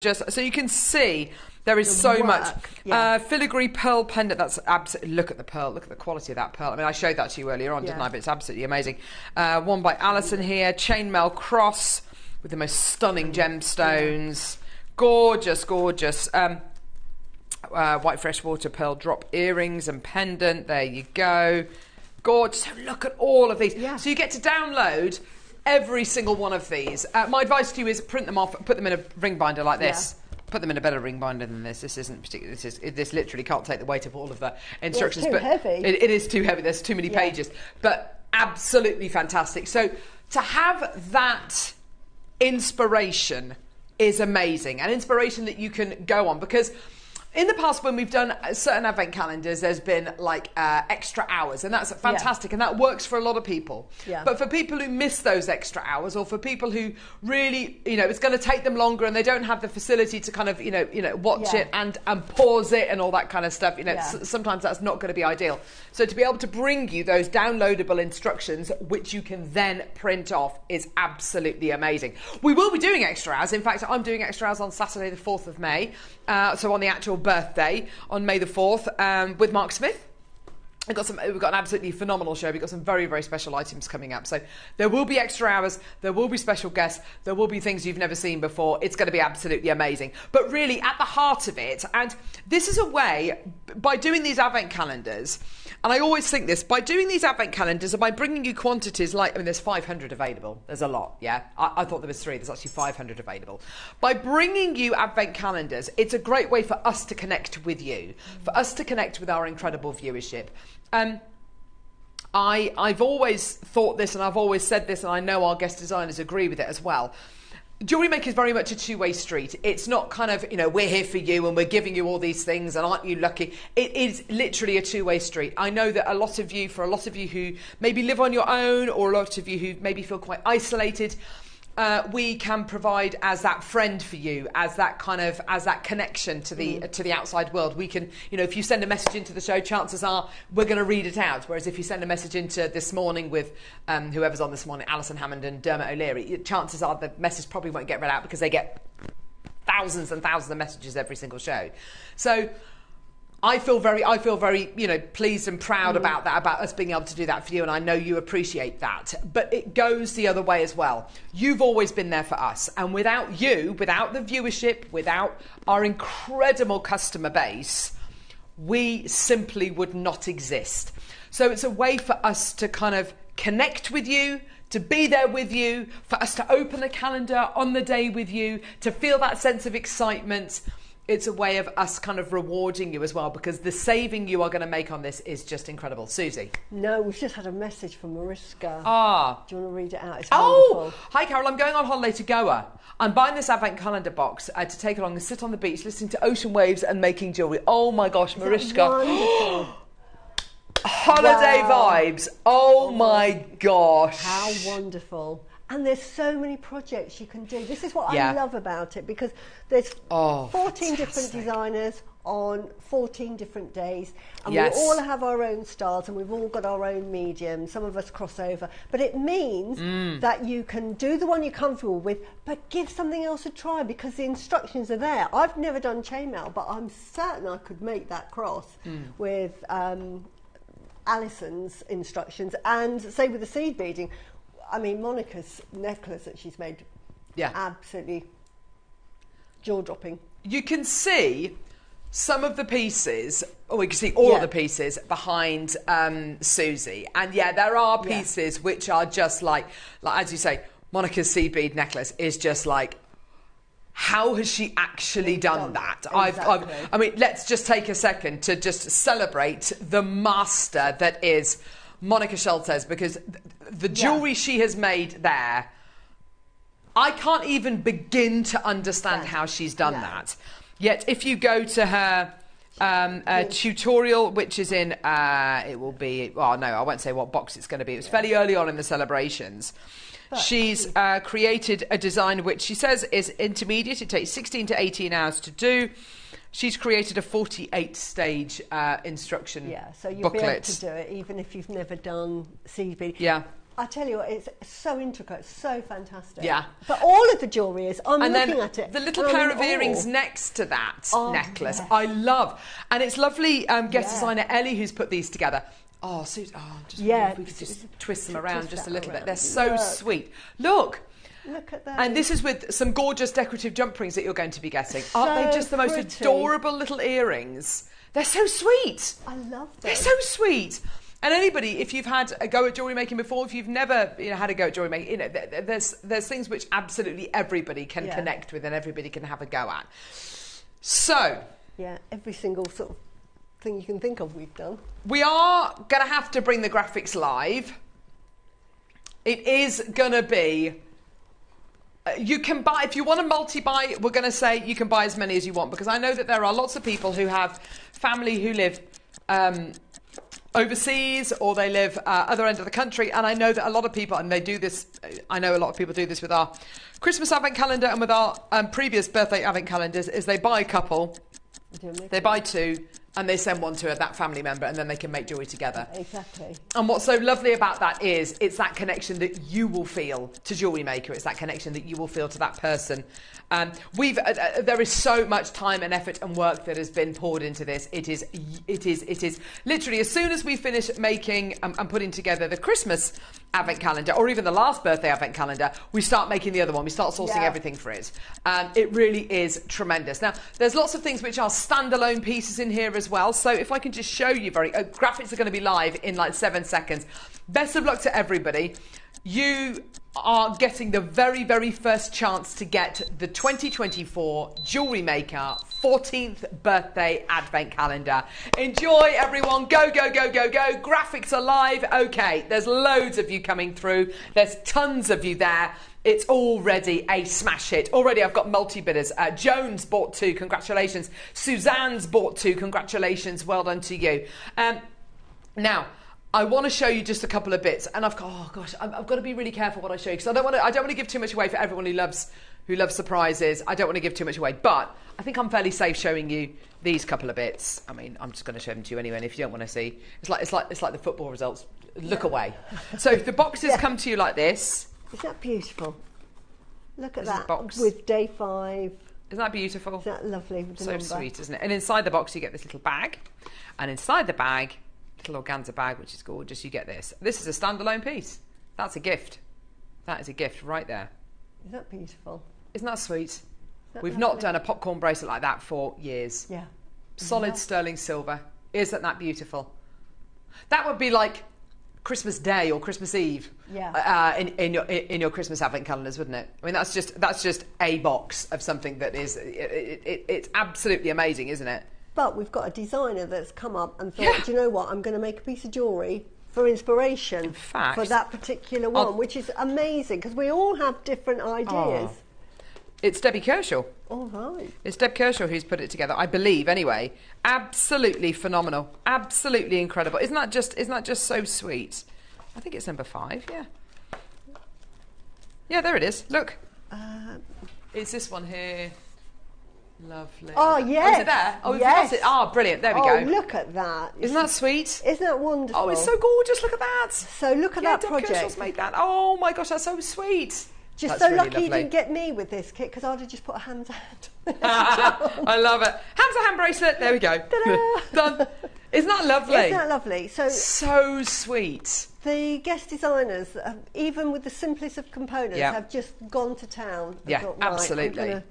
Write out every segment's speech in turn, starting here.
Just so you can see, there is so much. Filigree pearl pendant. That's absolutely. Look at the pearl. Look at the quality of that pearl. I mean, I showed that to you earlier on, didn't I? But it's absolutely amazing. One by Alison here. Chainmail cross with the most stunning gemstones. Gorgeous, gorgeous. White freshwater pearl drop earrings and pendant. There you go. Gorgeous. So look at all of these. Yeah. So you get to download every single one of these. My advice to you is print them off, put them in a ring binder like this. Yeah. Put them in a better ring binder than this. This isn't particularly. This literally can't take the weight of all of the instructions. Well, it's too heavy. It is too heavy. There's too many pages. But absolutely fantastic. So to have that inspiration is amazing, and inspiration that you can go on, because in the past, when we've done certain advent calendars, there's been like extra hours, and that's fantastic, and that works for a lot of people. Yeah. But for people who miss those extra hours, or for people who really, it's going to take them longer, and they don't have the facility to kind of, watch it and pause it and all that kind of stuff. Sometimes that's not going to be ideal. So to be able to bring you those downloadable instructions, which you can then print off, is absolutely amazing. We will be doing extra hours. In fact, I'm doing extra hours on Saturday, the 4th of May. So on the actual birthday on May the 4th with Mark Smith. We've got an absolutely phenomenal show. We've got some very, very special items coming up. So there will be extra hours, there will be special guests, there will be things you've never seen before. It's going to be absolutely amazing. But really, at the heart of it, and this is a way, by doing these advent calendars, and I always think this, by doing these advent calendars and by bringing you quantities like, there's 500 available. There's a lot, yeah? I thought there was 3. There's actually 500 available. By bringing you advent calendars, it's a great way for us to connect with you, for us to connect with our incredible viewership. I've always thought this, and I've always said this, and I know our guest designers agree with it as well. JewelleryMaker is very much a two-way street. It's not kind of, we're here for you and we're giving you all these things and aren't you lucky? It is literally a two-way street. I know that for a lot of you who maybe live on your own, or a lot of you who maybe feel quite isolated, we can provide as that friend for you, as that connection to the outside world. We can, if you send a message into the show, chances are we're going to read it out. Whereas if you send a message into This Morning with whoever's on This Morning, Alison Hammond and Dermot O'Leary, chances are the message probably won't get read out, because they get thousands and thousands of messages every single show. So I feel very, pleased and proud about that, about us being able to do that for you, and I know you appreciate that. But it goes the other way as well. You've always been there for us, and without you, without the viewership, without our incredible customer base, we simply would not exist. So it's a way for us to kind of connect with you, to be there with you, for us to open the calendar on the day with you, to feel that sense of excitement. It's a way of us kind of rewarding you as well, because the saving you are going to make on this is just incredible. Susie? No, we've just had a message from Mariska. Do you want to read it out? It's wonderful. Hi Carol, I'm going on holiday to Goa. I'm buying this advent calendar box to take along and sit on the beach listening to ocean waves and making jewellery. Oh my gosh, Mariska. Holiday vibes. Oh my gosh. How wonderful. And there's so many projects you can do. This is what I love about it, because there's 14 different designers on 14 different days, and we all have our own styles, and we've all got our own mediums. Some of us cross over, but it means that you can do the one you're comfortable with, but give something else a try, because the instructions are there. I've never done chainmail, but I'm certain I could make that cross with Alison's instructions, and say with the seed beading. I mean, Monica's necklace that she's made, absolutely jaw-dropping. You can see some of the pieces, or we can see all of the pieces behind Susie. And there are pieces which are just like, as you say, Monica's seed bead necklace is just like, how has she actually done that? Exactly. I mean, let's just take a second to just celebrate the master that is Monica Schultes, because the jewellery she has made there, I can't even begin to understand how she's done that. Yet if you go to her tutorial, which is in, it will be, well, no, I won't say what box it's going to be. It was fairly early on in the celebrations. She's created a design which she says is intermediate. It takes 16 to 18 hours to do. She's created a 48-stage instruction booklet. So you'll be able to do it even if you've never done seed beading. Yeah. I tell you what, it's so intricate, so fantastic. Yeah. But all of the jewellery is. I'm and looking then at it. The little pair of earrings next to that necklace, yes. I love. And it's lovely guest designer Ellie who's put these together. Oh, Susan, just if we could just twist them around just a little bit. They're so sweet. Look. Look at that. And this is with some gorgeous decorative jump rings that you're going to be getting. Aren't they just the most adorable little earrings? They're so sweet. I love them. They're so sweet. And anybody, if you've had a go at jewellery making before, if you've never had a go at jewellery making, there's things which absolutely everybody can connect with and everybody can have a go at. So. Yeah, every single sort of thing you can think of we've done. We are going to have to bring the graphics live. It is going to be... you can buy, if you want to multi-buy, we're going to say you can buy as many as you want, because I know that there are lots of people who have family who live overseas, or they live other end of the country, and I know that a lot of people, and they do this, I know a lot of people do this with our Christmas advent calendar and with our previous birthday advent calendars, is they buy a couple, they buy two, and they send one to that family member, and then they can make jewellery together. Exactly. And what's so lovely about that is it's that connection that you will feel to JewelleryMaker. It's that connection that you will feel to that person. There is so much time and effort and work that has been poured into this. It is literally, as soon as we finish making and putting together the Christmas advent calendar, or even the last birthday advent calendar, we start making the other one. We start sourcing everything for it. It really is tremendous. Now, there's lots of things which are standalone pieces in here as well. So if I can just show you graphics are going to be live in like 7 seconds. Best of luck to everybody. You are getting the very, very first chance to get the 2024 JewelleryMaker 14th birthday advent calendar. Enjoy, everyone. Go, go, go, go, go. Graphics are live. Okay, there's loads of you coming through. There's tons of you there. It's already a smash hit. Already I've got multi-bidders. Jones bought 2. Congratulations. Suzanne's bought 2. Congratulations. Well done to you. Now, I want to show you just a couple of bits, and I've got to be really careful what I show you, because I don't want to give too much away for everyone who loves surprises. I don't want to give too much away, but I think I'm fairly safe showing you these couple of bits. I mean, I'm just going to show them to you anyway, and if you don't want to see, it's like the football results. Look away. So if the boxes come to you like this. Isn't that beautiful? Look at that box with day 5. Isn't that beautiful? Isn't that lovely? With the so number. Sweet, isn't it? And inside the box you get this little bag, and inside the bag, little organza bag, which is gorgeous, you get this. This is a standalone piece. That's a gift. That is a gift right there. Isn't that beautiful? Isn't that sweet? We've lovely? not done a popcorn bracelet like that for years. Yeah. Solid sterling silver. Isn't that beautiful? That would be like Christmas Day or Christmas Eve. Yeah. In your Christmas advent calendars, wouldn't it? I mean, that's just a box of something that is it's absolutely amazing, isn't it? But we've got a designer that's come up and thought, do you know what? I'm going to make a piece of jewellery for inspiration, in fact, for that particular one, which is amazing, because we all have different ideas. It's Debbie Kershaw. All right. It's Deb Kershaw who's put it together, I believe, anyway. Absolutely phenomenal. Absolutely incredible. Isn't that just so sweet? I think it's number 5, yeah. Yeah, there it is. Look. It's this one here. Lovely. Oh, yes. Oh, is it there? Oh, we've got it. Oh, brilliant. There we go. Look at that. Isn't that sweet? Isn't that wonderful? Oh, it's so gorgeous. Look at that. So look at that project. Deb Kershaw's made that. Oh, my gosh, that's so sweet. Just so lucky you didn't get me with this kit, because I'd have just put a hand to hand. I love it. Hand to hand bracelet. There we go. Done. Isn't that lovely? Isn't that lovely? So sweet. The guest designers, even with the simplest of components, have just gone to town. Yeah, thought, absolutely.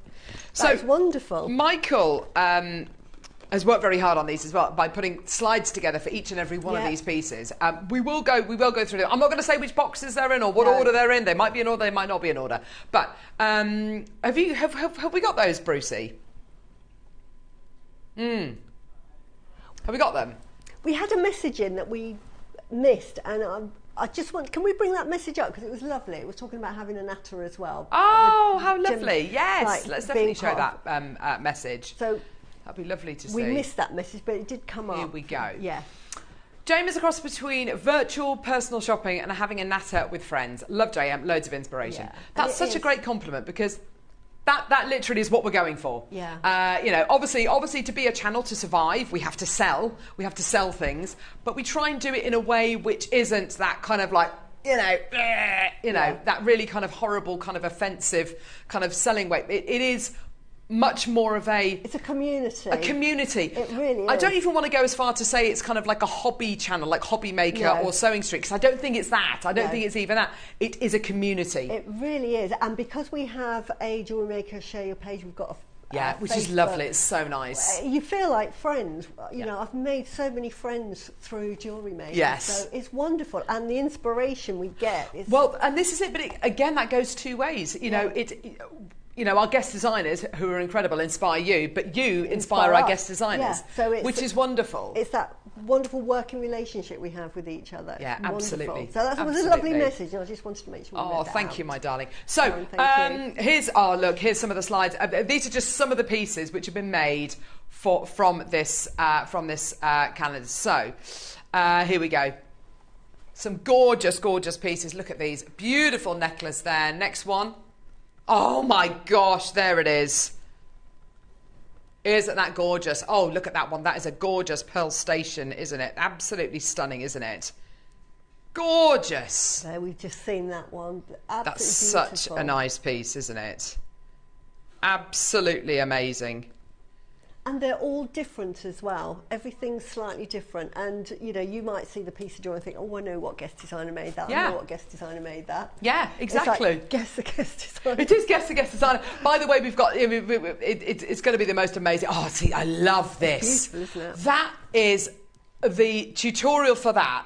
So it's wonderful. Michael has worked very hard on these as well by putting slides together for each and every one of these pieces. We will go through them. I'm not going to say which boxes they're in or what order they're in. They might be in order, they might not be in order. But have we got those, Brucey? Have we got them? We had a message in that we missed, and I just want, can we bring that message up, because it was lovely. It was talking about having a natter as well. Oh, how lovely. Yes, let's definitely show that message. So that'd be lovely to see. We missed that message, but it did come up. Here we go. Yeah. JM is a cross between virtual personal shopping and having a natter with friends. Love JM, loads of inspiration. Yeah. That's such a great compliment, because that literally is what we're going for. Yeah. You know, obviously to be a channel to survive, we have to sell things, but we try and do it in a way which isn't that kind of like you know, that really kind of horrible, kind of offensive kind of selling weight. It is much more of it's a community. A community. It really is. I don't even want to go as far to say it's kind of like a hobby channel, like JewelleryMaker or Sewing Street, because I don't think it's that. I don't think it's even that. It is a community. It really is. And because we have a JewelleryMaker Share Your Page, we've got which Facebook. is lovely. It's so nice. You feel like friends. You know, I've made so many friends through JewelleryMaker. Yes. So it's wonderful. And the inspiration we get is... Well, and this is it. But again, that goes two ways. You know, you know, our guest designers, who are incredible, inspire you, but you inspire our guest designers, which is wonderful. It's that wonderful working relationship we have with each other. Yeah, absolutely. So that was a lovely message, and I just wanted to make sure we read that thank out. you, my darling. So, here's some of the slides. These are just some of the pieces which have been made from this calendar. So, here we go. Some gorgeous, gorgeous pieces. Look at these. Beautiful necklace there. Next one. Oh my gosh, there it is. Isn't that gorgeous? Oh, look at that one. That is a gorgeous pearl station, isn't it? Absolutely stunning, isn't it? Gorgeous. We've just seen that one. That's such a nice piece, isn't it? Absolutely amazing. And they're all different as well. Everything's slightly different. And, you know, you might see the piece of jewelry and think, oh, I know what guest designer made that. I know what guest designer made that. Yeah, exactly. It's like, guess the guest designer. It is guess the guest designer. By the way, we've got, it's going to be the most amazing. Oh, see, I love this. It's beautiful, isn't it? That is the tutorial for that.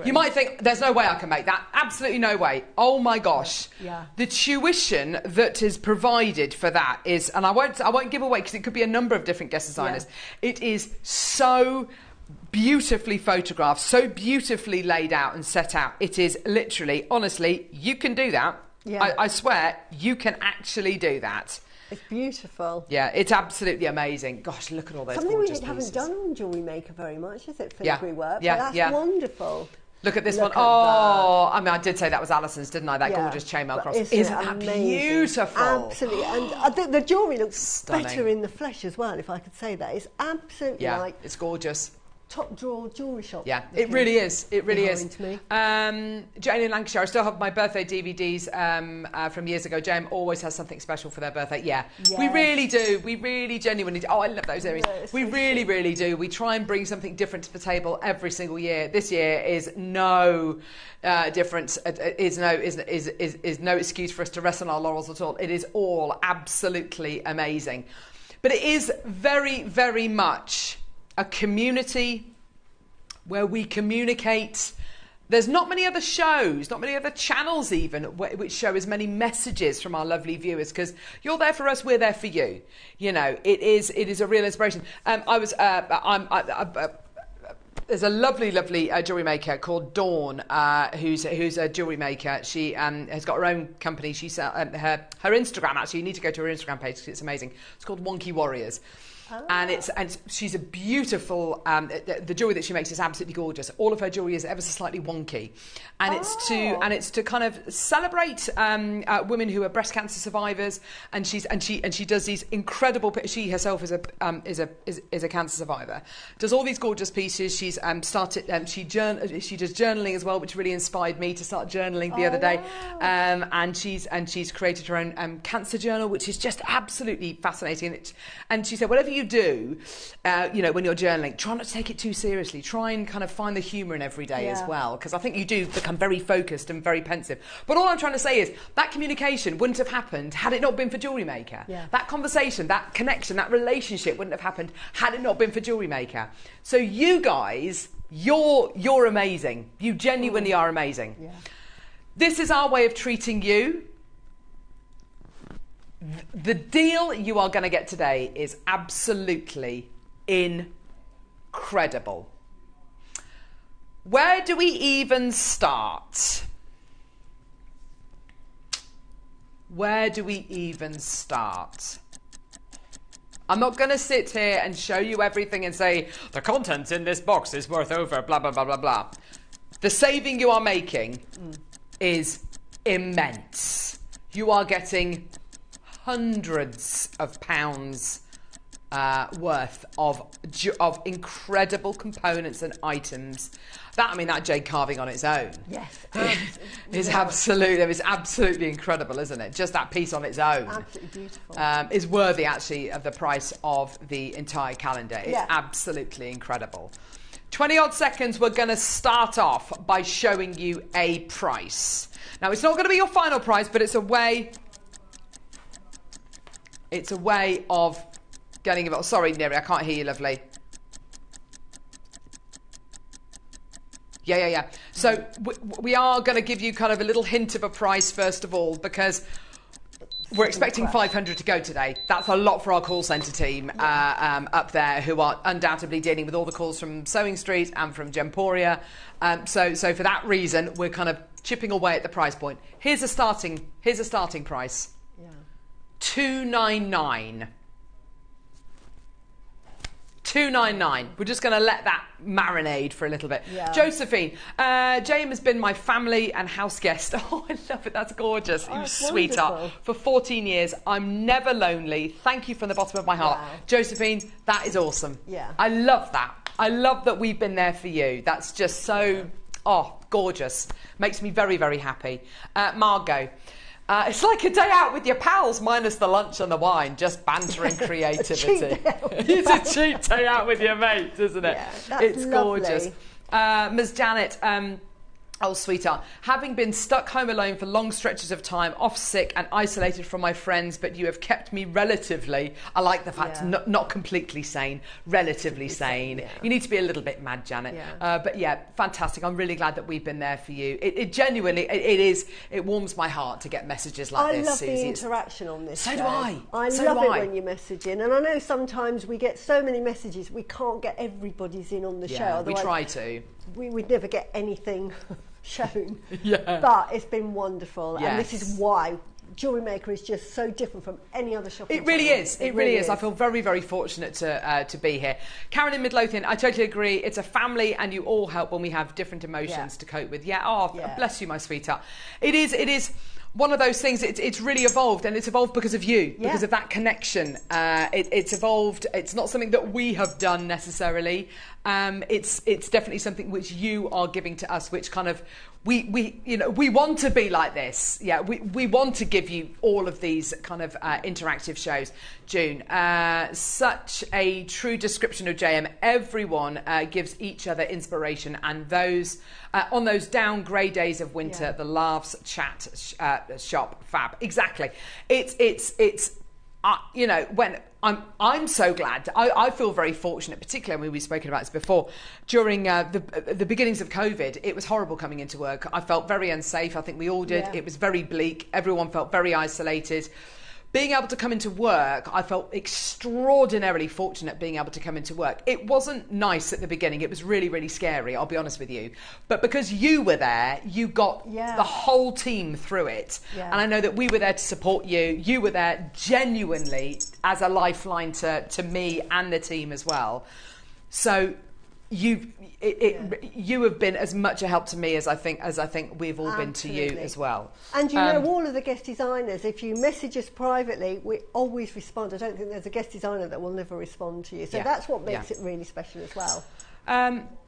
You might think, there's no way I can make that. Absolutely no way. Oh my gosh. Yeah. The tuition that is provided for that is, and I won't give away because it could be a number of different guest designers. Yeah. It is so beautifully photographed, so beautifully laid out and set out. It is literally, honestly, you can do that. Yeah. I swear, you can actually do that. It's beautiful. Yeah, it's absolutely amazing. Gosh, look at all those gorgeous Something we haven't done on JewelleryMaker very much, is it? Filigree work. Yeah, but that's wonderful. Look at this one. Oh, I mean, I did say that was Alison's, didn't I? That gorgeous chainmail cross. Isn't that beautiful? Absolutely. And I think the jewellery looks better in the flesh as well, if I could say that. It's absolutely it's gorgeous. Top drawer jewellery shop. Yeah, it really is. It really is. To me. Jane in Lancashire, I still have my birthday DVDs from years ago. Jane always has something special for their birthday. Yeah, yes. We really do. We really genuinely do. Oh, I love those earrings. Yeah, we really, really do. We try and bring something different to the table every single year. This year is no difference. Is no excuse for us to rest on our laurels at all. It is all absolutely amazing. But it is very, very much a community where we communicate. There's not many other shows, not many other channels even, which show as many messages from our lovely viewers, because you're there for us, we're there for you. You know, it is a real inspiration. There's a lovely jewellery maker called Dawn, who's a jewellery maker. She has got her own company. She her Instagram, actually, you need to go to her Instagram page because it's amazing. It's called Wonky Warriors. Oh. And she's a beautiful. The jewellery that she makes is absolutely gorgeous. All of her jewellery is ever so slightly wonky, and it's to kind of celebrate women who are breast cancer survivors. And she does these incredible. She herself is a cancer survivor. Does all these gorgeous pieces. She's started. She does journaling as well, which really inspired me to start journaling the other day. Wow. And she's created her own cancer journal, which is just absolutely fascinating. And she said, whatever you do, when you're journaling, try not to take it too seriously. Try and kind of find the humour in every day as well, because I think you do become very focused and very pensive. But all I'm trying to say is that communication wouldn't have happened had it not been for JewelleryMaker. Yeah. That conversation, that connection, that relationship wouldn't have happened had it not been for JewelleryMaker. So you guys, you're amazing. You genuinely are amazing. Yeah. This is our way of treating you. The deal you are going to get today is absolutely incredible. Where do we even start? Where do we even start? I'm not going to sit here and show you everything and say, the contents in this box is worth over, blah, blah, blah, blah, blah. The saving you are making is immense. You are getting hundreds of pounds worth of incredible components and items. That jade carving on its own, yes, is absolutely incredible, isn't it? Just that piece on its own, absolutely beautiful, is worthy actually of the price of the entire calendar. It's absolutely incredible. 20 odd seconds. We're going to start off by showing you a price. Now, it's not going to be your final price, but it's a way of getting it. Sorry, Neri, I can't hear you, lovely. Yeah. So we are going to give you kind of a little hint of a price first of all, because we're expecting 500 to go today. That's a lot for our call centre team up there, who are undoubtedly dealing with all the calls from Sewing Street and from Gemporia. So for that reason, we're kind of chipping away at the price point. Here's a starting price. Yeah. $299. $299. We're just going to let that marinade for a little bit. Yeah. Josephine, JM has been my family and house guest. Oh, I love it. That's gorgeous. You sweetheart. Wonderful. For 14 years. I'm never lonely. Thank you from the bottom of my heart. Wow. Josephine, that is awesome. Yeah. I love that. I love that we've been there for you. That's just so, gorgeous. Makes me very, very happy. Margot. It's like a day out with your pals, minus the lunch and the wine, just banter and creativity. It's a cheap day out with your mates, isn't it? Yeah, it's lovely. Gorgeous. Ms. Janet, oh, sweetheart, having been stuck home alone for long stretches of time, off sick and isolated from my friends, but you have kept me relatively, I like the fact, not completely sane, relatively sane. Yeah. You need to be a little bit mad, Janet. Yeah. But yeah, fantastic. I'm really glad that we've been there for you. It genuinely, it warms my heart to get messages like this, Susie. I love the interaction on this. So do I. I love it when you message in. And I know sometimes we get so many messages, we can't get everybody's in on the show. Otherwise, we try to. We would never get anything shown. Yeah. But it's been wonderful. Yes. And this is why JewelleryMaker is just so different from any other shopping. It really is. It really is. I feel very, very fortunate to be here. Karen in Midlothian, I totally agree. It's a family and you all help when we have different emotions to cope with. Bless you, my sweetheart. It is one of those things. It's really evolved, and it's evolved because of you, because of that connection. It's evolved. It's not something that we have done necessarily. It's definitely something which you are giving to us, which kind of we want to be like this. Yeah, we want to give you all of these kind of interactive shows. June, such a true description of JM. Everyone gives each other inspiration, and those on those down grey days of winter, the laughs, chat, shop, fab. Exactly. It's when I'm so glad. I feel very fortunate, particularly when we've spoken about this before. During the beginnings of COVID, it was horrible coming into work. I felt very unsafe. I think we all did. Yeah. It was very bleak. Everyone felt very isolated. Being able to come into work, I felt extraordinarily fortunate being able to come into work. It wasn't nice at the beginning. It was really, really scary, I'll be honest with you. But because you were there, you got the whole team through it. Yeah. And I know that we were there to support you. You were there genuinely as a lifeline to me and the team as well. So you have been as much a help to me as I think we've all been to you as well. And you know, all of the guest designers, if you message us privately, we always respond. I don't think there's a guest designer that will never respond to you. So that's what makes it really special as well.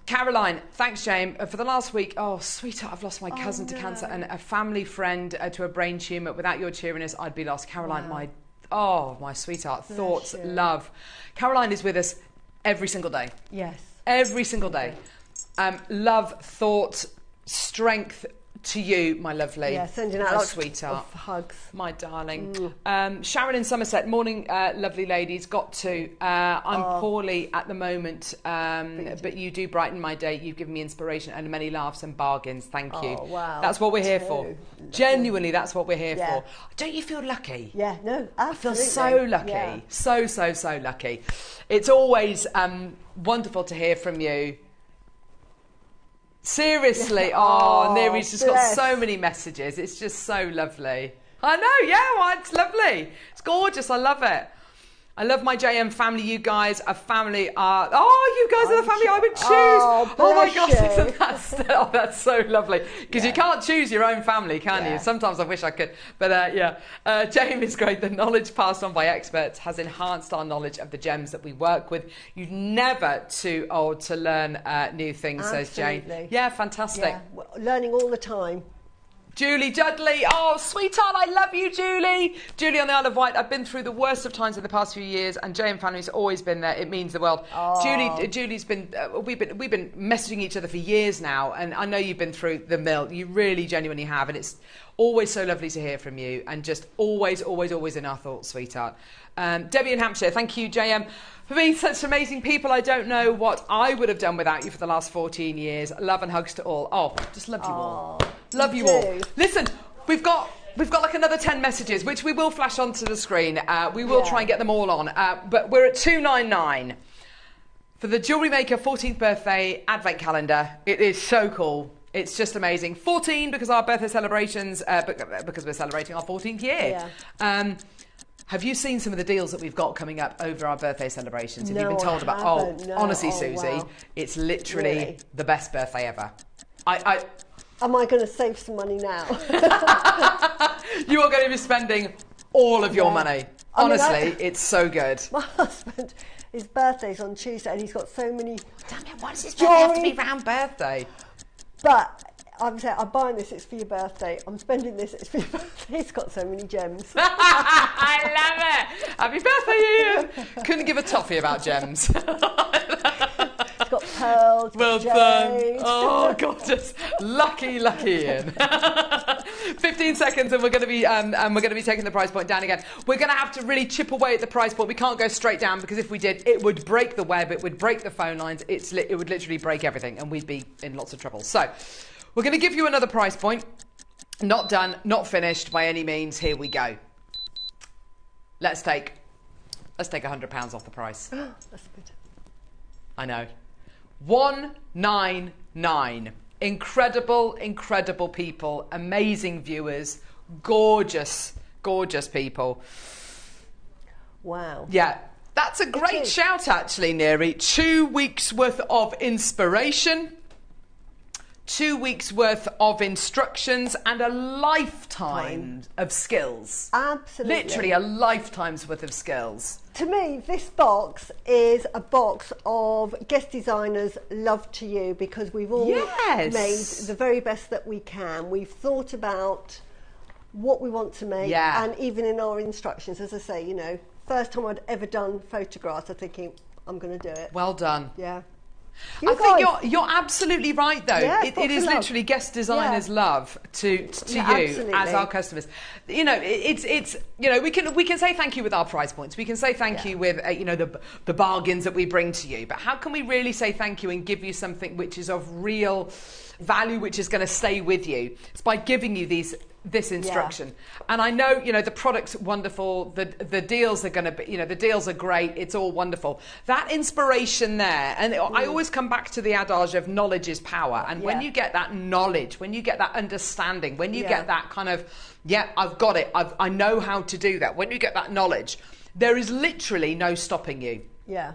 Caroline, thanks, James. For the last week, sweetheart, I've lost my cousin to cancer and a family friend to a brain tumour. Without your cheeriness, I'd be lost. Caroline, my sweetheart, thoughts, love. Caroline is with us every single day. Yes. Every single day. Love, thought, strength to you, my lovely. Yeah, sending out lots of hugs. My darling. Sharon in Somerset, morning, lovely ladies. Got to. I'm poorly at the moment, but you do brighten my day. You've given me inspiration and many laughs and bargains. Thank you. Oh, wow. That's what we're here for. Genuinely, that's what we're here for. Don't you feel lucky? Yeah, no, absolutely. I feel so lucky. Yeah. So lucky. It's always wonderful to hear from you. Seriously, Neri's just got so many messages. It's just so lovely. I know, it's lovely. It's gorgeous. I love it. I love my JM family. You guys are family. You guys are the family I would choose. Oh my gosh, isn't that, that's so lovely. Because you can't choose your own family, can you? Sometimes I wish I could. But JM is great. The knowledge passed on by experts has enhanced our knowledge of the gems that we work with. You're never too old to learn new things, says Jane. Yeah, fantastic. Yeah. Learning all the time. Julie Dudley, oh sweetheart, I love you, Julie. Julie on the Isle of Wight. I've been through the worst of times in the past few years, and JM family's always been there. It means the world. Julie's been. We've been messaging each other for years now, and I know you've been through the mill. You really, genuinely have, and it's always so lovely to hear from you, and just always, always, always in our thoughts, sweetheart. Debbie in Hampshire, thank you, JM, for being such amazing people. I don't know what I would have done without you for the last 14 years. Love and hugs to all. Oh, just love you all. Love you all. Listen, we've got like another 10 messages, which we will flash onto the screen. We will try and get them all on. But we're at 299 for the JewelleryMaker 14th birthday advent calendar. It is so cool. It's just amazing. 14 because our birthday celebrations, because we're celebrating our 14th year. Yeah. Have you seen some of the deals that we've got coming up over our birthday celebrations? Have you been told about? Honestly, Susie, it's literally the best birthday ever. Am I going to save some money now? You are going to be spending all of your money. Honestly, it's so good. My husband, his birthday's on Tuesday, and he's got so many. Damn it! Why does his birthday have to be round birthday? But I'm saying, I'm buying this, it's for your birthday. I'm spending this, it's for your birthday. It's got so many gems. I love it. Happy birthday, Ian. Couldn't give a toffee about gems. It's got pearls. Well done. Oh, gorgeous. Lucky Ian. 15 seconds, and we're going to be taking the price point down again. We're going to have to really chip away at the price point. We can't go straight down, because if we did, it would break the web. It would break the phone lines. It would literally break everything, and we'd be in lots of trouble. So we're going to give you another price point. Not done, not finished by any means. Here we go. Let's take £100 off the price. That's good. I know. 199. Incredible people, amazing viewers, gorgeous people. Wow. Yeah, that's a great shout actually, Neri. 2 weeks worth of inspiration, 2 weeks worth of instructions, and a lifetime of skills. Absolutely. Literally a lifetime's worth of skills. To me, this box is a box of guest designers' love to you, because we've all made the very best that we can. We've thought about what we want to make, and even in our instructions, as I say, you know, first time I'd ever done photographs, I'm thinking, I'm going to do it. Well done. Yeah. I think you're absolutely right, though. Yeah, it is literally guest designers' love to you as our customers. You know, it's you know, we can say thank you with our price points. We can say thank you with you know, the bargains that we bring to you. But how can we really say thank you and give you something which is of real value, which is going to stay with you? It's by giving you this instruction. And I know, you know, the product's wonderful, the deals are going to be, you know, the deals are great, it's all wonderful. That inspiration there, and I always come back to the adage of knowledge is power. And when you get that knowledge, when you get that understanding, when you get that kind of, I've got it, I know how to do that. When you get that knowledge, there is literally no stopping you. Yeah.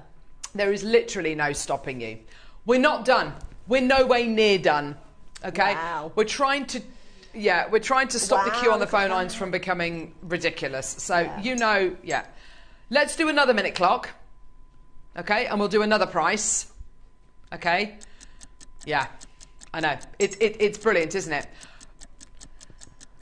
There is literally no stopping you. We're not done. We're no way near done. Okay? Wow. We're trying to stop the queue on the phone lines from becoming ridiculous. So, you know, let's do another minute clock. Okay? And we'll do another price. Okay? Yeah. I know. It's brilliant, isn't it?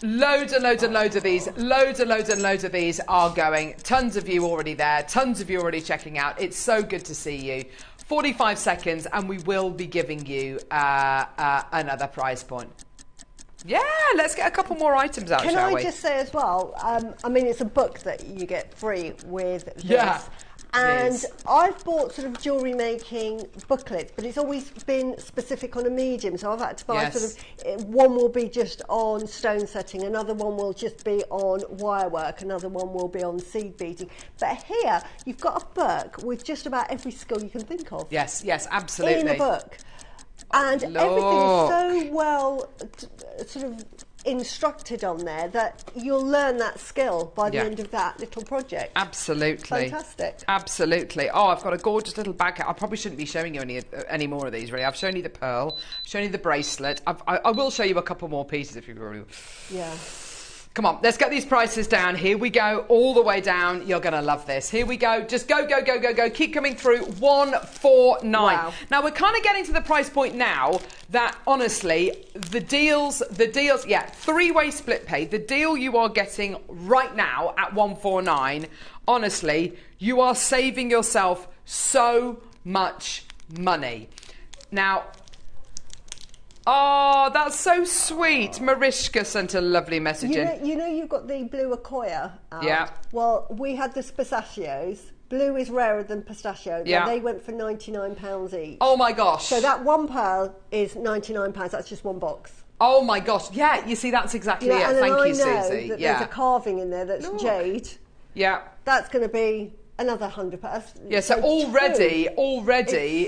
Loads and loads and loads of these. Loads and loads of these are going. Tons of you already there. Tons of you already checking out. It's so good to see you. 45 seconds, and we will be giving you another prize point. Yeah, let's get a couple more items out, shall we? Can I just say as well, I mean, it's a book that you get free with this. Yeah. And I've bought sort of jewellery making booklets, but it's always been specific on a medium. So I've had to buy sort of, one will be just on stone setting, another one will just be on wire work, another one will be on seed beading. But here, you've got a book with just about every skill you can think of. Yes, absolutely. In a book. And everything is so well sort of instructed on there that you'll learn that skill by the end of that little project. Absolutely. Fantastic. Absolutely. Oh, I've got a gorgeous little bag. I probably shouldn't be showing you any more of these, really. I've shown you the pearl, shown you the bracelet. I will show you a couple more pieces if you've already... Yeah. Come on, let's get these prices down. Here we go, all the way down. You're going to love this. Here we go. Just go, go, go, go, go. Keep coming through. 149. Wow. Now, we're kind of getting to the price point now that, honestly, the deals, yeah, three-way split pay. The deal you are getting right now at 149, honestly, you are saving yourself so much money. Now... Oh, that's so sweet. Mariska sent a lovely message in. You know you've got the blue Acquoia out? Yeah. Well, we had the pistachios. Blue is rarer than pistachio. Yeah. They went for £99 each. Oh, my gosh. So that one pearl is £99. That's just one box. Oh, my gosh. Yeah, you see, that's exactly it. And Thank you, I know Susie. that Yeah. there's a carving in there that's jade. Yeah. That's going to be... another £100. Yeah, so already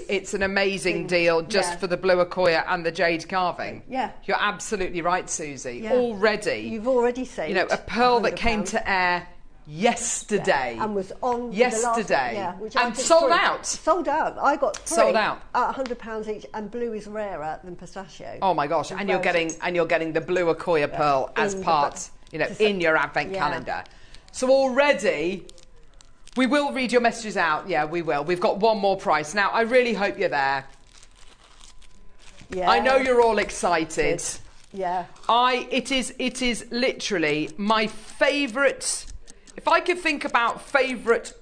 it's an amazing deal just for the blue Acquoia and the jade carving. Yeah. You're absolutely right, Susie. Yeah. Already. You've already saved, you know, a pearl that came to air yesterday. And was on yesterday. The last, which and sold out. Sold out. I got three sold out at £100 each, and blue is rarer than pistachio. Oh my gosh. And you're getting the blue Acquoia pearl as part, in your advent calendar. So already we will read your messages out. Yeah, we will. We've got one more price. Now, I really hope you're there. Yeah. I know you're all excited. Good. Yeah. It is literally my favourite. If I could think about favourite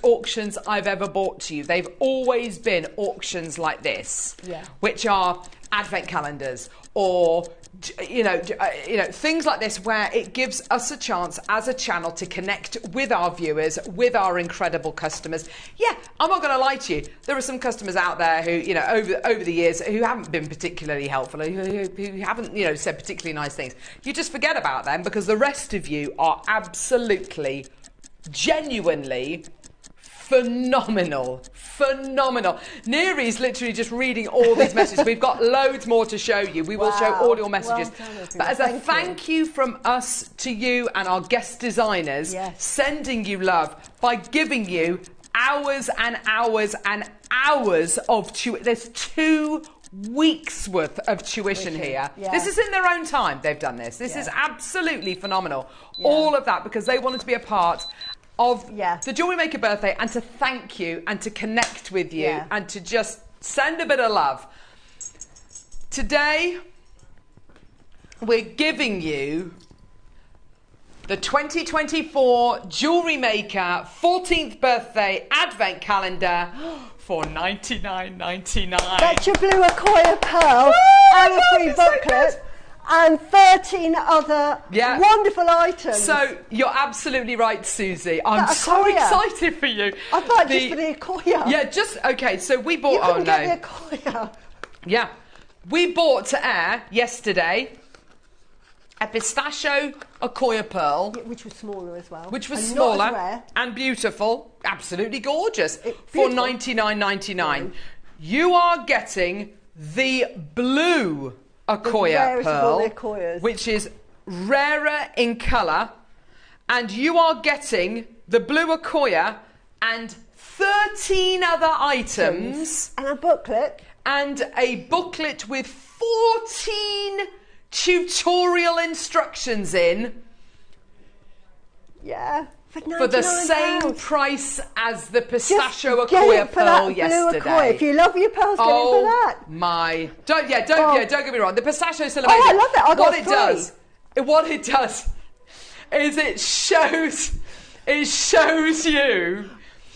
auctions I've ever bought to you, they've always been auctions like this, which are advent calendars or things like this, where it gives us a chance as a channel to connect with our viewers, with our incredible customers. Yeah, I'm not going to lie to you. There are some customers out there who, over the years, who haven't been particularly helpful, who haven't, said particularly nice things. You just forget about them because the rest of you are absolutely, genuinely phenomenal. Neri's literally just reading all these messages. We've got loads more to show you. We will show all your messages. But as a thank you from us to you and our guest designers, sending you love by giving you hours and hours and hours of tuition. There's 2 weeks worth of tuition here. This is in their own time they've done this. This is absolutely phenomenal. All of that because they wanted to be a part of the Jewellery Maker birthday, and to thank you and to connect with you and to just send a bit of love. Today, we're giving you the 2024 Jewellery Maker 14th birthday advent calendar for $99.99. That's your blue Acquoia pearl and a free booklet. And 13 other wonderful items. So, you're absolutely right, Susie. I'm so excited for you. I thought just for the Acquoia. Yeah, okay, so we bought... You couldn't get the Acquoia. Yeah. We bought to air yesterday a pistachio Acquoia pearl. Which was smaller as well. Which was smaller and beautiful. Absolutely gorgeous. For $99.99. You are getting the blue Acquoia pearl, which is rarer in colour, and you are getting the blue Acquoia and 13 other items and a booklet with 14 tutorial instructions in for the same price as the pistachio Acquoia pearl yesterday. If you love your pearls, get it for that. Don't get me wrong. The pistachio is still amazing. I love that. What it does is it shows you.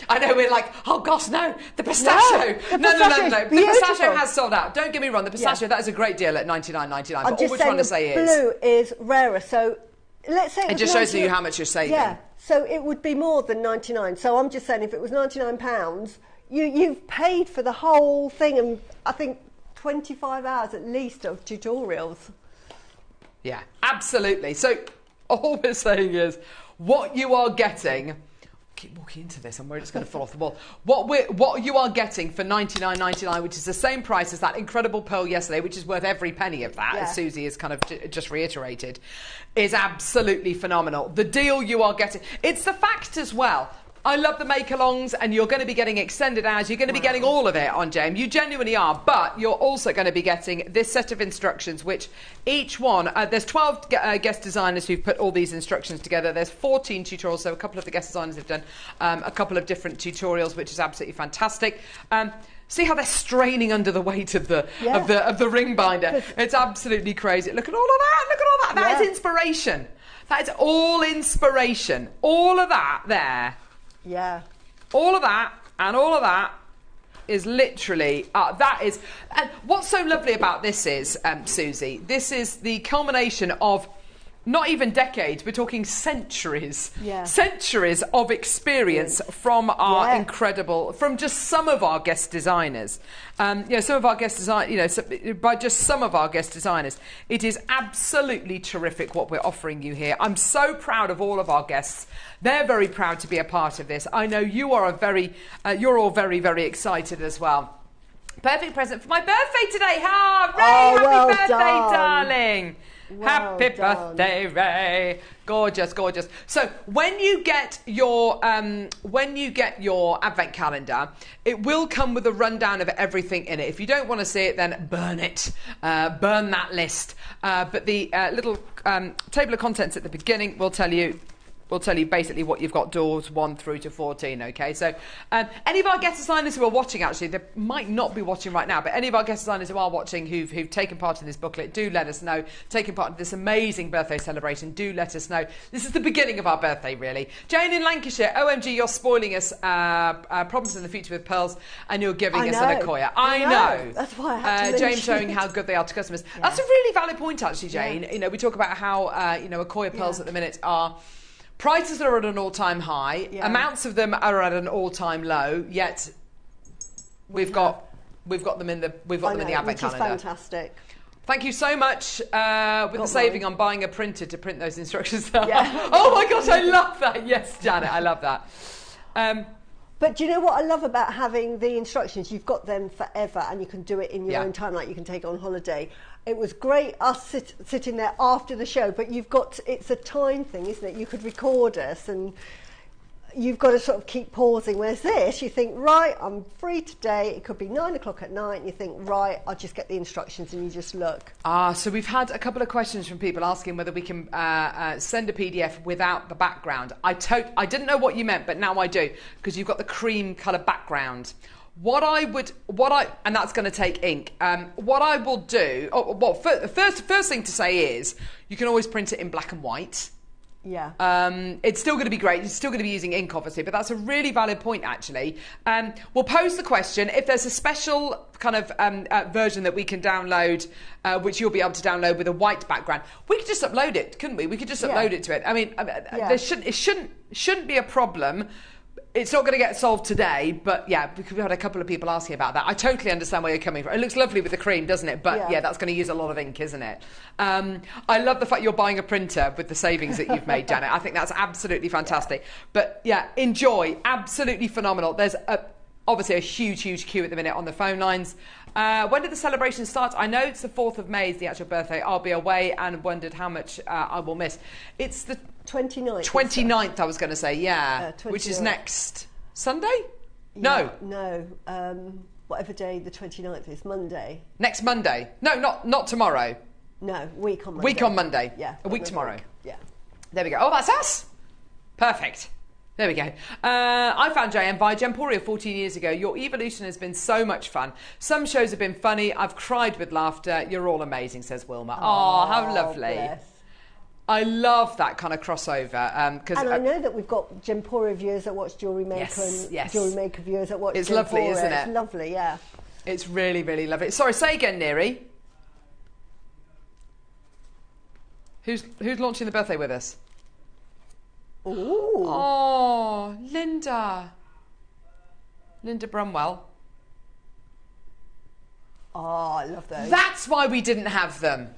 I know we're like, oh gosh, no, the pistachio. No. The pistachio has sold out. Don't get me wrong. The pistachio, that is a great deal at $99.99. But all we're trying to say is blue is rarer. So let's say it just shows you how much you're saving. Yeah. So it would be more than 99. So I'm just saying, if it was £99, you've paid for the whole thing, and I think 25 hours at least of tutorials. Yeah, absolutely. So all we're saying is, what you are getting keep walking into this. I'm worried it's going to fall off the wall. What you are getting for $99.99, which is the same price as that incredible pearl yesterday, which is worth every penny of that, as Susie has kind of just reiterated, is absolutely phenomenal. The deal you are getting, it's the fact as well. I love the make-alongs, and you're going to be getting extended hours. You're going to be getting all of it on JM. You genuinely are, but you're also going to be getting this set of instructions, which each one, there's 12 guest designers who've put all these instructions together. There's 14 tutorials, so a couple of the guest designers have done a couple of different tutorials, which is absolutely fantastic. See how they're straining under the weight of the ring binder. It's absolutely crazy. Look at all of that. Look at all that. That is inspiration. That is all inspiration. All of that there. Yeah. All of that and all of that is literally, that is, and what's so lovely about this is, Susie, this is the culmination of not even decades, we're talking centuries. Centuries of experience from our incredible, from just some of our guest designers. Some of our guest designers, by just some of our guest designers. It is absolutely terrific what we're offering you here. I'm so proud of all of our guests. They're very proud to be a part of this. I know you are you're all very, very excited as well. Perfect present for my birthday today. Happy birthday, darling. Happy birthday, Ray. Gorgeous, gorgeous. So when you get your advent calendar, it will come with a rundown of everything in it. If you don't want to see it, then burn it. Burn that list. But the little table of contents at the beginning will tell you basically what you've got doors 1 through to 14, okay? So any of our guest designers who are watching, actually, they might not be watching right now, but any of our guest designers who are watching who've taken part in this booklet, do let us know. Taking part in this amazing birthday celebration, do let us know. This is the beginning of our birthday, really. Jane in Lancashire, OMG, you're spoiling us problems in the future with pearls, and you're giving us an Accoya. I know. That's why I had to Jane showing how good they are to customers. Yeah. That's a really valid point, actually, Jane. Yeah. We talk about how, Accoya pearls at the minute are... Prices are at an all-time high. Yeah. Amounts of them are at an all-time low. Yet we've got them in the advent calendar. Which is fantastic. Thank you so much with the saving on buying a printer to print those instructions. Yeah. Oh my gosh, I love that. Yes, Janet, I love that. But do you know what I love about having the instructions? You've got them forever, and you can do it in your own time, like you can take it on holiday. It was great us sitting there after the show, but it's a time thing, isn't it? You could record us, and you've got to sort of keep pausing. Whereas this, you think, right, I'm free today. It could be 9 o'clock at night, and you think, right, I'll just get the instructions, and you just look. So we've had a couple of questions from people asking whether we can send a PDF without the background. I didn't know what you meant, but now I do, because you've got the cream colour background. And that's going to take ink. What I will do, first thing to say is, you can always print it in black and white. Yeah. It's still going to be great. You're still going to be using ink, obviously, but that's a really valid point, actually. We'll pose the question. If there's a special kind of version that we can download, which you'll be able to download with a white background, we could just upload it, couldn't we? We could just upload it to it. I mean, it shouldn't be a problem. It's not going to get solved today, but yeah, because we had a couple of people asking about that. I totally understand where you're coming from. It looks lovely with the cream, doesn't it? But yeah, that's going to use a lot of ink, isn't it? I love the fact you're buying a printer with the savings that you've made, Janet. I think that's absolutely fantastic. But yeah, enjoy. Absolutely phenomenal. There's obviously a huge queue at the minute on the phone lines. When did the celebration start? I know it's the 4th of May is the actual birthday. I'll be away and wondered how much I will miss. It's the 29th. 29th, I was going to say, which is next Sunday? No. Whatever day the 29th is, Monday. Next Monday? No, not tomorrow. No, week on Monday. Week on Monday. Yeah. A week tomorrow. Yeah. There we go. Oh, that's us. Perfect. There we go. I found JM via Gemporia 14 years ago. Your evolution has been so much fun. Some shows have been funny. I've cried with laughter. You're all amazing, says Wilma. Oh, how lovely. Bless. I love that kind of crossover. And I know that we've got Gemporia viewers that watch JewelleryMaker and JewelleryMaker viewers that watch It's Gemporia. Lovely, isn't it? It's lovely, yeah. It's really, really lovely. Sorry, say again, Neri. Who's launching the birthday with us? Ooh. Oh, Linda Brumwell. Oh, I love those. That's why we didn't have them.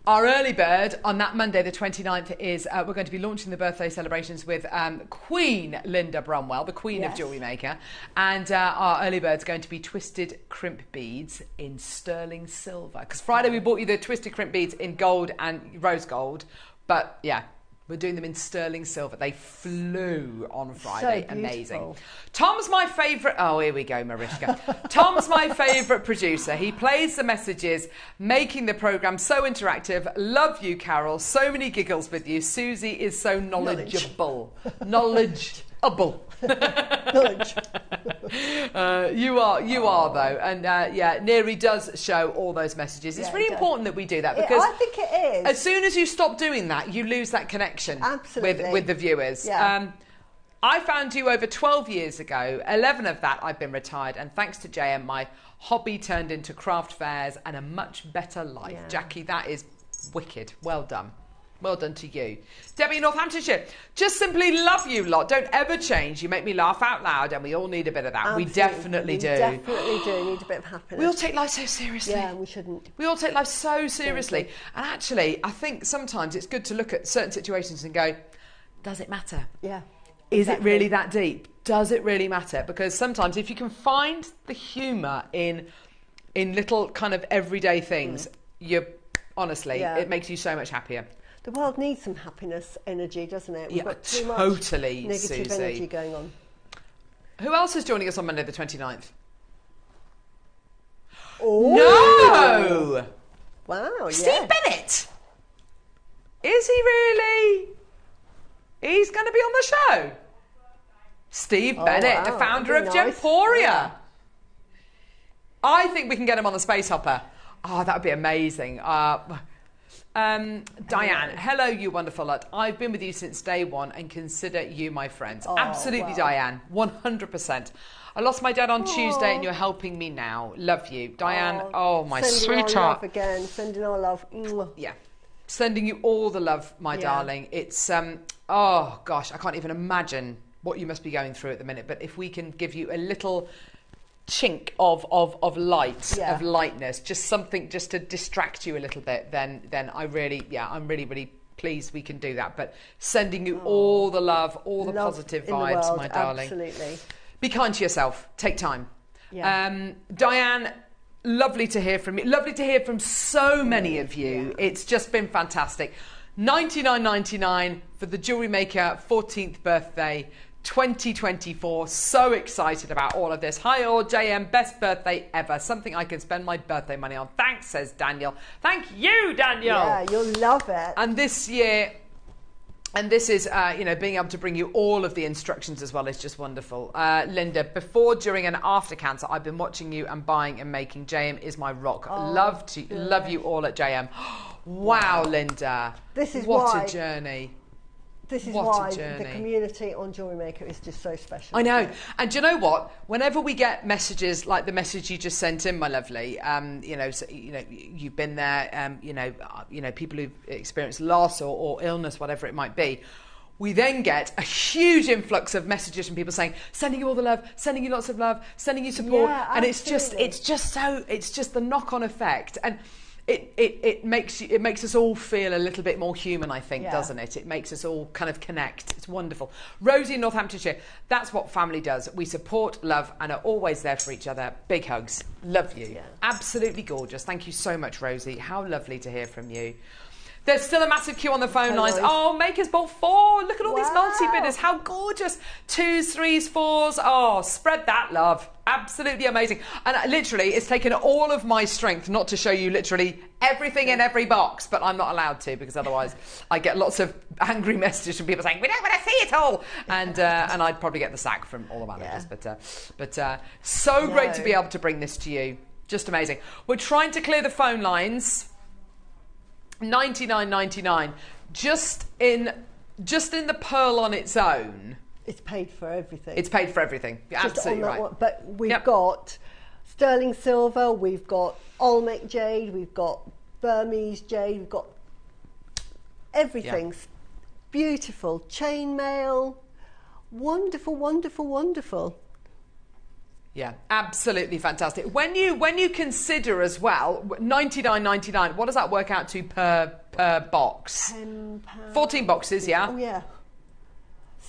Our early bird on that Monday, the 29th, is we're going to be launching the birthday celebrations with Queen Linda Bromwell, the Queen of JewelleryMaker. And our early bird's going to be twisted crimp beads in sterling silver. Because Friday we bought you the twisted crimp beads in gold and rose gold. But yeah, we're doing them in sterling silver. They flew on Friday. So amazing. Tom's my favourite... Oh, here we go, Mariska. Tom's my favourite producer. He plays the messages, making the programme so interactive. Love you, Carol. So many giggles with you. Susie is so knowledgeable. Knowledgeable. Knowledge. You are though, and Neri does show all those messages. It's really important that we do that, because I think it is. As soon as you stop doing that, you lose that connection with the viewers. Yeah. I found you over 12 years ago. 11 of that I've been retired, and thanks to JM, my hobby turned into craft fairs and a much better life. Yeah. Jackie, that is wicked. Well done. Well done to you. Debbie, Northamptonshire, just simply love you lot. Don't ever change. You make me laugh out loud, and we all need a bit of that. Absolutely. We definitely do. We definitely do need a bit of happiness. We all take life so seriously. Yeah, we shouldn't. We all take life so seriously. And actually, I think sometimes it's good to look at certain situations and go, does it matter? Yeah. Is it really that deep? Does it really matter? Because sometimes if you can find the humour in little kind of everyday things, it makes you so much happier. The world needs some happiness energy, doesn't it? We've got too totally, much negative Susie. energy going on. Who else is joining us on Monday the 29th? Oh. No! Wow, Steve Bennett! Is he really? He's going to be on the show. Steve Bennett, the founder of Gemporia. Yeah. I think we can get him on the Space Hopper. Oh, that would be amazing. Diane, hello, you wonderful lot. I've been with you since day one and consider you my friends. Absolutely, Diane, 100%. I lost my dad on Tuesday and you're helping me now. Love you. Diane, my sweetheart. Sending our love again, sending our love. Yeah, sending you all the love, my darling. It's, oh gosh, I can't even imagine what you must be going through at the minute. But if we can give you a little chink of light, of lightness, just something just to distract you a little bit, then I'm really pleased we can do that. But sending you all the love, all the positive vibes, my darling. Absolutely. Be kind to yourself. Take time. Yeah. Diane, lovely to hear from you. Lovely to hear from so many of you. Yeah. It's just been fantastic. $99.99 for the JewelleryMaker 14th birthday 2024. So excited about all of this. Hi all, JM, best birthday ever. Something I can spend my birthday money on. Thanks, says Daniel. Thank you, Daniel. Yeah, you'll love it. And this year, and this is, being able to bring you all of the instructions as well is just wonderful. Linda, before, during and after cancer, I've been watching you and buying and making. JM is my rock. Love you all at JM. Wow, Linda. This is what a journey. This is why the community on JewelleryMaker is just so special. I know. And do you know what? Whenever we get messages like the message you just sent in, my lovely, you've been there, people who've experienced loss or illness, whatever it might be, we then get a huge influx of messages from people saying, sending you all the love, sending you lots of love, sending you support. Yeah, and it's just the knock-on effect. And it makes us all feel a little bit more human, I think, doesn't it? It makes us all kind of connect. It's wonderful. Rosie in Northamptonshire, that's what family does. We support, love, and are always there for each other. Big hugs. Love you. Yeah. Absolutely gorgeous. Thank you so much, Rosie. How lovely to hear from you. There's still a massive queue on the phone lines. Oh, Makers bought 4. Look at all these multi-bidders. How gorgeous. 2s, 3s, 4s. Oh, spread that love. Absolutely amazing. And literally, it's taken all of my strength not to show you literally everything in every box, but I'm not allowed to, because otherwise I get lots of angry messages from people saying, we don't want to see it all. And I'd probably get the sack from all the managers. Yeah. But great to be able to bring this to you. Just amazing. We're trying to clear the phone lines. $99.99 just in the pearl on its own. It's paid for everything. It's paid for everything. You're absolutely right. But we've got sterling silver, we've got Olmec jade, we've got Burmese jade, we've got everything. Beautiful chainmail, wonderful, wonderful, wonderful. Yeah, absolutely fantastic. When you consider as well, $99.99, what does that work out to per box? £10. 14 boxes, yeah? Oh, yeah.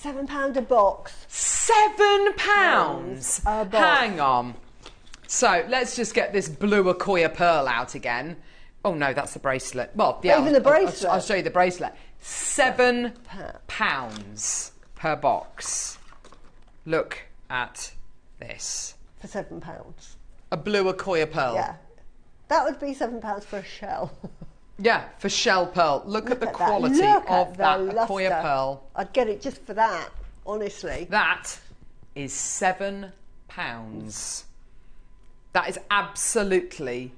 £7 a box. £7 a box. Hang on. So let's just get this blue Akoya pearl out again. Oh no, that's the bracelet. Well, yeah, even the bracelet. I'll show you the bracelet. £7 per box. Look at this. For £7. A blue Akoya pearl. Yeah. That would be £7 for a shell. Yeah, for shell pearl. Look at the quality of that Akoya pearl. I'd get it just for that, honestly. That is £7. That is absolutely,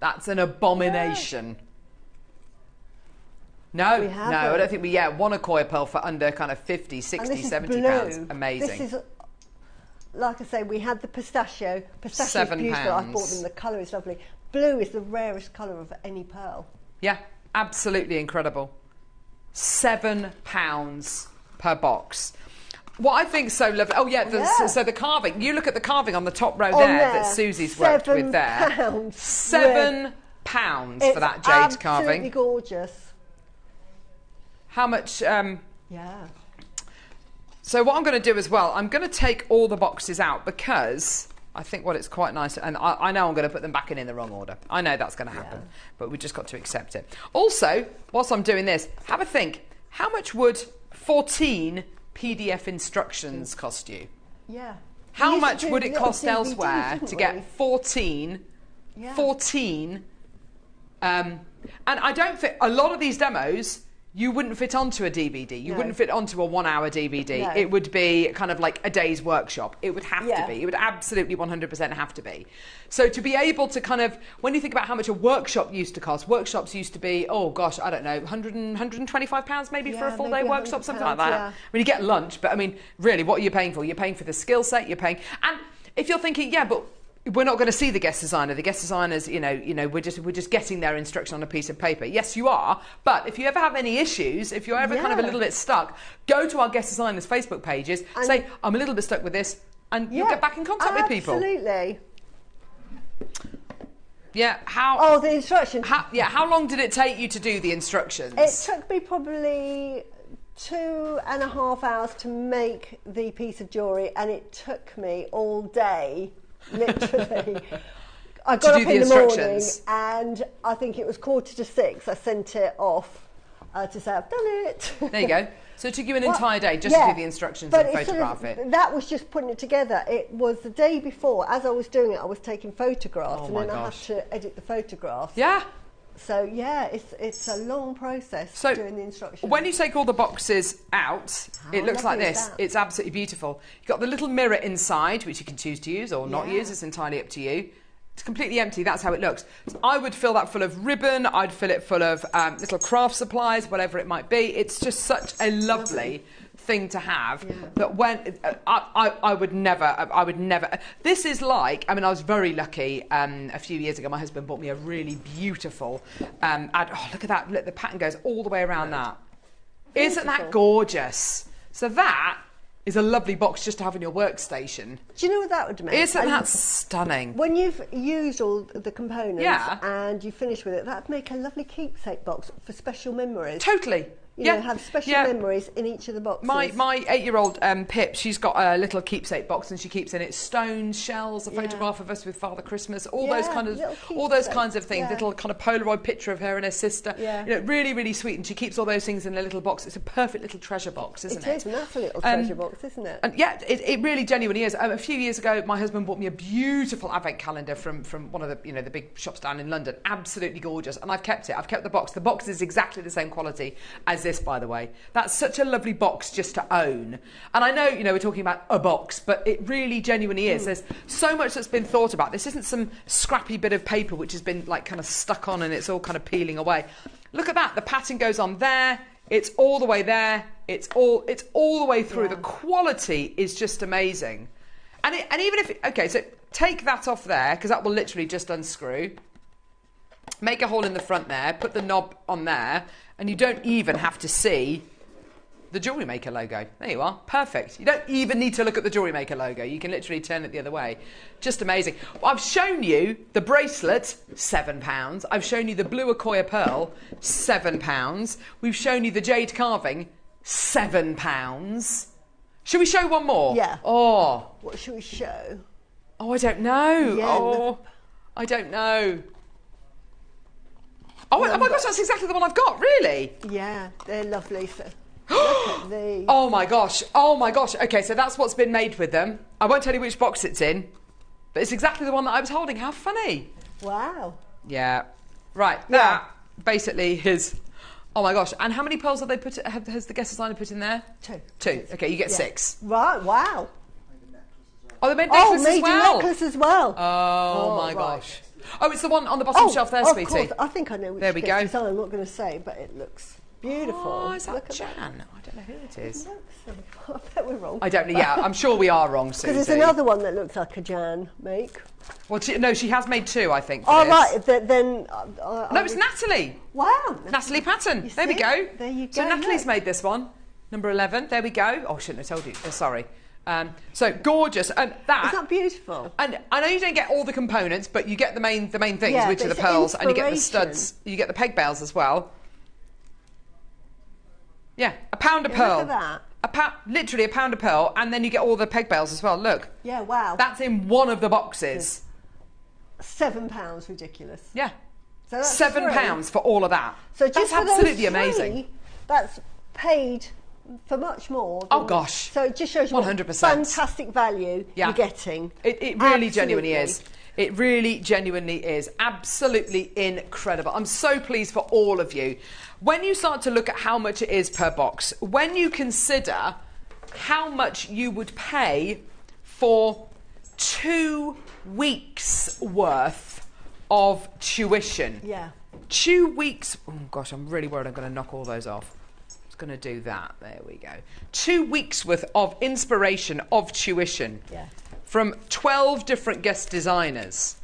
that's an abomination. Yeah. No, I don't think one Akoya pearl for under kind of 50, 60, 70 pounds. Amazing. This is, like I say, we had the pistachio. Pistachio is beautiful. I bought them. The colour is lovely. Blue is the rarest colour of any pearl. Yeah, absolutely incredible. £7 per box. What I think is so lovely. Oh yeah, so the carving. You look at the carving on the top row there that Susie's worked with there. £7 for that jade carving. Absolutely gorgeous. How much? Yeah. So what I'm going to do as well, I'm going to take all the boxes out because I think what it's quite nice, and I know I'm going to put them back in the wrong order. I know that's going to happen, but we've just got to accept it. Also, whilst I'm doing this, have a think. How much would 14 PDF instructions cost you? Yeah. How much would it cost elsewhere to get 14? Yeah. 14. And I don't think a lot of these demos you wouldn't fit onto a DVD. You wouldn't fit onto a 1 hour DVD. No. It would be kind of like a day's workshop. It would have to be. It would absolutely 100% have to be. So to be able to kind of, when you think about how much a workshop used to cost, workshops used to be, oh gosh, I don't know, £125 maybe for a full day workshop, something like that. Yeah. I mean, you get lunch, but I mean, really, what are you paying for? You're paying for the skill set, you're paying, and if you're thinking, yeah, but we're not going to see the guest designer. The guest designers, we're just getting their instruction on a piece of paper. Yes, you are. But if you ever have any issues, if you're ever kind of a little bit stuck, go to our guest designers' Facebook pages, and say, I'm a little bit stuck with this, and you'll get back in contact with people. Absolutely. Yeah. Oh, the instructions. How long did it take you to do the instructions? It took me probably 2.5 hours to make the piece of jewellery, and it took me all day. Literally. I got up in the morning and I think it was 5:45. I sent it off to say I've done it. There you go. So it took you an entire day just to do the instructions and photograph it. That was just putting it together. It was the day before, as I was doing it, I was taking photographs and then I had to edit the photographs. Yeah. So yeah, it's a long process doing the instructions. When you take all the boxes out, it looks like this. It's absolutely beautiful. You've got the little mirror inside, which you can choose to use or not use. It's entirely up to you. It's completely empty. That's how it looks. So I would fill that full of ribbon. I'd fill it full of little craft supplies, whatever it might be. It's just such a lovely thing to have that when I would never this is like, I mean, I was very lucky a few years ago. My husband bought me a really beautiful look at that, look, the pattern goes all the way around that. Isn't that gorgeous? So that is a lovely box just to have in your workstation. Do you know what that would make? Isn't that stunning? When you've used all the components and you finish with it, that'd make a lovely keepsake box for special memories. Totally. You know, have special memories in each of the boxes. My 8-year-old Pip, she's got a little keepsake box, and she keeps in it stones, shells, a photograph of us with Father Christmas, all those kinds of things. Little kind of Polaroid picture of her and her sister. Yeah. You know, really, really sweet. And she keeps all those things in a little box. It's a perfect little treasure box, isn't it? It is, and that's a little treasure box, isn't it? And yeah, it really genuinely is. A few years ago, my husband bought me a beautiful advent calendar from one of the the big shops down in London. Absolutely gorgeous, and I've kept it. I've kept the box. The box is exactly the same quality as this, by the way. That's such a lovely box just to own. And I know, we're talking about a box, but it really genuinely is. There's so much that's been thought about. This isn't some scrappy bit of paper which has been like kind of stuck on and it's all kind of peeling away. Look at that. The pattern goes on there. It's all the way there. It's all the way through. The quality is just amazing. And even if, so take that off there, because that will literally just unscrew. Make a hole in the front there, put the knob on there, and you don't even have to see the JewelleryMaker logo. There you are. Perfect. You don't even need to look at the JewelleryMaker logo. You can literally turn it the other way. Just amazing. Well, I've shown you the bracelet, £7. I've shown you the blue Accoya pearl, £7. We've shown you the jade carving, £7. Should we show one more? Yeah. Oh. What should we show? Oh, I don't know. Yeah, oh, I don't know. Oh, oh my gosh, that's exactly the one I've got, really? Yeah, they're lovely. So look at these. Oh my gosh, oh my gosh. Okay, so that's what's been made with them. I won't tell you which box it's in, but it's exactly the one that I was holding. How funny. Wow. Yeah. Right, that basically is... Oh my gosh, and how many pearls have they put? Has the guest designer put in there? 2. 2. Okay, you get 6. Right. Wow. Oh, they made necklace as well. Necklace as well. Oh my gosh. Oh, it's the one on the bottom shelf there, sweetie. Of course. I think I know which there we go. design. I'm not going to say, but it looks beautiful. Oh, is that Look Jan? I don't know who it is. I bet we're wrong. I don't know. Yeah, I'm sure we are wrong, Susie. Because there's another one that looks like a Jan make. Well, no, she has made 2, I think. Oh, right. Then. No, it's Natalie. Wow. Natalie Patton. There we go. There you go. So Natalie's made this one. Number 11. There we go. Oh, I shouldn't have told you. Oh, sorry. So gorgeous, and that is that beautiful. And I know you don't get all the components, but you get the main things, yeah, which are the pearls, and you get the studs. You get the peg bells as well. Yeah, £1 of pearl. Look at that. Literally £1 of pearl, and then you get all the peg bells as well. Look. Yeah, wow. That's in one of the boxes. £7, ridiculous. Yeah. So that's £7 for all of that. So just that's absolutely amazing. That's paid for much more. Oh gosh. So it just shows you 100%. What fantastic value you're getting. It really genuinely is. It really genuinely is. Absolutely incredible. I'm so pleased for all of you. When you start to look at how much it is per box, when you consider how much you would pay for 2 weeks worth of tuition. Yeah. 2 weeks. Oh gosh, I'm really worried I'm going to knock all those off. Going to do that. There we go. 2 weeks worth of inspiration of tuition from 12 different guest designers.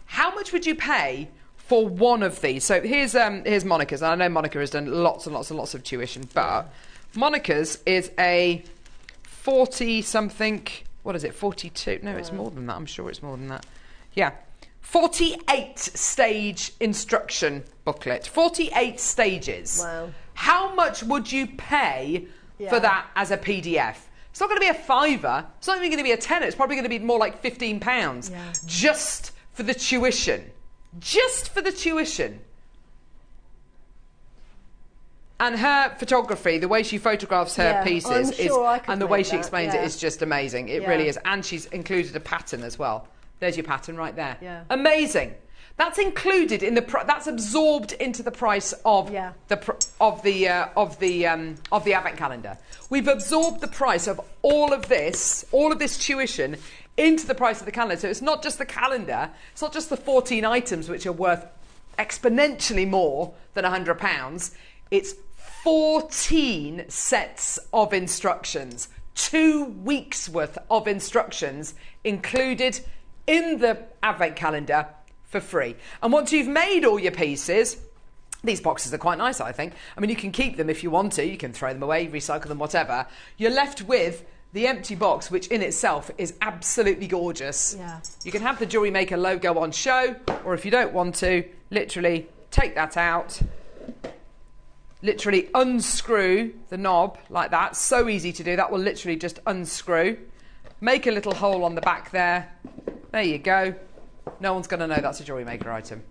How much would you pay for one of these? So here's Monica's. And I know Monica has done lots and lots and lots of tuition, but Monica's is a 40 something. What is it? 42? No, it's more than that. I'm sure it's more than that. Yeah. 48 stage instruction booklet. 48 stages. Wow. How much would you pay for that as a PDF? It's not going to be a £5. It's not even going to be a £10. It's probably going to be more like £15 just for the tuition. Just for the tuition. And her photography, the way she photographs her pieces, and the way she explains it is just amazing. It really is. And she's included a pattern as well. There's your pattern right there. Yeah. Amazing. That's included in the. That's absorbed into the price of the advent calendar. We've absorbed the price of all of this tuition into the price of the calendar. So it's not just the calendar. It's not just the 14 items which are worth exponentially more than £100. It's 14 sets of instructions, 2 weeks worth of instructions included in the advent calendar for free. And once you've made all your pieces, these boxes are quite nice, I think. I mean, you can keep them if you want to. You can throw them away, recycle them, whatever. You're left with the empty box, which in itself is absolutely gorgeous. Yeah. You can have the JewelleryMaker logo on show, or if you don't want to, literally take that out, literally unscrew the knob like that. So easy to do. That will literally just unscrew. Make a little hole on the back there. There you go. No one's going to know that's a JewelleryMaker item.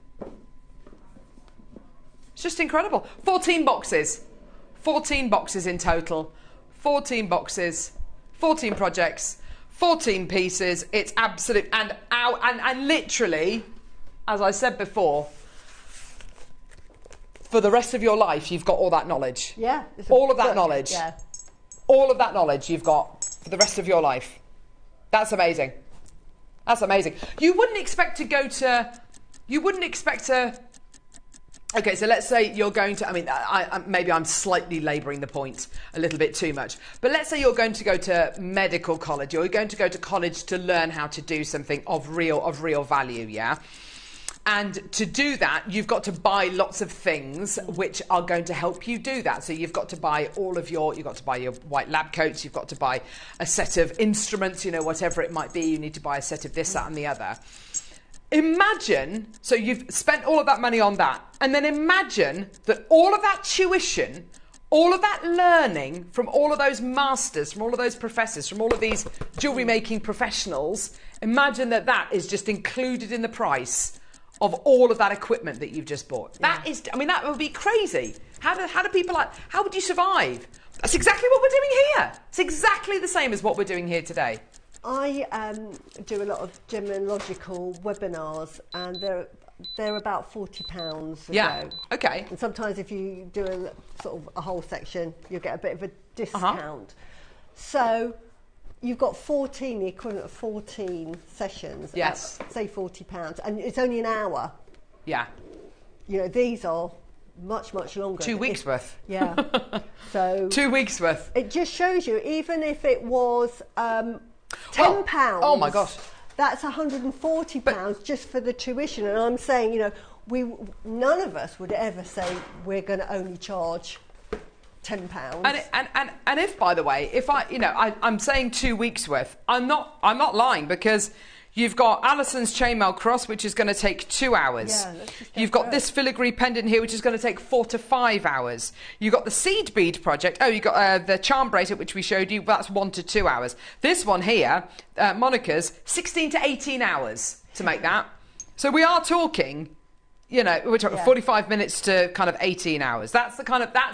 It's just incredible. 14 boxes. 14 boxes in total. 14 boxes. 14 projects. 14 pieces. It's absolute. And literally, as I said before, for the rest of your life, you've got all that knowledge. Yeah. All of that knowledge. Yeah. All of that knowledge you've got for the rest of your life. That's amazing. That's amazing. You wouldn't expect to go to... Okay, so let's say you're going to... I mean, maybe I'm slightly labouring the point a little bit too much. But let's say you're going to go to medical college, or you're going to go to college to learn how to do something of real value, yeah? And to do that, you've got to buy lots of things which are going to help you do that. So you've got to buy you've got to buy your white lab coats, you've got to buy a set of instruments, you know, whatever it might be, you need to buy a set of this, that and the other. Imagine, so you've spent all of that money on that, and then imagine that all of that tuition, all of that learning from all of those masters, from all of those professors, from all of these jewellery making professionals, imagine that that is just included in the price of all of that equipment that you've just bought. Yeah. That is, I mean, that would be crazy. How do people, how would you survive? That's exactly what we're doing here. It's exactly the same as what we're doing here today. I do a lot of gemological webinars, and they're about £40 a go. Okay. And sometimes if you do a sort of a whole section, you'll get a bit of a discount. So you've got 14, the equivalent of 14 sessions. Yes. At, say £40, and it's only an hour. Yeah. You know, these are much longer. 2 weeks worth. Yeah. So 2 weeks worth. It just shows you, even if it was £10. Oh my gosh. That's £140 just for the tuition. And I'm saying, you know, none of us would ever say we're going to only charge £10. And if, by the way, if I'm saying 2 weeks worth, I'm not lying, because you've got Alison's chainmail cross, which is going to take 2 hours. Yeah, you've got this filigree pendant here, which is going to take 4 to 5 hours. You've got the seed bead project. Oh, you've got the charm bracelet, which we showed you. That's 1 to 2 hours. This one here, Monica's, 16 to 18 hours to make that. So we are talking, you know, we're talking 45 minutes to kind of 18 hours. That's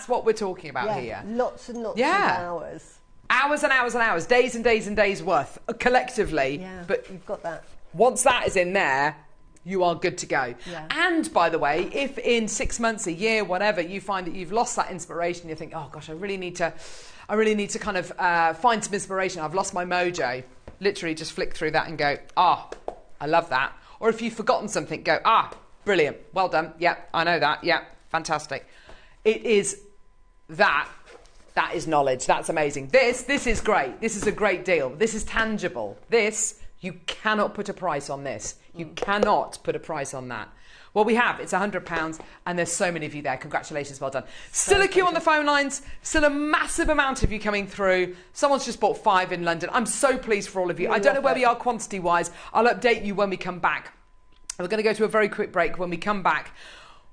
what we're talking about here. Lots and lots of hours. Hours and hours and hours, days and days and days worth, collectively. Yeah, but you've got that. Once that is in there, you are good to go. Yeah. And, by the way, if in 6 months, a year, whatever, you find that you've lost that inspiration, you think, oh, gosh, I really need to kind of find some inspiration. I've lost my mojo. Literally just flick through that and go, I love that. Or if you've forgotten something, go, brilliant, well done. Yeah, I know that. Yeah, fantastic. It is that. That is knowledge. That's amazing. This is great. This is a great deal. This is tangible. This, you cannot put a price on this. You cannot put a price on that. Well, we have. It's £100, and there's so many of you there. Congratulations. Well done. Still a queue on the phone lines. Still a massive amount of you coming through. Someone's just bought 5 in London. I'm so pleased for all of you. I don't know where we are quantity-wise. I'll update you when we come back. We're going to go to a very quick break. When we come back,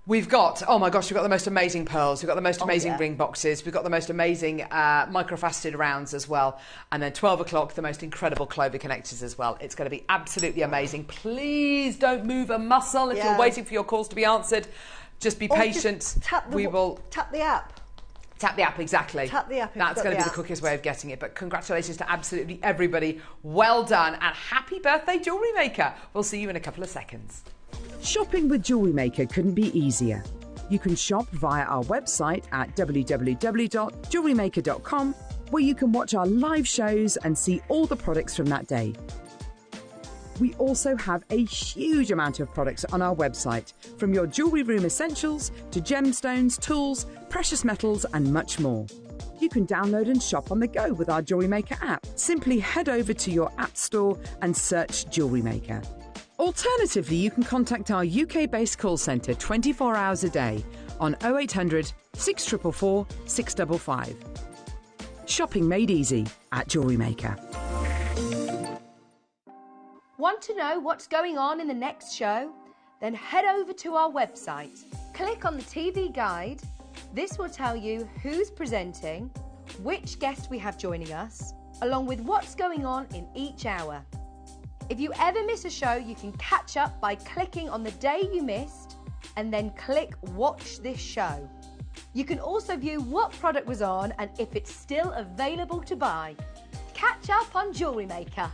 we've got, oh my gosh, we've got the most amazing pearls. We've got the most amazing ring boxes. We've got the most amazing microfaceted rounds as well. And then 12 o'clock, the most incredible Clover connectors as well. It's going to be absolutely amazing. Please don't move a muscle if you're waiting for your calls to be answered. Just be patient. Just tap the app. Tap the app, exactly. Tap the app. That's going to be the quickest way of getting it. But congratulations to absolutely everybody. Well done. And happy birthday, Jewellery Maker. We'll see you in a couple of seconds. Shopping with Jewellery Maker couldn't be easier. You can shop via our website at www.jewellerymaker.com, where you can watch our live shows and see all the products from that day. We also have a huge amount of products on our website, from your jewellery room essentials to gemstones, tools, precious metals and much more. You can download and shop on the go with our Jewellery Maker app. Simply head over to your app store and search Jewellery Maker. Alternatively, you can contact our UK-based call centre 24 hours a day on 0800 644 655. Shopping made easy at Jewellery Maker. Want to know what's going on in the next show? Then head over to our website. Click on the TV guide. This will tell you who's presenting, which guest we have joining us, along with what's going on in each hour. If you ever miss a show, you can catch up by clicking on the day you missed and then click Watch This Show. You can also view what product was on and if it's still available to buy. Catch up on Jewellery Maker.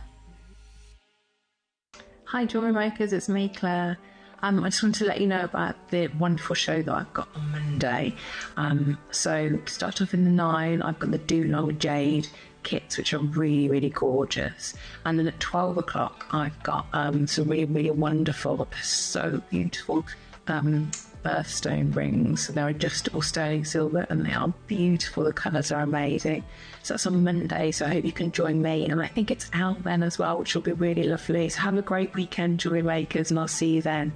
Hi Jewellery Makers, it's me Claire. I just wanted to let you know about the wonderful show that I've got on Monday. So start off in the 9, I've got the Do Long Jade kits, which are really, really gorgeous. And then at 12 o'clock, I've got some really, really wonderful, so beautiful birthstone rings. They're adjustable sterling silver and they are beautiful. The colours are amazing. So that's on Monday, so I hope you can join me. And I think it's Al then as well, which will be really lovely. So have a great weekend, Jewellery Makers, and I'll see you then.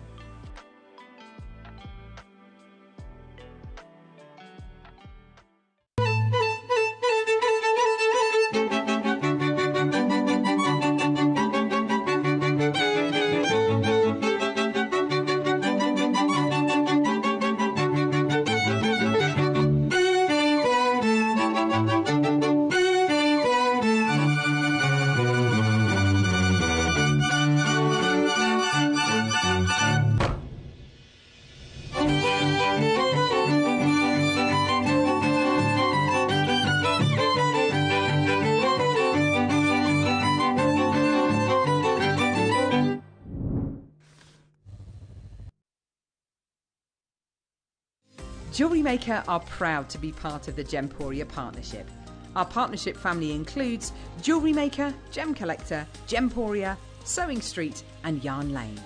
JewelleryMaker are proud to be part of the Gemporia partnership. Our partnership family includes JewelleryMaker, Gem Collector, Gemporia, Sewing Street and Yarn Lane.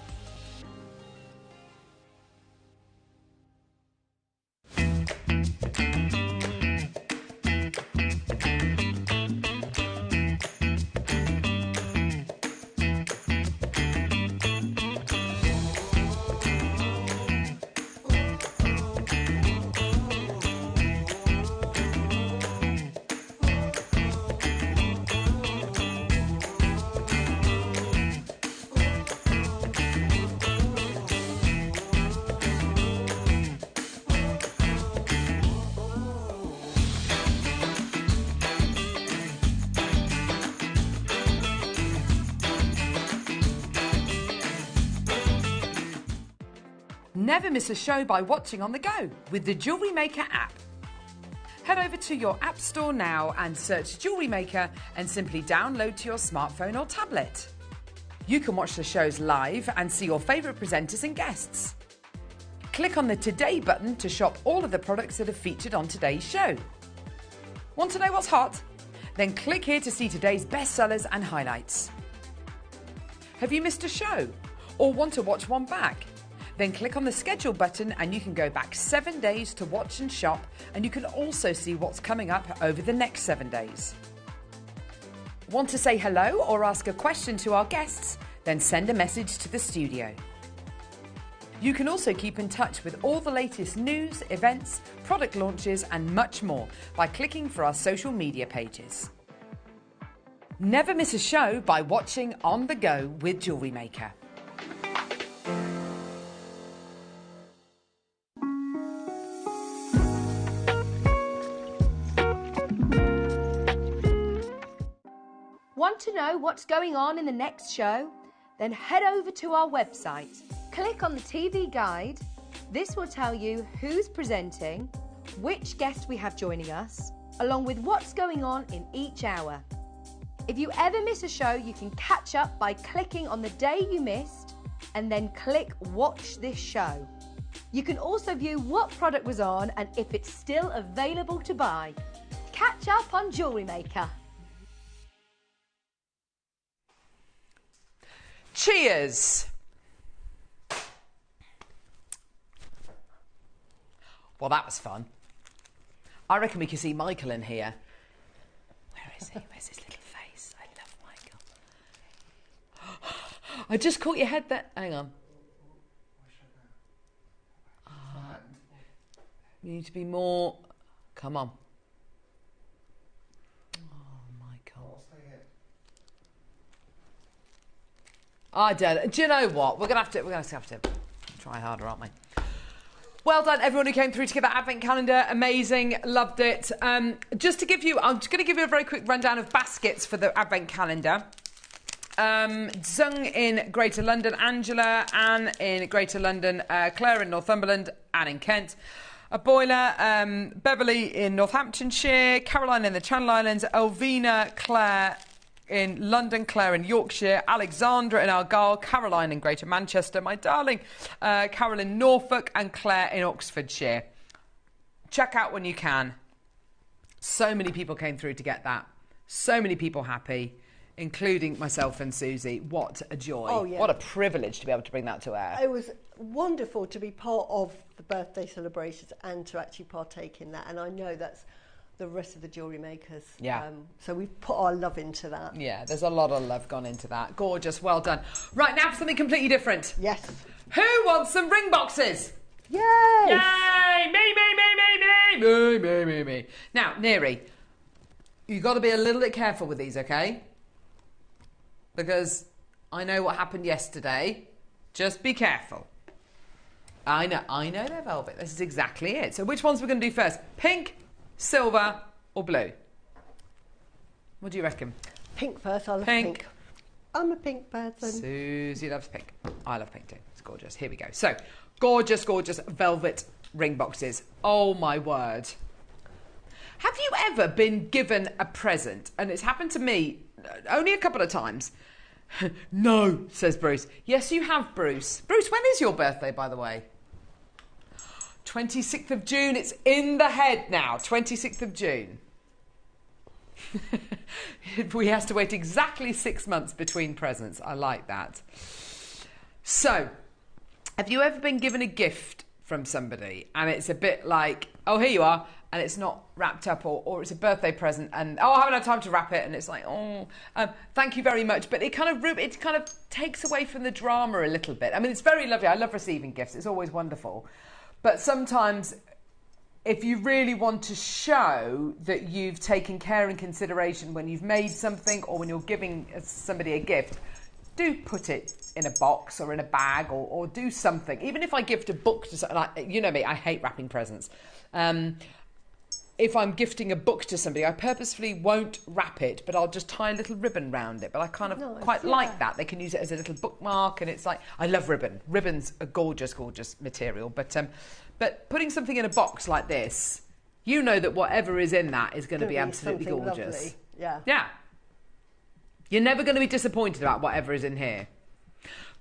Never miss a show by watching on the go with the JewelleryMaker app. Head over to your app store now and search JewelleryMaker and simply download to your smartphone or tablet. You can watch the shows live and see your favourite presenters and guests. Click on the Today button to shop all of the products that are featured on today's show. Want to know what's hot? Then click here to see today's bestsellers and highlights. Have you missed a show or want to watch one back? Then click on the schedule button and you can go back 7 days to watch and shop, and you can also see what's coming up over the next 7 days. Want to say hello or ask a question to our guests? Then send a message to the studio. You can also keep in touch with all the latest news, events, product launches and much more by clicking for our social media pages. Never miss a show by watching on the go with JewelleryMaker. Want to know what's going on in the next show? Then head over to our website. Click on the TV guide. This will tell you who's presenting, which guest we have joining us, along with what's going on in each hour. If you ever miss a show, you can catch up by clicking on the day you missed and then click Watch This Show. You can also view what product was on and if it's still available to buy. Catch up on JewelleryMaker. Cheers! Well, that was fun. I reckon we can see Michael in here. Where is he? Where's his little face? I love Michael. I just caught your head there. Hang on. You need to be more... Come on. Oh, Michael. I don't. Do you know what? We're gonna have to try harder, aren't we? Well done, everyone who came through to get that advent calendar. Amazing, loved it. I'm just going to give you a very quick rundown of baskets for the advent calendar. Zung in Greater London, Angela, Anne in Greater London, Claire in Northumberland, Anne in Kent. A boiler, Beverly in Northamptonshire, Caroline in the Channel Islands, Elvina, Claire in London, Claire in Yorkshire, Alexandra in Argyll, Caroline in Greater Manchester, my darling, Carol in Norfolk and Claire in Oxfordshire. Check out when you can. So many people came through to get that. So many people happy, including myself and Susie. What a joy. Oh, yeah. What a privilege to be able to bring that to air. It was wonderful to be part of the birthday celebrations and to actually partake in that. And I know that's the rest of the jewellery makers. Yeah. So we've put our love into that. Yeah, there's a lot of love gone into that. Gorgeous, well done. Right, now for something completely different. Yes. Who wants some ring boxes? Yay! Yay! Me. Now, Neri, you've got to be a little bit careful with these, okay? Because I know what happened yesterday. Just be careful. I know they're velvet. This is exactly it. So which ones we're going to do first? Pink, silver or blue? What do you reckon? Pink first. I love pink. I'm a pink person. Susie loves pink. I love pink too. It's gorgeous. Here we go. So, gorgeous, gorgeous velvet ring boxes. Oh my word. Have you ever been given a present? And it's happened to me only a couple of times. No, says Bruce. Yes, you have, Bruce. Bruce, when is your birthday, by the way? 26th of June. It's in the head now. 26th of June. We have to wait exactly 6 months between presents. I like that. So, have you ever been given a gift from somebody and it's a bit like, oh, here you are, and it's not wrapped up, or it's a birthday present and, oh, I haven't had time to wrap it, and it's like, oh, thank you very much, but it kind of takes away from the drama a little bit. I mean, it's very lovely. I love receiving gifts. It's always wonderful. But sometimes, if you really want to show that you've taken care and consideration when you've made something or when you're giving somebody a gift, do put it in a box or in a bag, or do something. Even if I gift a book to somebody, you know me, I hate wrapping presents. If I'm gifting a book to somebody, I purposefully won't wrap it, but I'll just tie a little ribbon round it. But I kind of quite like that. They can use it as a little bookmark, and it's like, I love ribbon. Ribbon's a gorgeous, gorgeous material. But putting something in a box like this, you know that whatever is in that is going to be absolutely gorgeous. Lovely. Yeah. Yeah. You're never going to be disappointed about whatever is in here.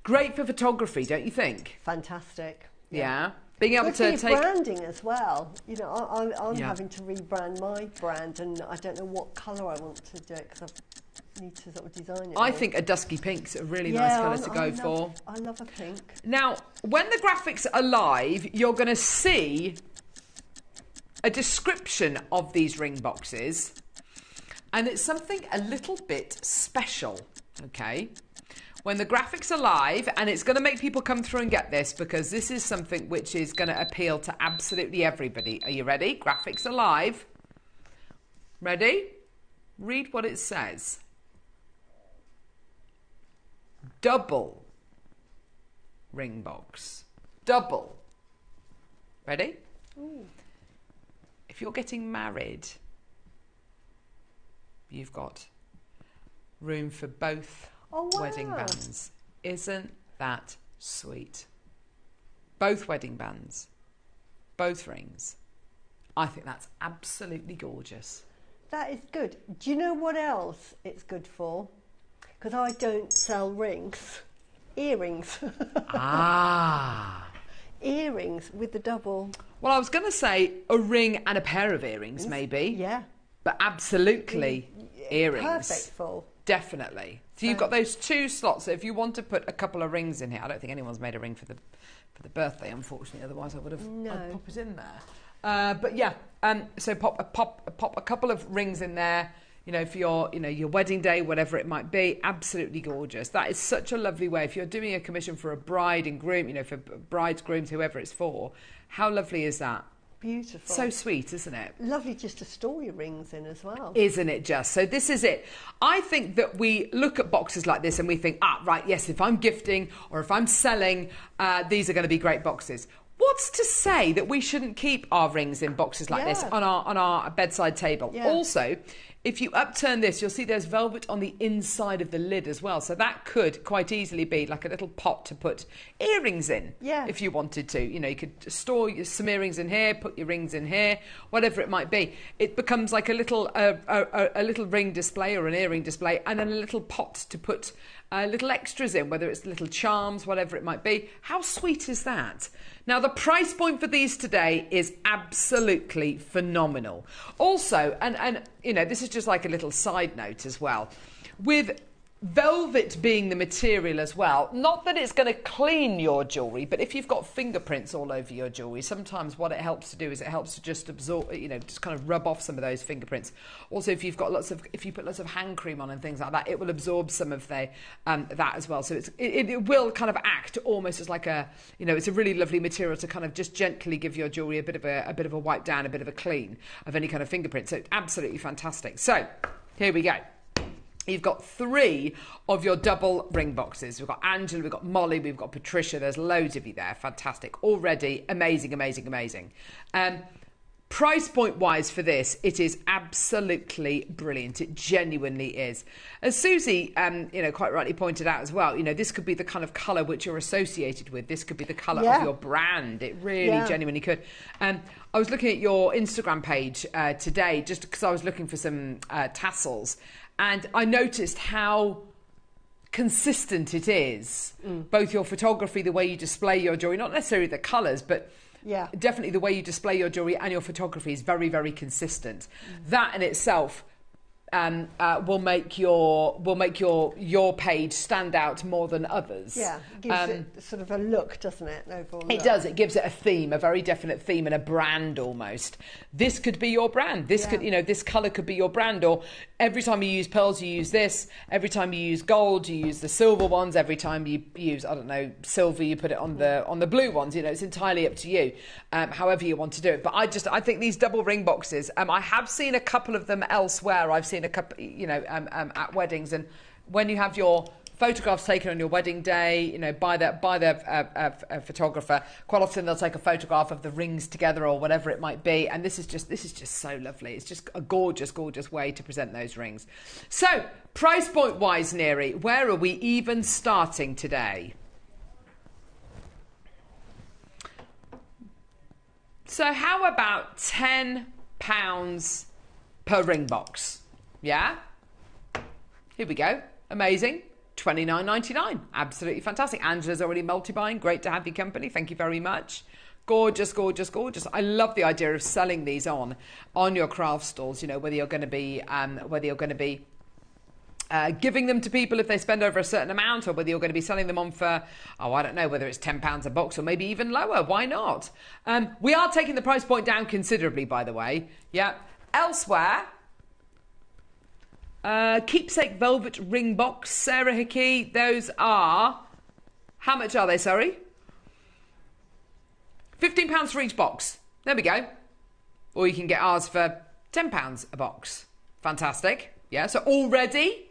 Great for photography, don't you think? Fantastic. Yeah. Being able to take branding as well. You know, I'm having to rebrand my brand, and I don't know what colour I want to do it because I need to sort of design it. I think a dusky pink's a really nice colour to go for. I love a pink. Now, when the graphics are live, you're going to see a description of these ring boxes, and it's something a little bit special, okay? When the graphics are live, and it's going to make people come through and get this, because this is something which is going to appeal to absolutely everybody. Are you ready? Graphics are live. Ready? Read what it says. Double ring box. Double. Ready? Ooh. If you're getting married, you've got room for both wedding bands. Isn't that sweet? Both wedding bands, both rings. I think that's absolutely gorgeous. That is good. Do you know what else it's good for? Because I don't sell rings. Earrings. Ah. Earrings with the double. Well, I was going to say a ring and a pair of earrings, maybe. Yeah. But absolutely earrings. Perfect for. Definitely. So you've got those two slots. So if you want to put a couple of rings in here, I don't think anyone's made a ring for the birthday, unfortunately. Otherwise, I would have I'd pop it in there. But yeah, so pop a couple of rings in there. You know, for your wedding day, whatever it might be. Absolutely gorgeous. That is such a lovely way. If you're doing a commission for a bride and groom, you know, for brides, grooms, whoever it's for, how lovely is that? Beautiful. So sweet, isn't it? Lovely just to store your rings in as well. Isn't it just? So this is it. I think that we look at boxes like this and we think, right, yes, if I'm gifting or if I'm selling, these are going to be great boxes. What's to say that we shouldn't keep our rings in boxes like this on our bedside table? Yeah. Also, if you upturn this, you'll see there's velvet on the inside of the lid as well. So that could quite easily be like a little pot to put earrings in, if you wanted to. You know, you could store some earrings in here, put your rings in here, whatever it might be. It becomes like a little ring display or an earring display, and then a little pot to put little extras in, whether it's little charms, whatever it might be. How sweet is that? Now, the price point for these today is absolutely phenomenal. Also, and you know, this is just like a little side note as well, with velvet being the material as well, not that it's going to clean your jewellery, but if you've got fingerprints all over your jewellery, sometimes what it helps to do is it helps to just absorb, you know, just kind of rub off some of those fingerprints. Also, if you put lots of hand cream on and things like that, it will absorb some of that as well. So it will kind of act almost as like a, you know, it's a really lovely material to kind of just gently give your jewellery a bit of a wipe down, a bit of a clean of any kind of fingerprint. So absolutely fantastic. So here we go. You've got 3 of your double ring boxes. We've got Angela, we've got Molly, we've got Patricia. There's loads of you there. Fantastic. Already amazing, amazing, amazing. Price point wise for this, it is absolutely brilliant. It genuinely is. As Susie, you know, quite rightly pointed out as well, you know, this could be the kind of colour which you're associated with. This could be the colour of your brand. It really genuinely could. I was looking at your Instagram page today just because I was looking for some tassels. And I noticed how consistent it is, both your photography, the way you display your jewellery, not necessarily the colours, but definitely the way you display your jewellery and your photography is very, very consistent. That in itself will make your page stand out more than others. Yeah, it gives it sort of a look, doesn't it? Overall it does. It gives it a theme, a very definite theme, and a brand almost. This could be your brand. This could, this colour could be your brand. Or every time you use pearls, you use this. Every time you use gold, you use the silver ones. Every time you use, I don't know, silver, you put it on the blue ones. It's entirely up to you, however you want to do it. But I think these double ring boxes. I have seen a couple of them elsewhere. I've seen a couple, at weddings, and when you have your photographs taken on your wedding day, by the photographer, quite often they'll take a photograph of the rings together or whatever it might be, and this is just so lovely. It's just a gorgeous way to present those rings. So price point wise, Neri, where are we even starting today? So how about £10 per ring box? Yeah? Here we go. Amazing. $29.99. Absolutely fantastic. Angela's already multi-buying. Great to have your company. Thank you very much. Gorgeous. I love the idea of selling these on your craft stalls. Whether you're going to be giving them to people if they spend over a certain amount, or whether you're going to be selling them on for, I don't know, whether it's £10 a box or maybe even lower. Why not? We are taking the price point down considerably, by the way. Yeah. Elsewhere, keepsake velvet ring box, Sarah Hickey. Those are, how much are they? Sorry, £15 for each box. There we go. Or you can get ours for £10 a box. Fantastic. Yeah. So already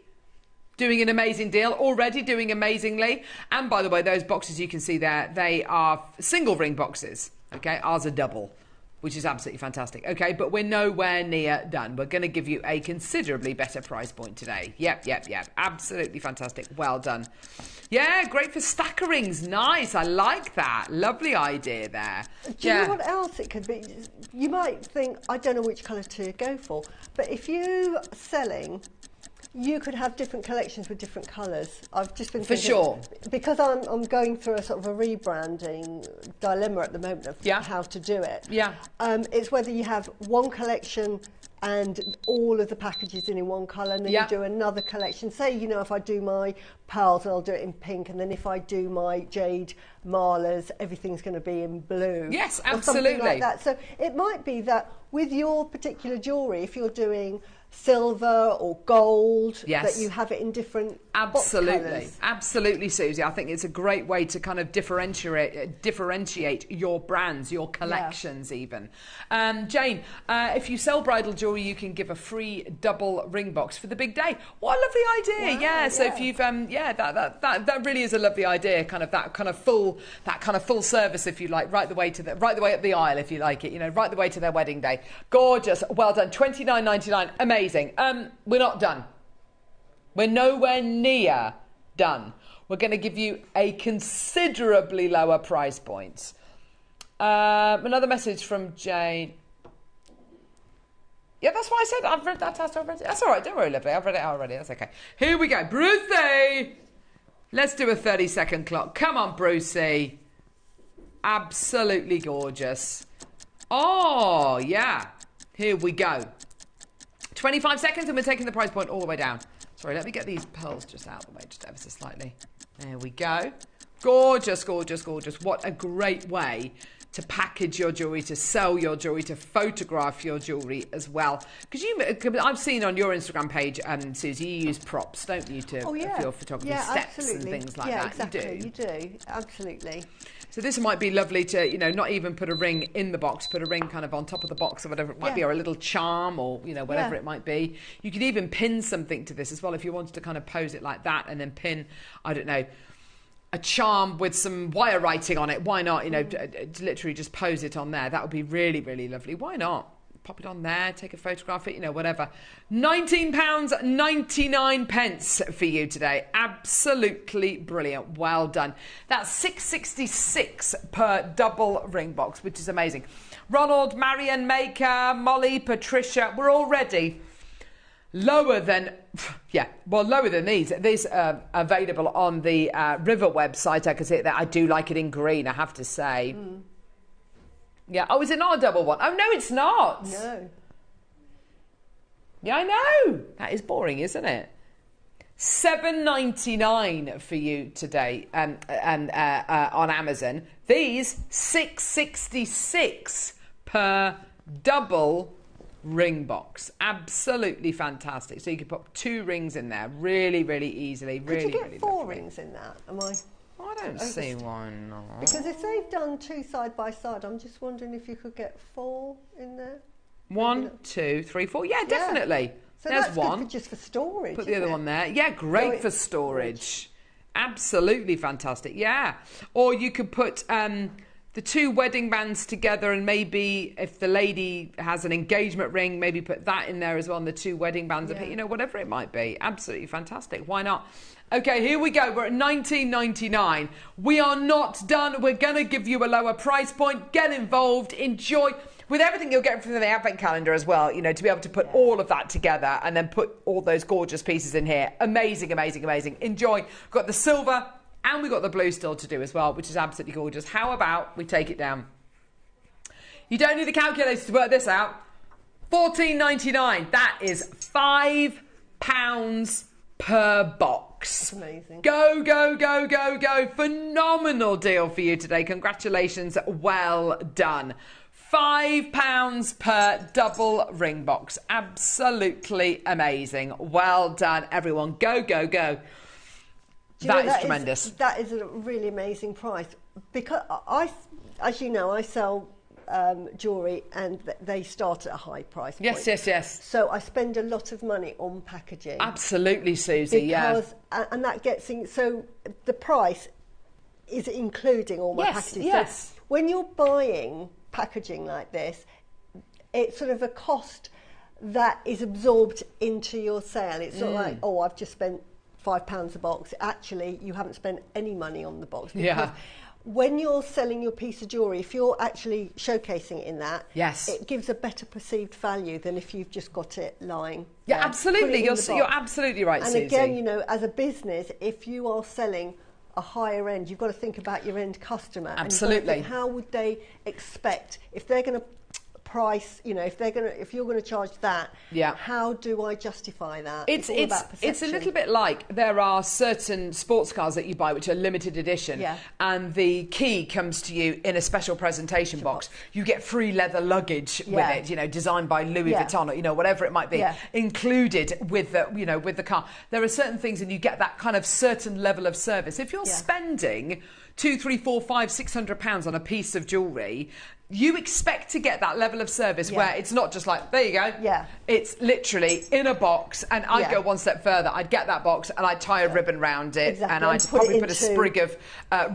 doing an amazing deal. Already doing amazingly. And by the way, those boxes you can see there, they are single ring boxes. Okay. Ours are double, which is absolutely fantastic. Okay, but we're nowhere near done. We're going to give you a considerably better price point today. Yep. Absolutely fantastic. Well done. Yeah, great for stacker rings. Nice. I like that. Lovely idea there. Do you know what else it could be? You might think, I don't know which colour to go for, but if you're selling, you could have different collections with different colours. I've just been thinking, for sure, because I'm going through a sort of a rebranding dilemma at the moment of how to do it. Yeah. It's whether you have one collection and all of the packages in one colour, and then you do another collection. Say, if I do my pearls, I'll do it in pink, and then if I do my jade malas, everything's going to be in blue. Yes, absolutely. Or something like that. So it might be that with your particular jewellery, if you're doing silver or gold, that you have it in different box colours. Absolutely, Susie. I think it's a great way to kind of differentiate your brands, your collections even. Jane, if you sell bridal jewellery, you can give a free double ring box for the big day. What a lovely idea. Wow, so if you've that really is a lovely idea, kind of full service, if you like, right the way up the aisle, if you like it, right the way to their wedding day. Gorgeous. Well done. $29.99. Amazing. We're not done. We're nowhere near done. We're going to give you a considerably lower price point. Another message from Jane. Yeah, that's what I said. I've read that test already. That's all right. Don't worry, lovely. I've read it already. That's okay. Here we go. Brucey. Let's do a 30-second clock. Come on, Brucey. Absolutely gorgeous. Oh, yeah. Here we go. 25 seconds and we're taking the price point all the way down. Sorry, let me get these pearls just out of the way, just ever so slightly. There we go. Gorgeous. What a great way to package your jewellery, to sell your jewellery, to photograph your jewellery as well. Because I've seen on your Instagram page, Susie, you use props, don't you, for your photography, steps absolutely. And things like that. Exactly. You do, absolutely. So this might be lovely to, not even put a ring in the box, put a ring kind of on top of the box or whatever it might be, or a little charm or, whatever it might be. You could even pin something to this as well if you wanted to kind of pose it like that and then pin, I don't know, a charm with some wire writing on it. Why not? Literally just pose it on there. That would be really, really lovely. Why not? Pop it on there, take a photograph, whatever. £19.99 for you today. Absolutely brilliant. Well done. That's $6.66 per double ring box, which is amazing. Ronald, Marion, Maker, Molly, Patricia, we're already lower than these. These are available on the River website. I can see it there. I do like it in green, I have to say. Yeah. Oh, is it not a double one? Oh, no, it's not. No. Yeah, I know. That is boring, isn't it? $7.99 for you today on Amazon. These $6.66 per double ring box. Absolutely fantastic. So you could put 2 rings in there really, really easily. Really, could you get really 4 rings in that? I don't see why not. Because if they've done 2 side by side, I'm just wondering if you could get 4 in there. 1, 2, 3, 4. Yeah, definitely. So there's that's one. Good for just for storage. Put the other one there. Yeah, great for storage. Absolutely fantastic. Yeah. Or you could put the 2 wedding bands together, and maybe if the lady has an engagement ring, maybe put that in there as well, and the 2 wedding bands, you know, whatever it might be. Absolutely fantastic. Why not? Okay, here we go. We're at $19.99. We are not done. We're going to give you a lower price point. Get involved. Enjoy. With everything you'll get from the advent calendar as well, you know, to be able to put all of that together and then put all those gorgeous pieces in here. Amazing, amazing, amazing. Enjoy. We've got the silver and we've got the blue still to do as well, which is absolutely gorgeous. How about we take it down? You don't need the calculator to work this out. $14.99. That is £5 per box. That's amazing. Go, go, go, go, go. Phenomenal deal for you today. Congratulations. Well done. £5 per double ring box. Absolutely amazing. Well done, everyone. Go, go, go. That is tremendous. That is a really amazing price. Because as you know, I sell jewellery and they start at a high price point. Yes, yes, yes. So I spend a lot of money on packaging. Absolutely, Susie, and that gets in, so the price is including all my packaging. Yes. So when you're buying packaging like this, it's sort of a cost that is absorbed into your sale. It's not like, oh, I've just spent £5 a box. Actually, you haven't spent any money on the box. Because when you're selling your piece of jewellery, if you're actually showcasing it in that, it gives a better perceived value than if you've just got it lying. Yeah, absolutely. You're absolutely right, Susie. And again, you know, as a business, if you are selling a higher end, you've got to think about your end customer. Absolutely. And you've got to think, how would they expect, if they're going to price, you know, if you're going to charge that, how do I justify that? It's a little bit like there are certain sports cars that you buy which are limited edition, and the key comes to you in a special presentation box. You get free leather luggage with it, you know, designed by Louis Vuitton, or, you know, whatever it might be, included with the, you know, with the car. There are certain things, and you get that kind of certain level of service. If you're spending £200, £300, £400, £600 on a piece of jewellery, you expect to get that level of service where it's not just like, there you go. Yeah. It's literally in a box, and I'd go one step further. I'd get that box and I'd tie a ribbon round it, and I'd probably put a sprig of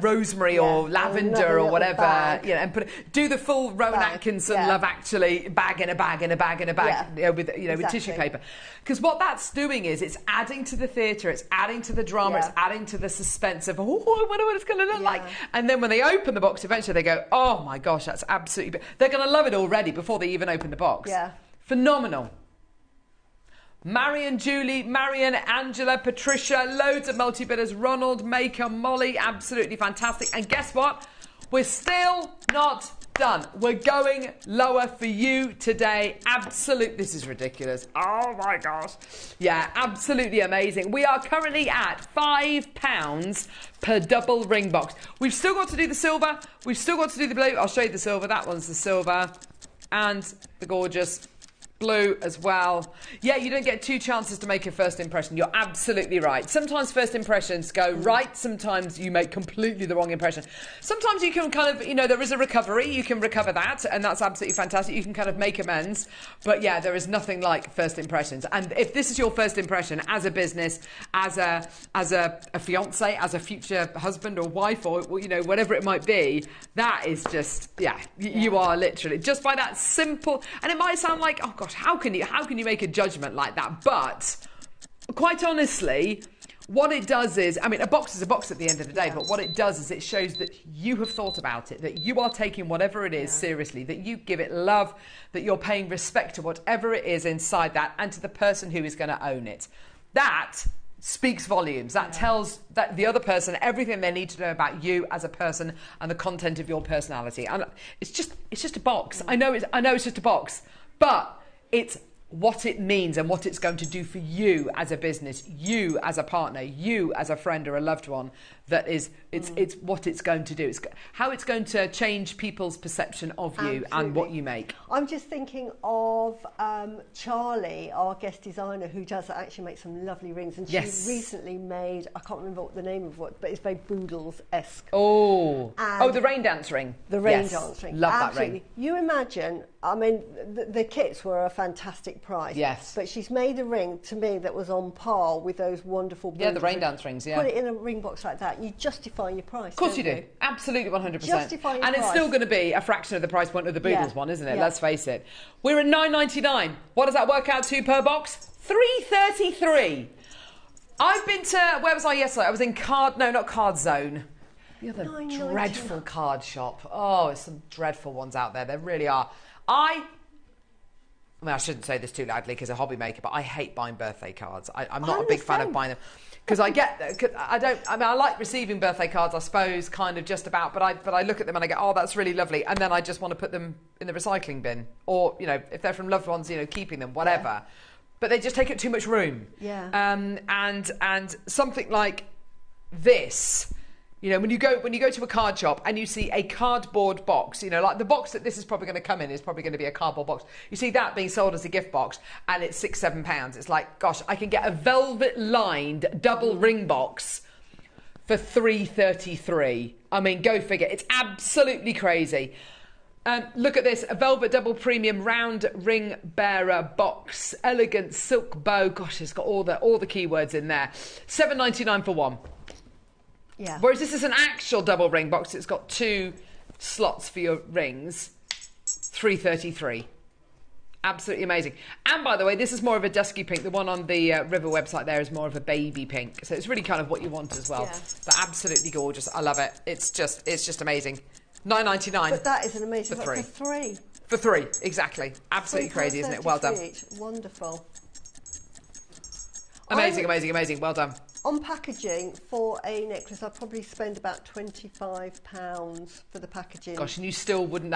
rosemary or lavender or whatever, you know, and do the full Rowan Atkinson Love Actually bag in a bag in a bag in a bag, you know, with with tissue paper. Because what that's doing is it's adding to the theatre, it's adding to the drama, it's adding to the suspense of, oh, I wonder what it's going to look like. And then when they open the box, eventually they go, oh my gosh, that's absolutely... They're going to love it already before they even open the box. Yeah. Phenomenal. Marion, Julie, Marion, Angela, Patricia, loads of multi-bidders, Ronald, Maker, Molly, absolutely fantastic. And guess what? We're still not done. We're going lower for you today. This is ridiculous. Oh my gosh. Yeah, absolutely amazing. We are currently at £5 per double ring box. We've still got to do the silver. We've still got to do the blue. I'll show you the silver. That one's the silver. And the gorgeous blue as well. Yeah, you don't get 2 chances to make a first impression. You're absolutely right. Sometimes first impressions go right. Sometimes you make completely the wrong impression. Sometimes you can kind of, you know, there is a recovery. You can recover that, and that's absolutely fantastic. You can kind of make amends. But yeah, there is nothing like first impressions. And if this is your first impression as a business, as a fiance, as a future husband or wife, or, you know, whatever it might be, that is just, you are literally, just by that simple, and it might sound like, oh gosh, how can you make a judgment like that? But quite honestly, what it does is, I mean, a box is a box at the end of the day, but what it does is it shows that you have thought about it, that you are taking whatever it is seriously, that you give it love, that you're paying respect to whatever it is inside that, and to the person who is going to own it. That speaks volumes. That tells that the other person everything they need to know about you as a person and the content of your personality. And it's just a box. I know it's just a box, but it's what it means and what it's going to do for you as a business, you as a partner, you as a friend or a loved one. That is, it's what it's going to do. It's how it's going to change people's perception of you and what you make. I'm just thinking of Charlie, our guest designer, who does actually make some lovely rings, and she recently made, I can't remember what the name of what, but it's very Boodles-esque. The rain dance ring. The rain dance ring. Love Absolutely. that ring. You imagine, I mean, the kits were a fantastic price. Yes. But she's made a ring, to me, that was on par with those wonderful Boodles. Yeah, the rain dance rings, Put it in a ring box like that, you justify your price. Of course you do. Absolutely 100%. Justify your and price. it's still going to be a fraction of the price point of the Boodles one, isn't it? Yeah. Let's face it. We're at $9.99. What does that work out to per box? $3.33. I've been to, where was I yesterday? I was in not Card Zone. The other dreadful card shop. Oh, there's some dreadful ones out there. There really are. I shouldn't say this too loudly because I'm a hobby maker, but I hate buying birthday cards. I'm not a big fan of buying them. Because I like receiving birthday cards, I suppose, kind of just about, but I look at them and I go, oh, that's really lovely. And then I just want to put them in the recycling bin. Or, if they're from loved ones, keeping them, whatever. Yeah. But they just take up too much room. Yeah. And something like this, when you go to a card shop and you see a cardboard box, like the box that this is probably going to come in is probably going to be a cardboard box. You see that being sold as a gift box and it's £6-7. It's like, gosh, I can get a velvet lined double ring box for $3.33. I mean, go figure. It's absolutely crazy. Look at this, a velvet double premium round ring bearer box, elegant silk bow. Gosh, it's got all the keywords in there. $7.99 for one. Yeah. Whereas this is an actual double ring box. It's got 2 slots for your rings. $3.33. Absolutely amazing. And by the way, this is more of a dusky pink. The one on the River website there is more of a baby pink. So it's really kind of what you want as well. Yeah. But absolutely gorgeous. I love it. It's just amazing. $9.99. But that is an amazing for 3. For 3. For 3, exactly. Absolutely crazy, isn't it? Well done. Each. Wonderful. Amazing, amazing, amazing. Well done. On packaging for a necklace, I'd probably spend about £25 for the packaging. Gosh, and you still wouldn't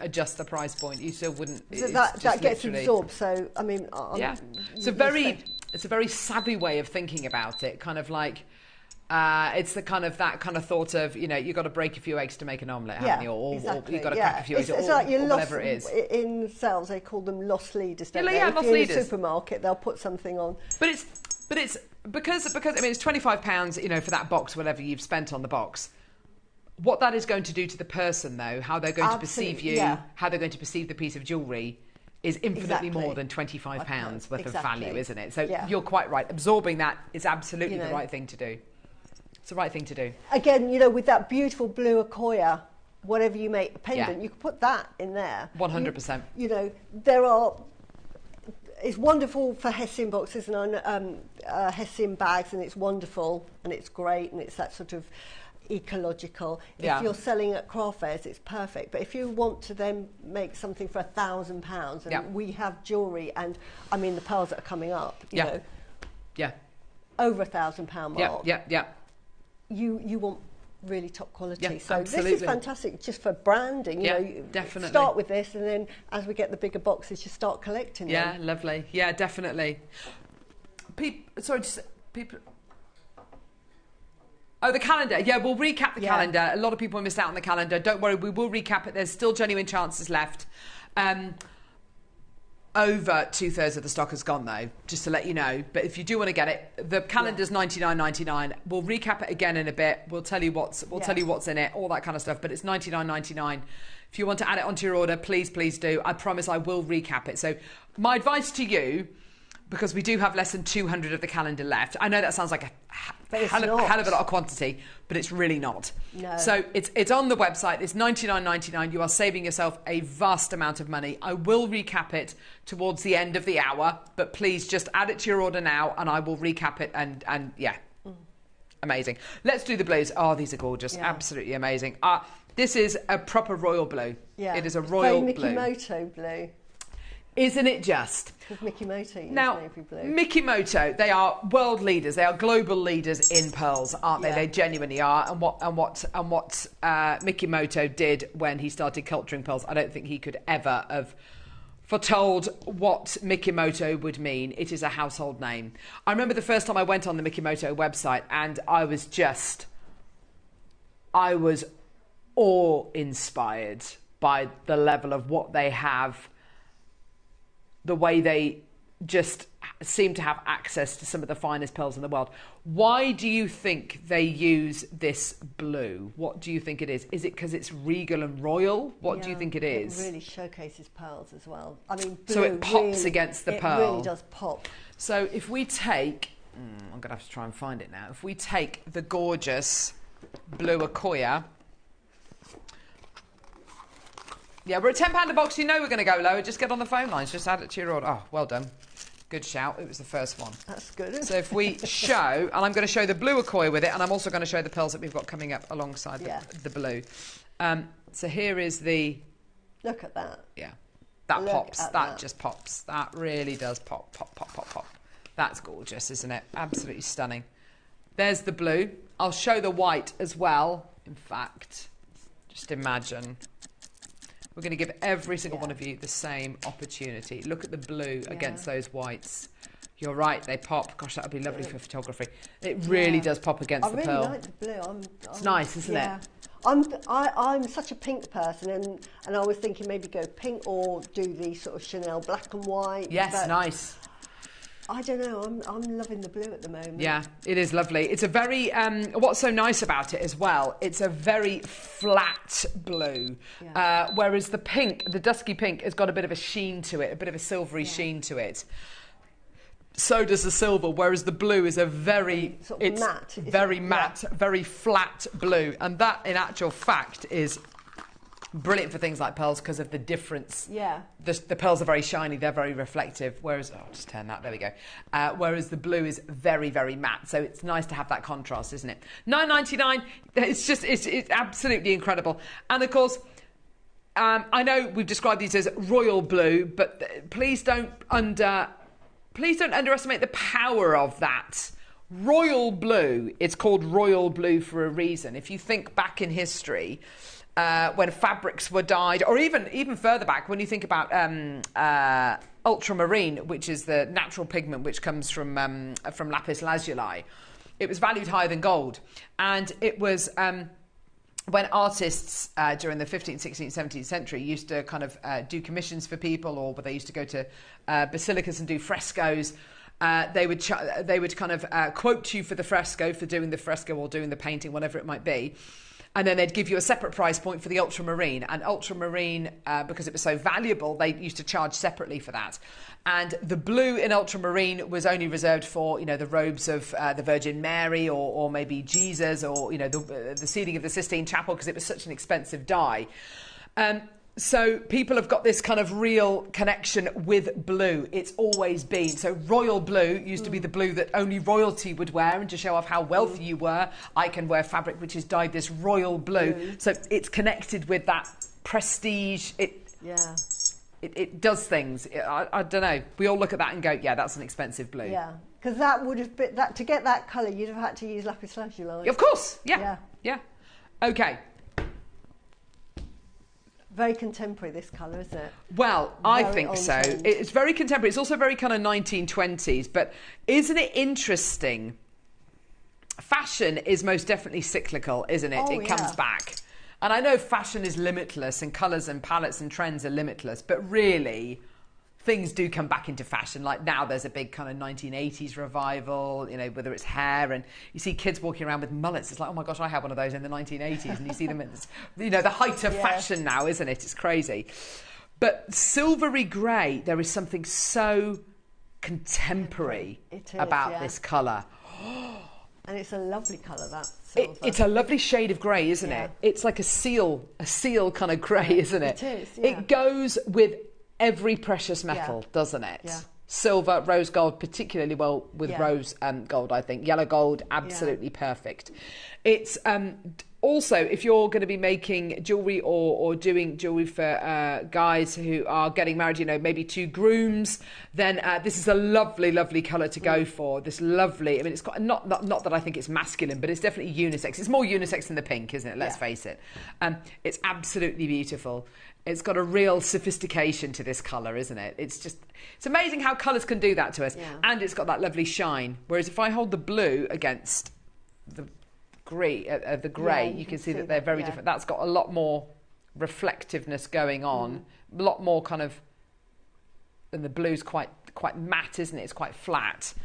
adjust the price point. You still wouldn't. So that gets absorbed. So I mean, it's a very savvy way of thinking about it. Kind of like. It's that kind of thought of, you've got to break a few eggs to make an omelette, haven't you? Or you've got to crack a few eggs, or whatever it is. In sales, they call them lost leaders. Don't they? Yeah, lost leaders. In a supermarket, they'll put something on. But it's because I mean, it's £25, for that box, whatever you've spent on the box. What that is going to do to the person, though, how they're going to perceive you, how they're going to perceive the piece of jewellery, is infinitely more than £25 worth of value, isn't it? So you're quite right. Absorbing that is absolutely the right thing to do. It's the right thing to do. Again, with that beautiful blue Akoya, whatever you make, a pendant, you can put that in there. 100%. It's wonderful for Hessian boxes and Hessian bags, and it's wonderful and it's great and it's that sort of ecological. If you're selling at craft fairs, it's perfect. But if you want to then make something for £1,000, and we have jewellery, and I mean the pearls that are coming up, you know, over £1,000 mark. You want really top quality. So absolutely. This is fantastic just for branding. You definitely. Start with this, and then as we get the bigger boxes, you start collecting them. Yeah, lovely. Yeah, definitely. People. Oh, the calendar. Yeah, we'll recap the calendar. A lot of people missed out on the calendar. Don't worry, we will recap it. There's still genuine chances left. Over 2/3 of the stock has gone, though, just to let you know. But if you do want to get it, the calendar's $99.99. We'll recap it again in a bit. We'll tell you what's in it, all that kind of stuff. But it's $99.99. If you want to add it onto your order, please do. I promise I will recap it. So my advice to you, because we do have less than 200 of the calendar left. I know that sounds like a hell of a lot of quantity, but it's really not. No. So it's on the website. It's $99.99. You are saving yourself a vast amount of money. I will recap it towards the end of the hour, but please just add it to your order now, and I will recap it. And amazing. Let's do the blues. Oh, these are gorgeous. Yeah. Absolutely amazing. This is a proper royal blue. Yeah. It is a royal blue. Mikimoto blue. Isn't it just? Because Mikimoto used Now, navy blue. Mikimoto, they are world leaders. They are global leaders in pearls, aren't they? Yeah. They genuinely are. And what Mikimoto did when he started culturing pearls, I don't think he could ever have foretold what Mikimoto would mean. It is a household name. I remember the first time I went on the Mikimoto website, and I was awe-inspired by the level of what they have, the way they just seem to have access to some of the finest pearls in the world. Why do you think they use this blue? What do you think it is? Is it because it's regal and royal? What do you think it is? It really showcases pearls as well. I mean, blue, so it pops against the pearl. It really does pop. So if we take, I'm going to have to try and find it now. If we take the gorgeous blue Akoya. Yeah, we're a £10 a box. You know we're going to go lower. Just get on the phone lines. Just add it to your order. Oh, well done. Good shout. It was the first one. That's good. So if we show, and I'm going to show the blue Akoya with it, and I'm also going to show the pearls that we've got coming up alongside the blue. So here is the... Look at that. Yeah. That pops. That just pops. That really does pop, pop, pop, pop, pop. That's gorgeous, isn't it? Absolutely stunning. There's the blue. I'll show the white as well. In fact, just imagine... We're going to give every single one of you the same opportunity. Look at the blue against those whites. You're right, they pop. Gosh, that would be lovely for photography. It really does pop against the pearl. I really like the blue. It's nice, isn't it? I'm such a pink person, and I was thinking maybe go pink or do the sort of Chanel black and white. Yes, nice. I don't know. I'm loving the blue at the moment. Yeah, it is lovely. It's a very what's so nice about it as well, it's a very flat blue, whereas the pink, the dusky pink, has got a bit of a sheen to it, a bit of a silvery sheen to it. So does the silver, whereas the blue is a very matte, very matte, very flat blue, and that, in actual fact, is brilliant for things like pearls because of the difference. Yeah. The pearls are very shiny, they're very reflective, whereas, I'll just turn that, there we go. Whereas the blue is very, very matte, so it's nice to have that contrast, isn't it? $9.99, it's absolutely incredible. And of course, I know we've described these as royal blue, but please don't underestimate the power of that. Royal blue, it's called royal blue for a reason. If you think back in history, when fabrics were dyed, or even further back, when you think about ultramarine, which is the natural pigment which comes from lapis lazuli, it was valued higher than gold. And it was when artists during the 15th, 16th, 17th century used to kind of do commissions for people, or they used to go to basilicas and do frescoes. They would kind of quote you for the fresco, for doing the fresco or doing the painting, whatever it might be. And then they'd give you a separate price point for the ultramarine. And ultramarine, because it was so valuable, they used to charge separately for that. And the blue in ultramarine was only reserved for, the robes of the Virgin Mary, or maybe Jesus, or, the ceiling of the Sistine Chapel, because it was such an expensive dye. So people have got this kind of real connection with blue. It's always been. So royal blue used to be the blue that only royalty would wear, and to show off how wealthy you were, I can wear fabric which is dyed this royal blue. So it's connected with that prestige. It does things. I don't know. We all look at that and go, yeah, that's an expensive blue. Yeah, because that would have been, to get that colour, you'd have had to use lapis lazuli. Of course, yeah. Okay. Very contemporary, this colour, isn't it? Well, I think so. It's very contemporary. It's also very kind of 1920s. But isn't it interesting? Fashion is most definitely cyclical, isn't it? It comes back. And I know fashion is limitless, and colours and palettes and trends are limitless. But really, things do come back into fashion. Like now there's a big kind of 1980s revival, whether it's hair, and you see kids walking around with mullets. It's like, oh my gosh, I had one of those in the 1980s, and you see them at the height of fashion now, isn't it? It's crazy. But silvery grey, there is something so contemporary about this colour. And it's a lovely colour, that silver. It's a lovely shade of grey, isn't it? It's like a seal kind of grey, isn't it? It is, yeah. It goes with every precious metal, doesn't it? Yeah. Silver, rose gold, particularly well with rose gold, I think. Yellow gold, absolutely perfect. It's also, if you're going to be making jewellery or doing jewellery for guys who are getting married, you know, maybe 2 grooms, then this is a lovely, lovely colour to go for. This lovely, I mean, it's got, not that I think it's masculine, but it's definitely unisex. It's more unisex than the pink, isn't it? Let's face it. It's absolutely beautiful. It's got a real sophistication to this colour, isn't it? It's amazing how colours can do that to us. Yeah. And it's got that lovely shine. Whereas if I hold the blue against the grey, you can see that they're very different. That's got a lot more reflectiveness going on, a lot more kind of, and the blue's quite matte, isn't it? It's quite flat.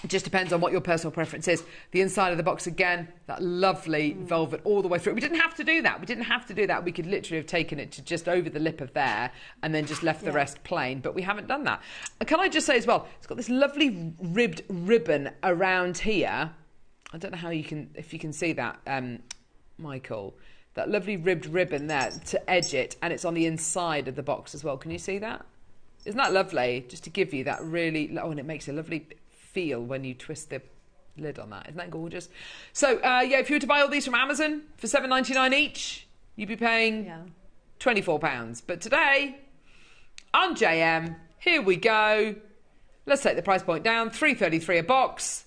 It just depends on what your personal preference is. The inside of the box, again, that lovely velvet all the way through. We didn't have to do that. We could literally have taken it to just over the lip of there and then just left the rest plain, but we haven't done that. And can I just say as well, it's got this lovely ribbed ribbon around here. I don't know how if you can see that, Michael. That lovely ribbed ribbon there to edge it, and it's on the inside of the box as well. Can you see that? Isn't that lovely? Just to give you that really, and it makes a lovely feel when you twist the lid on that. Isn't that gorgeous? So, if you were to buy all these from Amazon for $7.99 each, you'd be paying £24. But today, on JM, here we go. Let's take the price point down. $3.33 a box,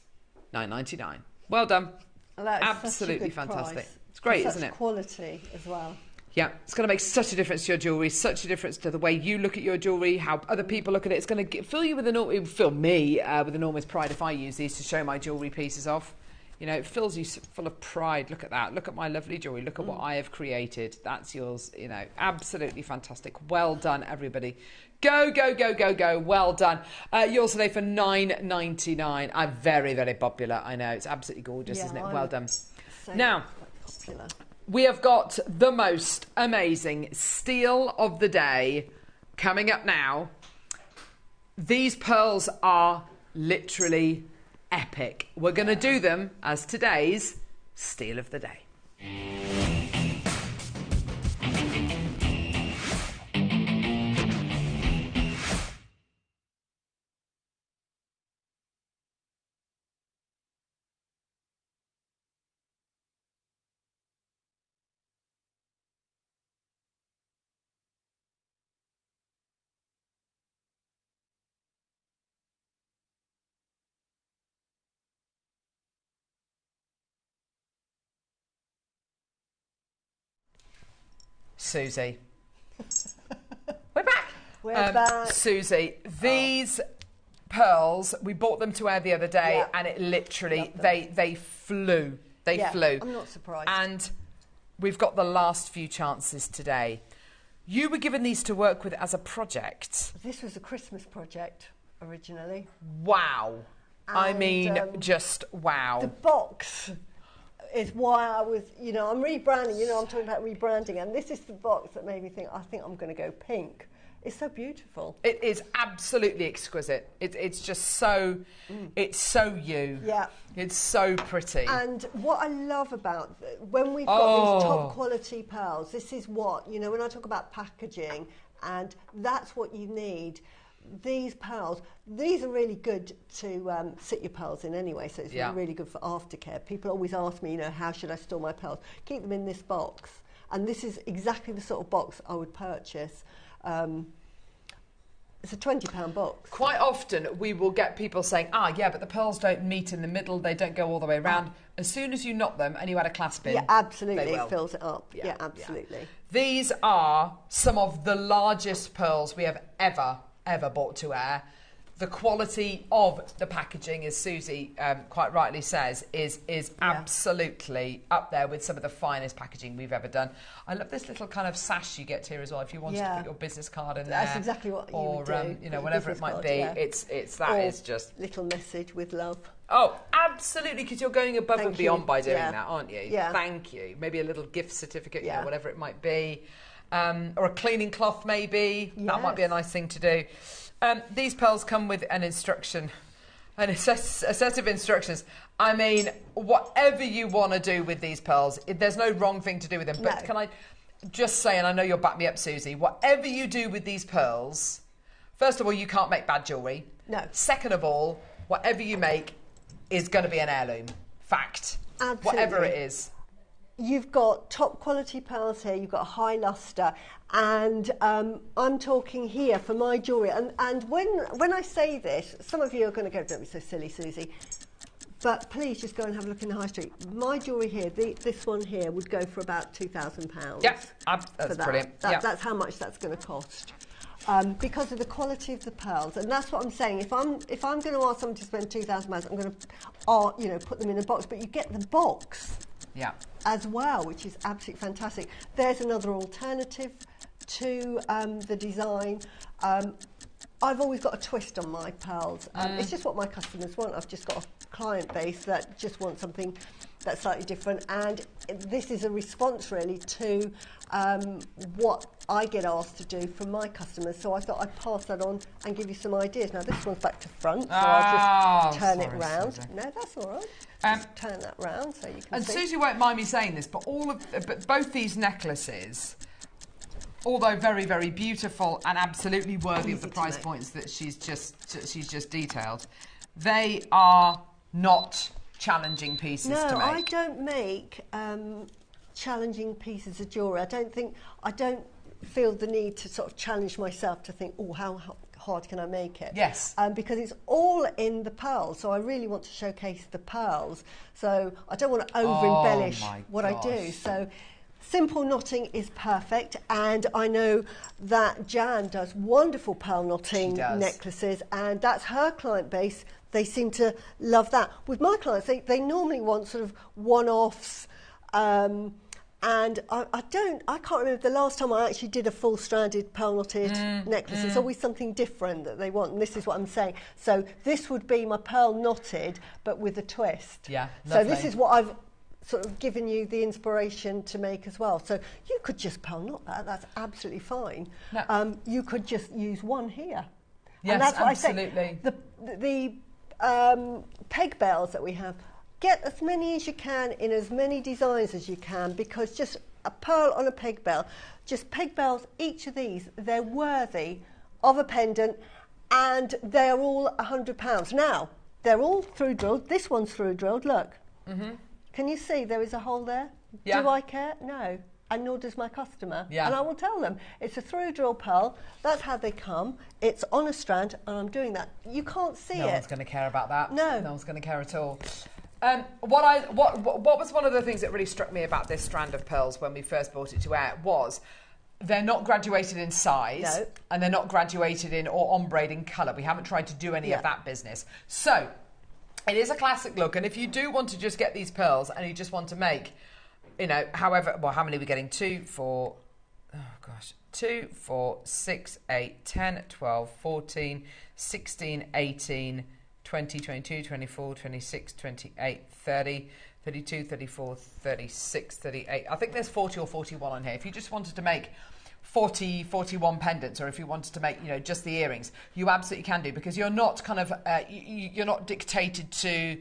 $9.99. Well done. Well, that is absolutely fantastic. Price. It's great, isn't it? Quality as well. Yeah, it's going to make such a difference to your jewellery, such a difference to the way you look at your jewellery, how other people look at it. It's going to fill you with fill me with enormous pride if I use these to show my jewellery pieces off. You know, it fills you full of pride. Look at that. Look at my lovely jewellery. Look at what I have created. That's yours. You know, absolutely fantastic. Well done, everybody. Go, go, go, go, go. Well done. Yours today for $9.99. I'm very, very popular. I know. It's absolutely gorgeous, isn't it? Well done. So now, popular. We have got the most amazing steal of the day coming up now. These pearls are literally epic. We're going to do them as today's steal of the day. Susie. We're back. We're back. Susie, these pearls, we bought them to wear the other day and it literally, they flew. They flew. I'm not surprised. And we've got the last few chances today. You were given these to work with as a project. This was a Christmas project originally. Wow. And, I mean, just wow. The box is why I was, I'm rebranding, I'm talking about rebranding, and this is the box that made me think, I think I'm going to go pink. It's so beautiful. It is absolutely exquisite. It's just so, it's so you. Yeah. It's so pretty. And what I love about, when we've got these top quality pearls, this is what, when I talk about packaging, and that's what you need. These pearls, these are really good to sit your pearls in anyway, so it's really good for aftercare. People always ask me, how should I store my pearls? Keep them in this box. And this is exactly the sort of box I would purchase. It's a £20 box. Quite often we will get people saying, but the pearls don't meet in the middle, they don't go all the way around. As soon as you knot them and you add a clasp in, yeah, absolutely, it fills it up. Yeah, absolutely. Yeah. These are some of the largest pearls we have ever bought to wear. The quality of the packaging, as Susie quite rightly says, is absolutely up there with some of the finest packaging we've ever done. I love this little kind of sash you get here as well. If you wanted to put your business card in there, that's exactly what you would do. Whatever it might be. Yeah. It's just little message with love. Oh, absolutely, because you're going above and beyond by doing that, aren't you? Yeah. Thank you. Maybe a little gift certificate, whatever it might be. Or a cleaning cloth, maybe. Yes. That might be a nice thing to do. These pearls come with an instruction, a set of instructions. I mean, whatever you want to do with these pearls, there's no wrong thing to do with them. But can I just say, and I know you'll back me up, Susie, whatever you do with these pearls, first of all, you can't make bad jewellery. No. Second of all, whatever you make is going to be an heirloom. Fact. Absolutely. Whatever it is. you've got top quality pearls here, you've got a high luster, and I'm talking here for my jewellery. And when I say this, some of you are going to go, don't be so silly, Susie. But please just go and have a look in the high street. My jewellery here, this one here, would go for about £2,000. Yeah, that's brilliant. That's how much that's going to cost. Because of the quality of the pearls, and that's what I'm saying. If I'm going to ask someone to spend £2,000, I'm going to, put them in a box. But you get the box, as well, which is absolutely fantastic. There's another alternative to the design. I've always got a twist on my pearls. It's just what my customers want. I've just got a client base that just wants something that's slightly different, and this is a response really to what I get asked to do from my customers. So I thought I'd pass that on and give you some ideas. Now this one's back to front, so I'll just turn it round. Susie. No, that's all right. Turn that round so you can and see. Susie won't mind me saying this, but both these necklaces, although very, very beautiful and absolutely worthy of the price points that she's just detailed, they are not challenging pieces to make. No, I don't make challenging pieces of jewellery. I don't feel the need to sort of challenge myself to think, oh, how hard can I make it? Yes. Because it's all in the pearls, so I really want to showcase the pearls. So I don't want to over-embellish what I do. So simple knotting is perfect, and I know that Jan does wonderful pearl knotting necklaces, and that's her client base. They seem to love that. With my clients, they normally want sort of one-offs, and I can't remember the last time I actually did a full-stranded pearl knotted necklace. It's always something different that they want, and this is what I'm saying. So this would be my pearl knotted, but with a twist. Yeah, lovely. So this is what I've sort of given you the inspiration to make as well. So you could just pearl knot that. That's absolutely fine. No. You could just use one here. Yes, and that's what absolutely. I say. The peg bells that we have, get as many as you can in as many designs as you can, because just a pearl on a peg bell, just peg bells, each of these, they're worthy of a pendant, and they're all £100. Now, they're all through drilled. This one's through drilled, look. Can you see there is a hole there? Yeah. Do I care? No. And nor does my customer. Yeah. And I will tell them, it's a through drill pearl, that's how they come, it's on a strand, and I'm doing that. You can't see it. No one's going to care about that. No. No one's going to care at all. What was one of the things that really struck me about this strand of pearls when we first brought it to air was they're not graduated in size, and they're not graduated in or ombreed in colour. We haven't tried to do any of that business. So it is a classic look, and if you do want to just get these pearls and you just want to make, how many are we getting? 2, 4, 6, 8, 10, 12, 14, 16, 18, 20, 22, 24, 26, 28, 30, 32, 34, 36, 38. I think there's 40 or 41 on here. If you just wanted to make 40, 41 pendants, or if you wanted to make, just the earrings, you absolutely can do, because you're not kind of, you're not dictated to,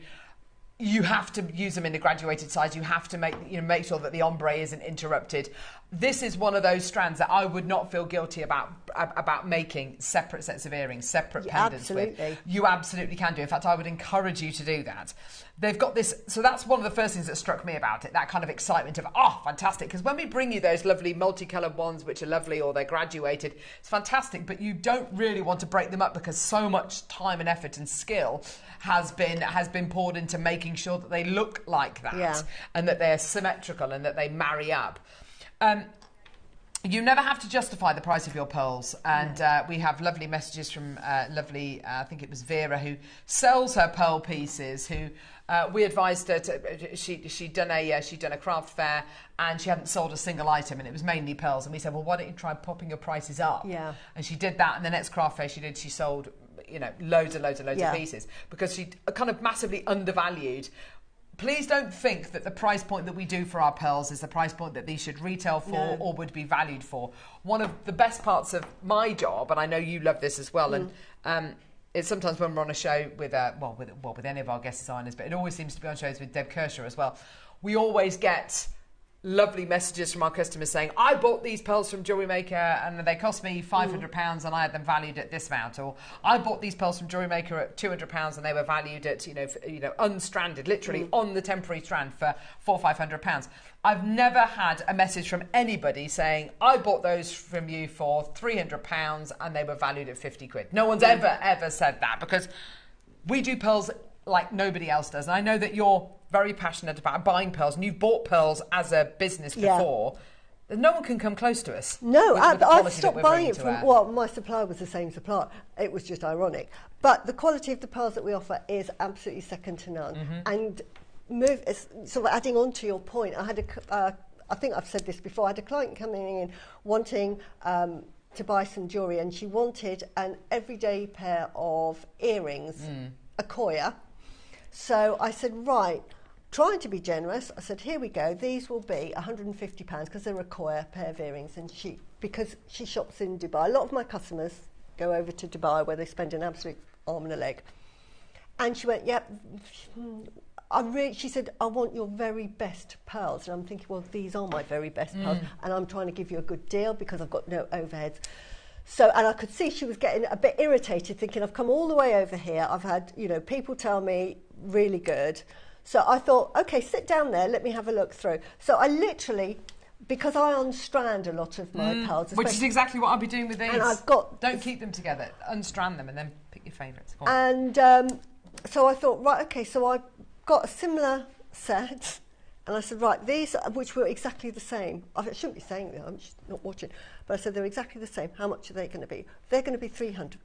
you have to use them in a graduated size. You have to make sure that the ombre isn't interrupted. This is one of those strands that I would not feel guilty about making separate sets of earrings, separate pendants with. You absolutely can do. In fact, I would encourage you to do that. They've got this, so that's one of the first things that struck me about it, that kind of excitement of, fantastic. Because when we bring you those lovely multicoloured ones, which are lovely, or they're graduated, it's fantastic, but you don't really want to break them up, because so much time and effort and skill has been poured into making sure that they look like that, and that they're symmetrical and that they marry up. You never have to justify the price of your pearls, and we have lovely messages from I think it was Vera, who sells her pearl pieces, who we advised her to, she'd done a craft fair and she hadn't sold a single item, and it was mainly pearls, and we said, well, why don't you try popping your prices up? And she did that, and the next craft fair she sold loads of pieces, because she kind of massively undervalued. Please don't think that the price point that we do for our pearls is the price point that these should retail for or would be valued for. One of the best parts of my job, and I know you love this as well, and it's sometimes when we're on a show with any of our guest designers, but it always seems to be on shows with Deb Kirscher as well, we always get lovely messages from our customers saying, I bought these pearls from JewelleryMaker and they cost me £500 and I had them valued at this amount, or I bought these pearls from JewelleryMaker at £200 and they were valued at, unstranded, literally on the temporary strand for £400 or £500. I've never had a message from anybody saying, I bought those from you for £300 and they were valued at 50 quid. No one's ever said that, because we do pearls like nobody else does. And I know that you're very passionate about buying pearls, and you've bought pearls as a business before. No one can come close to us. No, I've stopped buying it from, my supplier was the same supplier. It was just ironic. But the quality of the pearls that we offer is absolutely second to none. And sort of adding on to your point, I had I think I've said this before, I had a client coming in wanting to buy some jewellery, and she wanted an everyday pair of earrings, a Koya. So I said, right, trying to be generous, I said, here we go, these will be £150 because they're a Koya pair of earrings, and because she shops in Dubai. A lot of my customers go over to Dubai where they spend an absolute arm and a leg. And she went, yep, she said, I want your very best pearls. And I'm thinking, well, these are my very best pearls, and I'm trying to give you a good deal because I've got no overheads. So, and I could see she was getting a bit irritated, thinking, I've come all the way over here, I've had, people tell me really good. So I thought, okay, sit down there, let me have a look through. So I literally, because I unstrand a lot of my pearls. Which is exactly what I'll be doing with these. And I've got... Don't keep them together, unstrand them and then pick your favourites. And so I thought, right, okay, so I got a similar set. And I said, right, these, which were exactly the same. I shouldn't be saying that, I'm just not watching. But I said, they're exactly the same. How much are they going to be? They're going to be £300.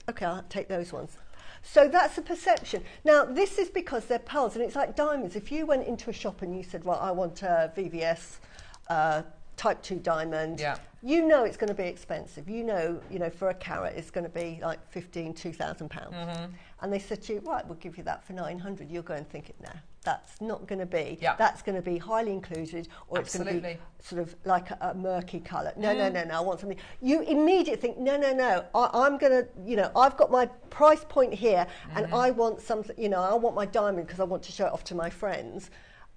Okay, I'll take those ones. So that's a perception. Now, this is because they're pearls, and it's like diamonds. If you went into a shop and you said, right, I want a VVS Type 2 diamond, you know it's going to be expensive. You know, for a carat, it's going to be like £2,000. And they said to you, right, we'll give you that for 900. You'll go and think, no, that's not going to be. That's going to be highly included, or it's going to be sort of like a murky colour. No, I want something. You immediately think, no, I'm going to, I've got my price point here, and I want something, I want my diamond because I want to show it off to my friends.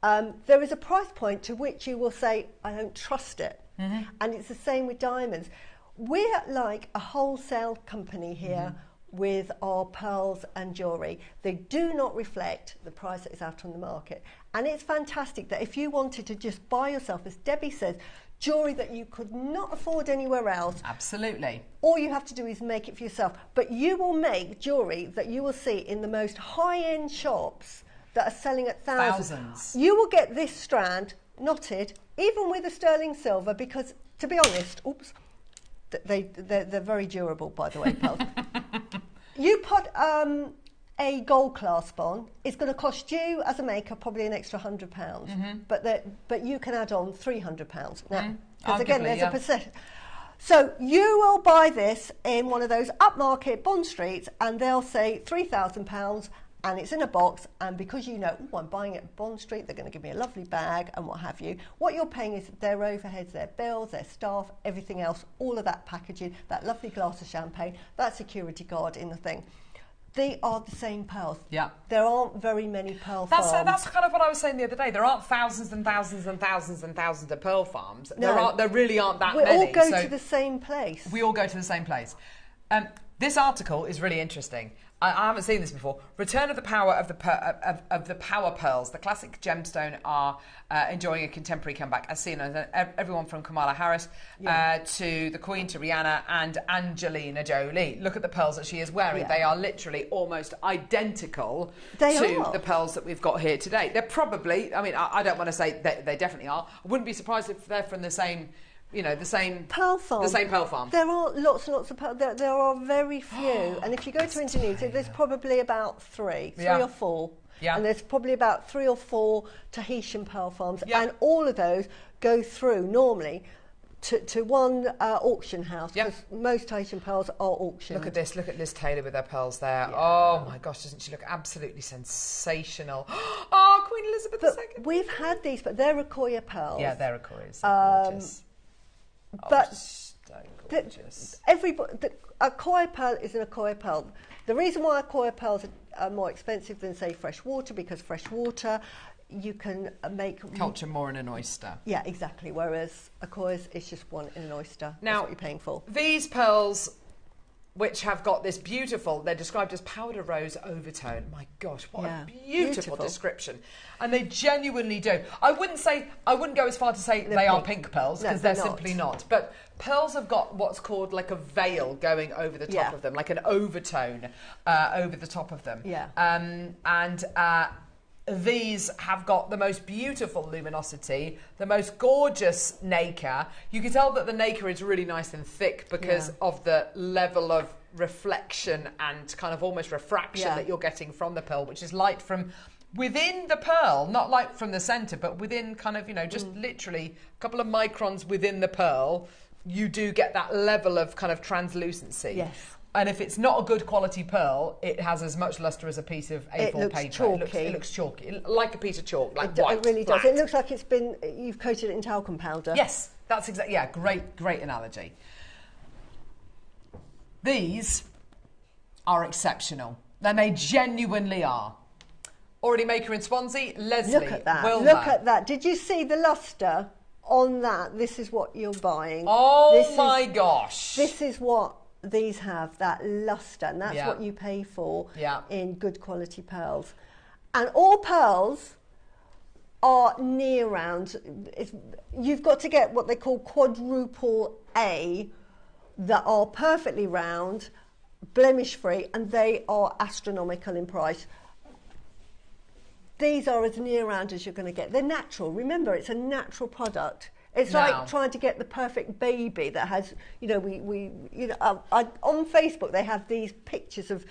There is a price point to which you will say, I don't trust it. And it's the same with diamonds. We're like a wholesale company here with our pearls and jewellery. They do not reflect the price that is out on the market. And it's fantastic that if you wanted to just buy yourself, as Debbie says, jewellery that you could not afford anywhere else. Absolutely. All you have to do is make it for yourself. But you will make jewellery that you will see in the most high-end shops that are selling at thousands. You will get this strand knotted, even with a sterling silver, because, to be honest, they're very durable, by the way, pearls. You put a gold clasp on, it's going to cost you, as a maker, probably an extra £100. But you can add on £300 now. Because again, there's a percent. So you will buy this in one of those upmarket Bond Streets, and they'll say £3,000, and it's in a box, and because I'm buying it at Bond Street, they're going to give me a lovely bag and what have you. What you're paying is their overheads, their bills, their staff, everything else, all of that packaging, that lovely glass of champagne, that security guard in the thing. They are the same pearls. There aren't very many pearl farms. That's kind of what I was saying the other day. There aren't thousands and thousands and thousands and thousands of pearl farms. No. There really aren't that many. We all go to the same place. We all go to the same place. This article is really interesting. I haven't seen this before. Return of the power of the power pearls. The classic gemstone are enjoying a contemporary comeback, as seen as everyone from Kamala Harris to the Queen, to Rihanna and Angelina Jolie. Look at the pearls that she is wearing. They are literally almost identical to the pearls that we've got here today. They're probably, I don't want to say they definitely are. I wouldn't be surprised if they're from the same... the same pearl farm. The same pearl farm. There are lots and lots of pearls. There are very few. And if you go to Indonesia, there's probably about three or four. And there's probably about 3 or 4 Tahitian pearl farms. And all of those go through normally to one auction house, because most Tahitian pearls are auctioned. Look at this. Look at Liz Taylor with her pearls there. Oh my gosh, doesn't she look absolutely sensational? Oh, Queen Elizabeth II. We've had these, but they're Akoya pearls. Yeah, they're Akoyas. Gorgeous. But so gorgeous. A Akoya pearl is an Akoya pearl. The reason why Akoya pearls are more expensive than, say, fresh water, because fresh water you can make... Culture more in an oyster. Yeah, exactly. Whereas a course is just one in an oyster. Now, that's what you're paying for. These pearls, which have got this beautiful, they're described as powder rose overtone. My gosh, what a beautiful description. And they genuinely do. I wouldn't go as far to say they are pink pearls, because they're simply not. But pearls have got what's called like a veil going over the top of them, like an overtone over the top of them. Yeah. These have got the most beautiful luminosity, the most gorgeous nacre. You can tell that the nacre is really nice and thick because of the level of reflection and kind of almost refraction that you're getting from the pearl, which is light from within the pearl, not light from the centre, but within kind of, you know, just literally a couple of microns within the pearl, you do get that level of kind of translucency. Yes. And if it's not a good quality pearl, it has as much lustre as a piece of A4 paper. Chalky. It looks chalky, like a piece of chalk, like it, white. It really flat. does. It looks like you've coated it in talcum powder. Yes, that's exactly. Yeah, great analogy. These are exceptional, and they genuinely are. Already Maker in Swansea, Leslie. Look at that. Wilma. Look at that. Did you see the lustre on that? This is what you're buying. Oh my gosh. This is what these have, that lustre, and that's what you pay for in good quality pearls. And all pearls are near round. You've got to get what they call quadruple A that are perfectly round, blemish free, and they are astronomical in price. These are as near round as you're going to get. They're natural. Remember, it's a natural product. It's like trying to get the perfect baby that has, you know, on Facebook they have these pictures of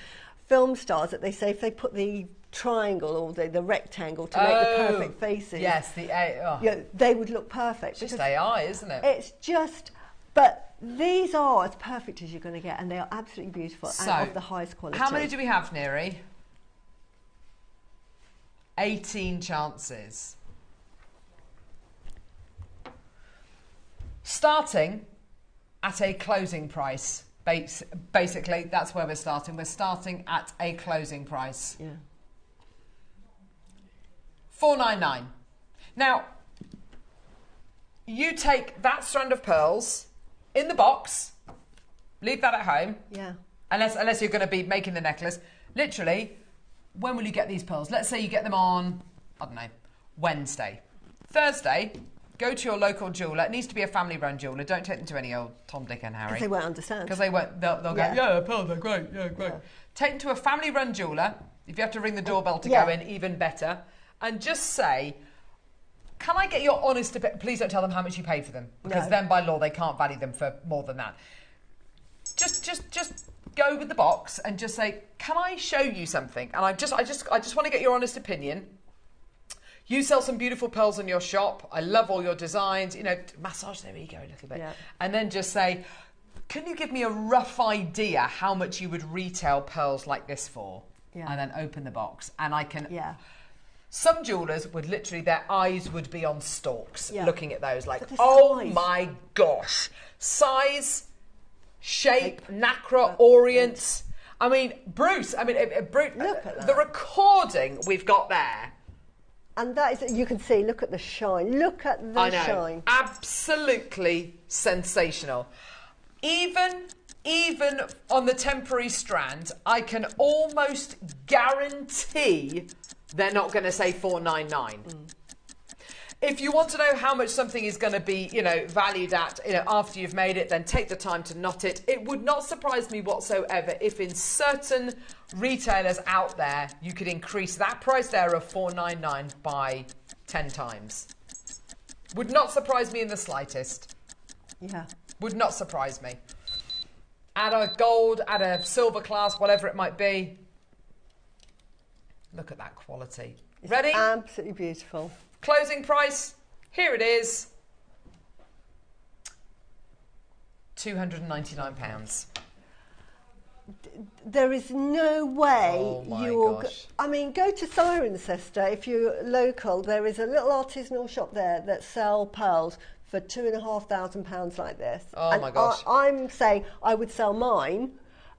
film stars that they say if they put the triangle or the rectangle to make the perfect faces. Yes, they would look perfect. It's just AI, isn't it? It's just, but these are as perfect as you're going to get, and they are absolutely beautiful and of the highest quality. How many do we have, Neri? 18 chances. Starting at a closing price. Basically, that's where we're starting. We're starting at a closing price. Yeah. $4.99. Now, you take that strand of pearls in the box, leave that at home. Yeah. Unless you're going to be making the necklace. Literally, when will you get these pearls? Let's say you get them on, I don't know, Wednesday. Thursday, go to your local jeweller. It needs to be a family-run jeweller. Don't take them to any old Tom, Dick and Harry. Because they won't understand. Because they won't. They'll go, yeah, pearls are great. Yeah, great. Yeah. Take them to a family-run jeweller. If you have to ring the doorbell to go in, even better. And just say, can I get your honest opinion? Please don't tell them how much you paid for them. Because then, by law, they can't value them for more than that. Just go with the box and just say, can I show you something? And I just want to get your honest opinion. You sell some beautiful pearls in your shop. I love all your designs. You know, massage their ego a little bit. Yeah. And then just say, can you give me a rough idea how much you would retail pearls like this for? Yeah. And then open the box. And I can... Yeah. Some jewellers would literally, their eyes would be on stalks looking at those like, oh my gosh. Size, shape, nacre, orient. I mean, Bruce, look at that. The recording we've got there. And that is, you can see, look at the shine. Look at the shine. Absolutely sensational. Even on the temporary strand, I can almost guarantee they're not going to say $4.99. If you want to know how much something is going to be, valued at, after you've made it, then take the time to knot it. It would not surprise me whatsoever if in certain retailers out there, you could increase that price there of $4.99 by 10 times. Would not surprise me in the slightest. Yeah. Would not surprise me. Add a gold, add a silver clasp, whatever it might be. Look at that quality. It's ready? Absolutely beautiful. Closing price, here it is. £299. There is no way you're... go to Cirencester if you're local. There is a little artisanal shop there that sell pearls for £2,500 like this. Oh my gosh. I'm saying I would sell mine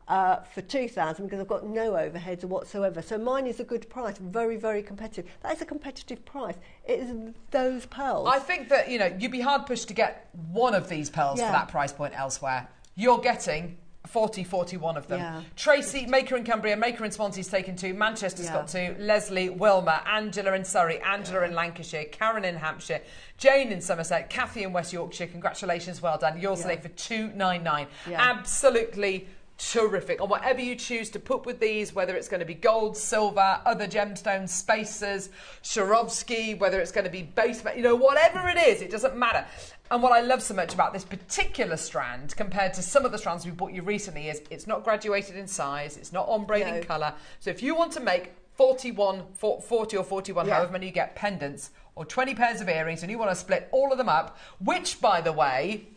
for 2,000 because I've got no overheads whatsoever. So mine is a good price, very, very competitive. That is a competitive price. It is those pearls. I think that, you'd be hard pushed to get one of these pearls for that price point elsewhere. You're getting 41 of them. Yeah. Tracy, Maker in Cumbria, Maker in Swansea's taken 2, Manchester's got 2, Leslie, Wilma, Angela in Surrey, Angela in Lancashire, Karen in Hampshire, Jane in Somerset, Kathy in West Yorkshire. Congratulations, well done. Yours today for $299. Absolutely terrific. And whatever you choose to put with these, whether it's going to be gold, silver, other gemstones, spacers, Swarovski, whether it's going to be base, whatever it is, it doesn't matter. And what I love so much about this particular strand compared to some of the strands we bought you recently is it's not graduated in size, it's not ombre in colour. So if you want to make 40 or 41, however many you get, pendants, or 20 pairs of earrings, and you want to split all of them up, which, by the way,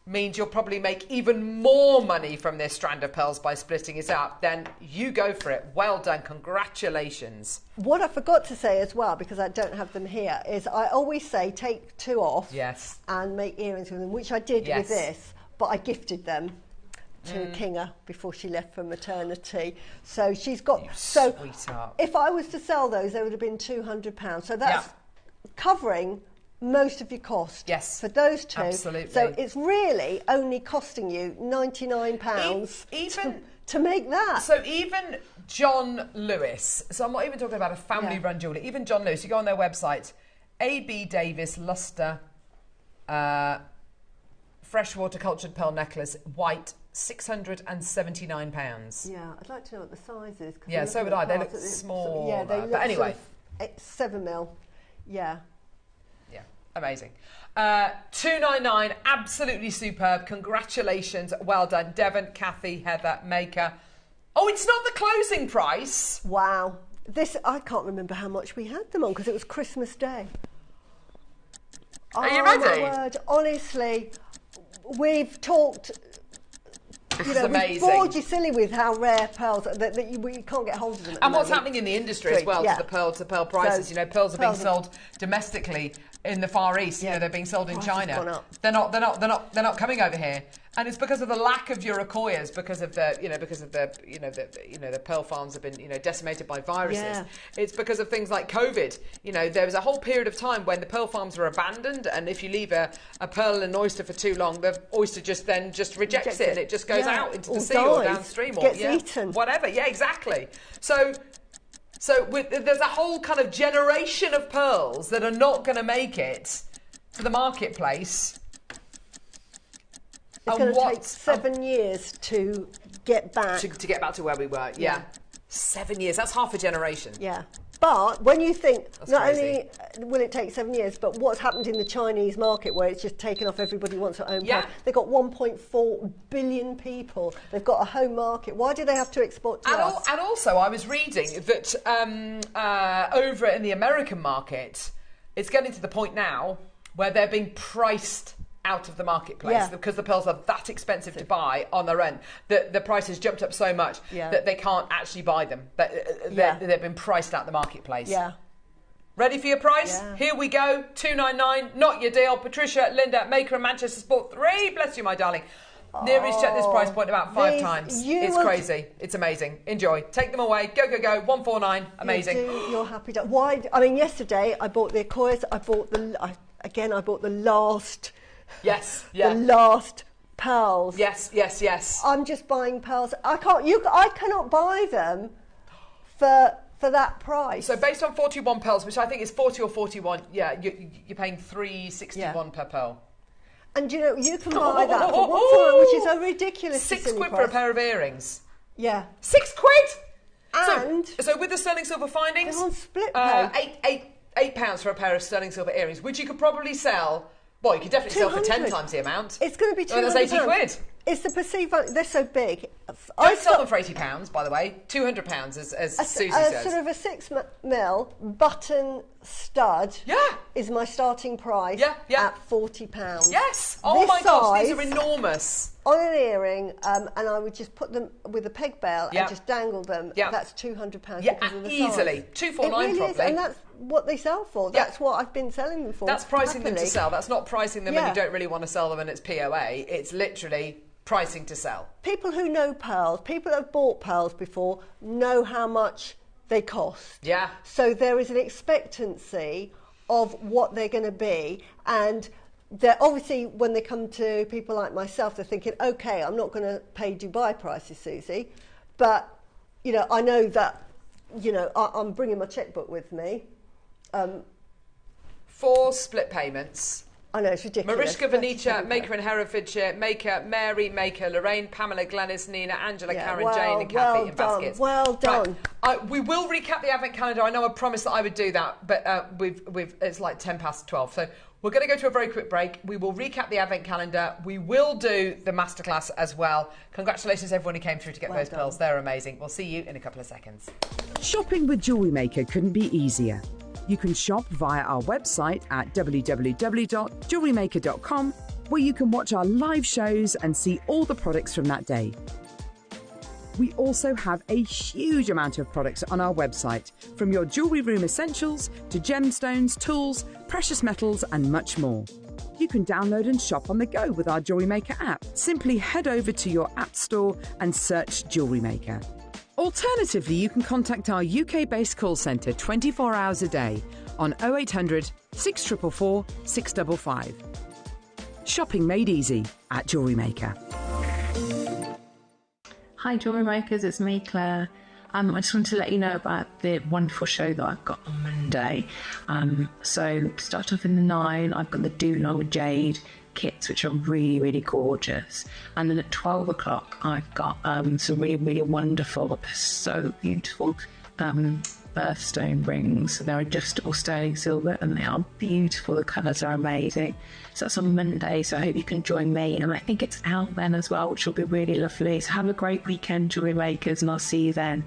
means you'll probably make even more money from this strand of pearls by splitting it up, then you go for it. Well done. Congratulations. What I forgot to say as well, because I don't have them here, is I always say take 2 off and make earrings with them, which I did with this, but I gifted them to Kinga before she left for maternity. So she's got... Sweetheart. If I was to sell those, they would have been £200. So that's covering most of your cost for those 2. Absolutely. So it's really only costing you £99 to make that. So even John Lewis, so I'm not even talking about a family-run jeweller, even John Lewis, you go on their website, A.B. Davis Luster freshwater cultured pearl necklace, white, £679. Yeah, I'd like to know what the size is. Yeah, so would I. They look small. Yeah, they look but anyway. Sort of 7 mil. Yeah. Amazing. $299, absolutely superb. Congratulations. Well done. Devon, Kathy, Heather, Maker. Oh, it's not the closing price. Wow. I can't remember how much we had them on because it was Christmas Day. Are you ready? My word. Honestly, we've talked... This is amazing. We've bored you silly with how rare pearls that you can't get hold of them. And what's happening in the industry as well to the pearl prices. So, pearls are being sold domestically in the Far East. They're being sold in China. They're not coming over here. And it's because of the lack of Urakoyas, because of the the pearl farms have been decimated by viruses. Yeah. It's because of things like COVID. There was a whole period of time when the pearl farms were abandoned, and if you leave a pearl and an oyster for too long, the oyster just rejects it and it just goes out into the sea or downstream or gets eaten. Whatever. Yeah, exactly. So there's a whole kind of generation of pearls that are not going to make it to the marketplace. It's going to take 7 years to get back. To get back to where we were, yeah. 7 years, that's half a generation. Yeah. But when you think, not only will it take 7 years, but what's happened in the Chinese market where it's just taken off, everybody wants their own pearl. They've got 1.4 billion people. They've got a home market. Why do they have to export to us? And also, I was reading that over in the American market, it's getting to the point now where they're being priced out of the marketplace because the pearls are that expensive to buy on their own. The price has jumped up so much that they can't actually buy them. They've been priced out the marketplace. Yeah. Ready for your price? Yeah. Here we go. $299. Not your deal. Patricia, Linda, Maker and Manchester Sport 3. Bless you, my darling. Neary's checked this price point about 5 times. It's crazy. It's amazing. Enjoy. Take them away. Go, go, go. 149. Amazing. You're happy to. Why? I mean, yesterday I bought the Akoyas. I bought the last. Yes. Yeah. The last pearls. Yes. I'm just buying pearls. I cannot buy them for that price. So based on 41 pearls, which I think is 40 or 41, you're paying $361 per pearl. And you can buy that for $1, which is a ridiculous £6 for a pair of earrings. Yeah. £6? And so with the sterling silver findings, they're on split pay. £8 for a pair of sterling silver earrings, which you could probably sell. Well, you could definitely sell for 10 times the amount. It's going to be £200. That's £80. It's the perceived value. They're so big. Don't sell them for £80, by the way. £200, as Susie says. Sort of a 6 mil button stud is my starting price at £40. Yes. Oh my gosh, these are enormous. On an earring, and I would just put them with a peg bail and just dangle them. That's £200. Yeah, easily. $249 really probably. Is, and that's what they sell for. That's what I've been selling them for. That's pricing them to sell. That's not pricing them when you don't really want to sell them and it's POA. It's literally pricing to sell. People who know pearls, people that have bought pearls before, know how much they cost. Yeah. So there is an expectancy of what they're going to be, and they're obviously, when they come to people like myself, they're thinking, okay, I'm not going to pay Dubai prices, Susie, but you know, I know that, you know, I'm bringing my checkbook with me. 4 split payments. I know, it's ridiculous. Mariska, Venetia, Maker in Herefordshire, Maker, Mary, Maker, Lorraine, Pamela, Glenys, Nina, Angela, Karen, Jane and Kathy in baskets. Well done. Right. We will recap the Advent calendar. I know I promised that I would do that, but it's like 12:10. So we're going to go to a very quick break. We will recap the Advent calendar. We will do the masterclass as well. Congratulations everyone who came through to get those pearls. They're amazing. We'll see you in a couple of seconds. Shopping with Jewellery Maker couldn't be easier. You can shop via our website at www.jewellerymaker.com, where you can watch our live shows and see all the products from that day. We also have a huge amount of products on our website, from your jewellery room essentials to gemstones, tools, precious metals and much more. You can download and shop on the go with our Jewellery Maker app. Simply head over to your app store and search Jewellery Maker. Alternatively, you can contact our UK-based call centre 24 hours a day on 0800 644 655. Shopping made easy at Jewellery Maker. Hi Jewellery Makers, it's me Claire. I just wanted to let you know about the wonderful show that I've got on Monday. So start off in the 9, I've got the Do Long with Jade kits, which are really, really gorgeous. And then at 12 o'clock, I've got some really, really wonderful, so beautiful birthstone rings. They're adjustable sterling silver and they are beautiful. The colours are amazing. So that's on Monday, so I hope you can join me. And I think it's out then as well, which will be really lovely. So have a great weekend, Jewellery Makers, and I'll see you then.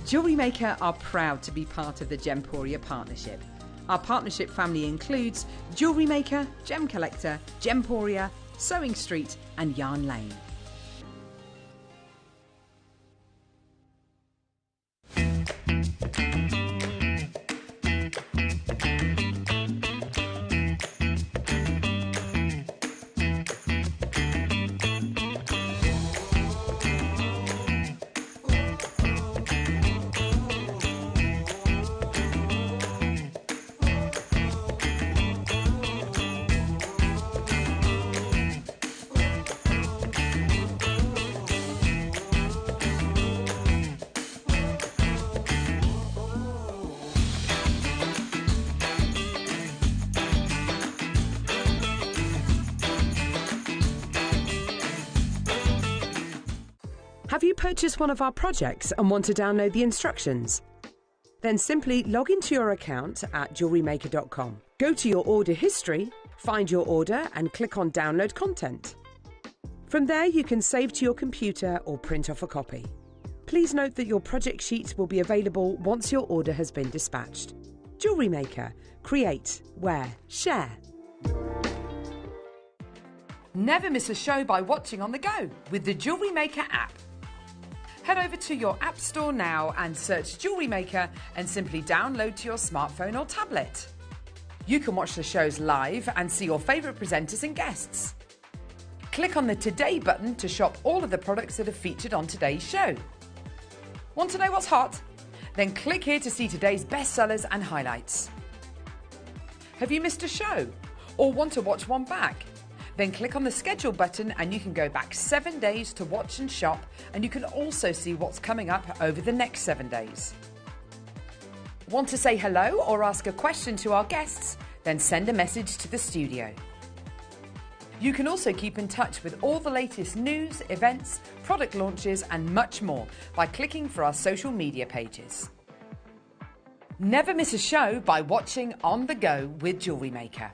Jewellery Maker are proud to be part of the Gemporia partnership. Our partnership family includes Jewellery Maker, Gem Collector, Gemporia, Sewing Street and Yarn Lane. Have you purchased one of our projects and want to download the instructions? Then simply log into your account at JewelleryMaker.com. Go to your order history, find your order and click on Download Content. From there you can save to your computer or print off a copy. Please note that your project sheet will be available once your order has been dispatched. Jewellery Maker. Create, wear, share. Never miss a show by watching on the go with the Jewellery Maker app. Head over to your app store now and search Jewellery Maker and simply download to your smartphone or tablet. You can watch the shows live and see your favourite presenters and guests. Click on the Today button to shop all of the products that are featured on today's show. Want to know what's hot? Then click here to see today's bestsellers and highlights. Have you missed a show or want to watch one back? Then click on the schedule button and you can go back 7 days to watch and shop, and you can also see what's coming up over the next 7 days. Want to say hello or ask a question to our guests? Then send a message to the studio. You can also keep in touch with all the latest news, events, product launches and much more by clicking for our social media pages. Never miss a show by watching On The Go with JewelleryMaker.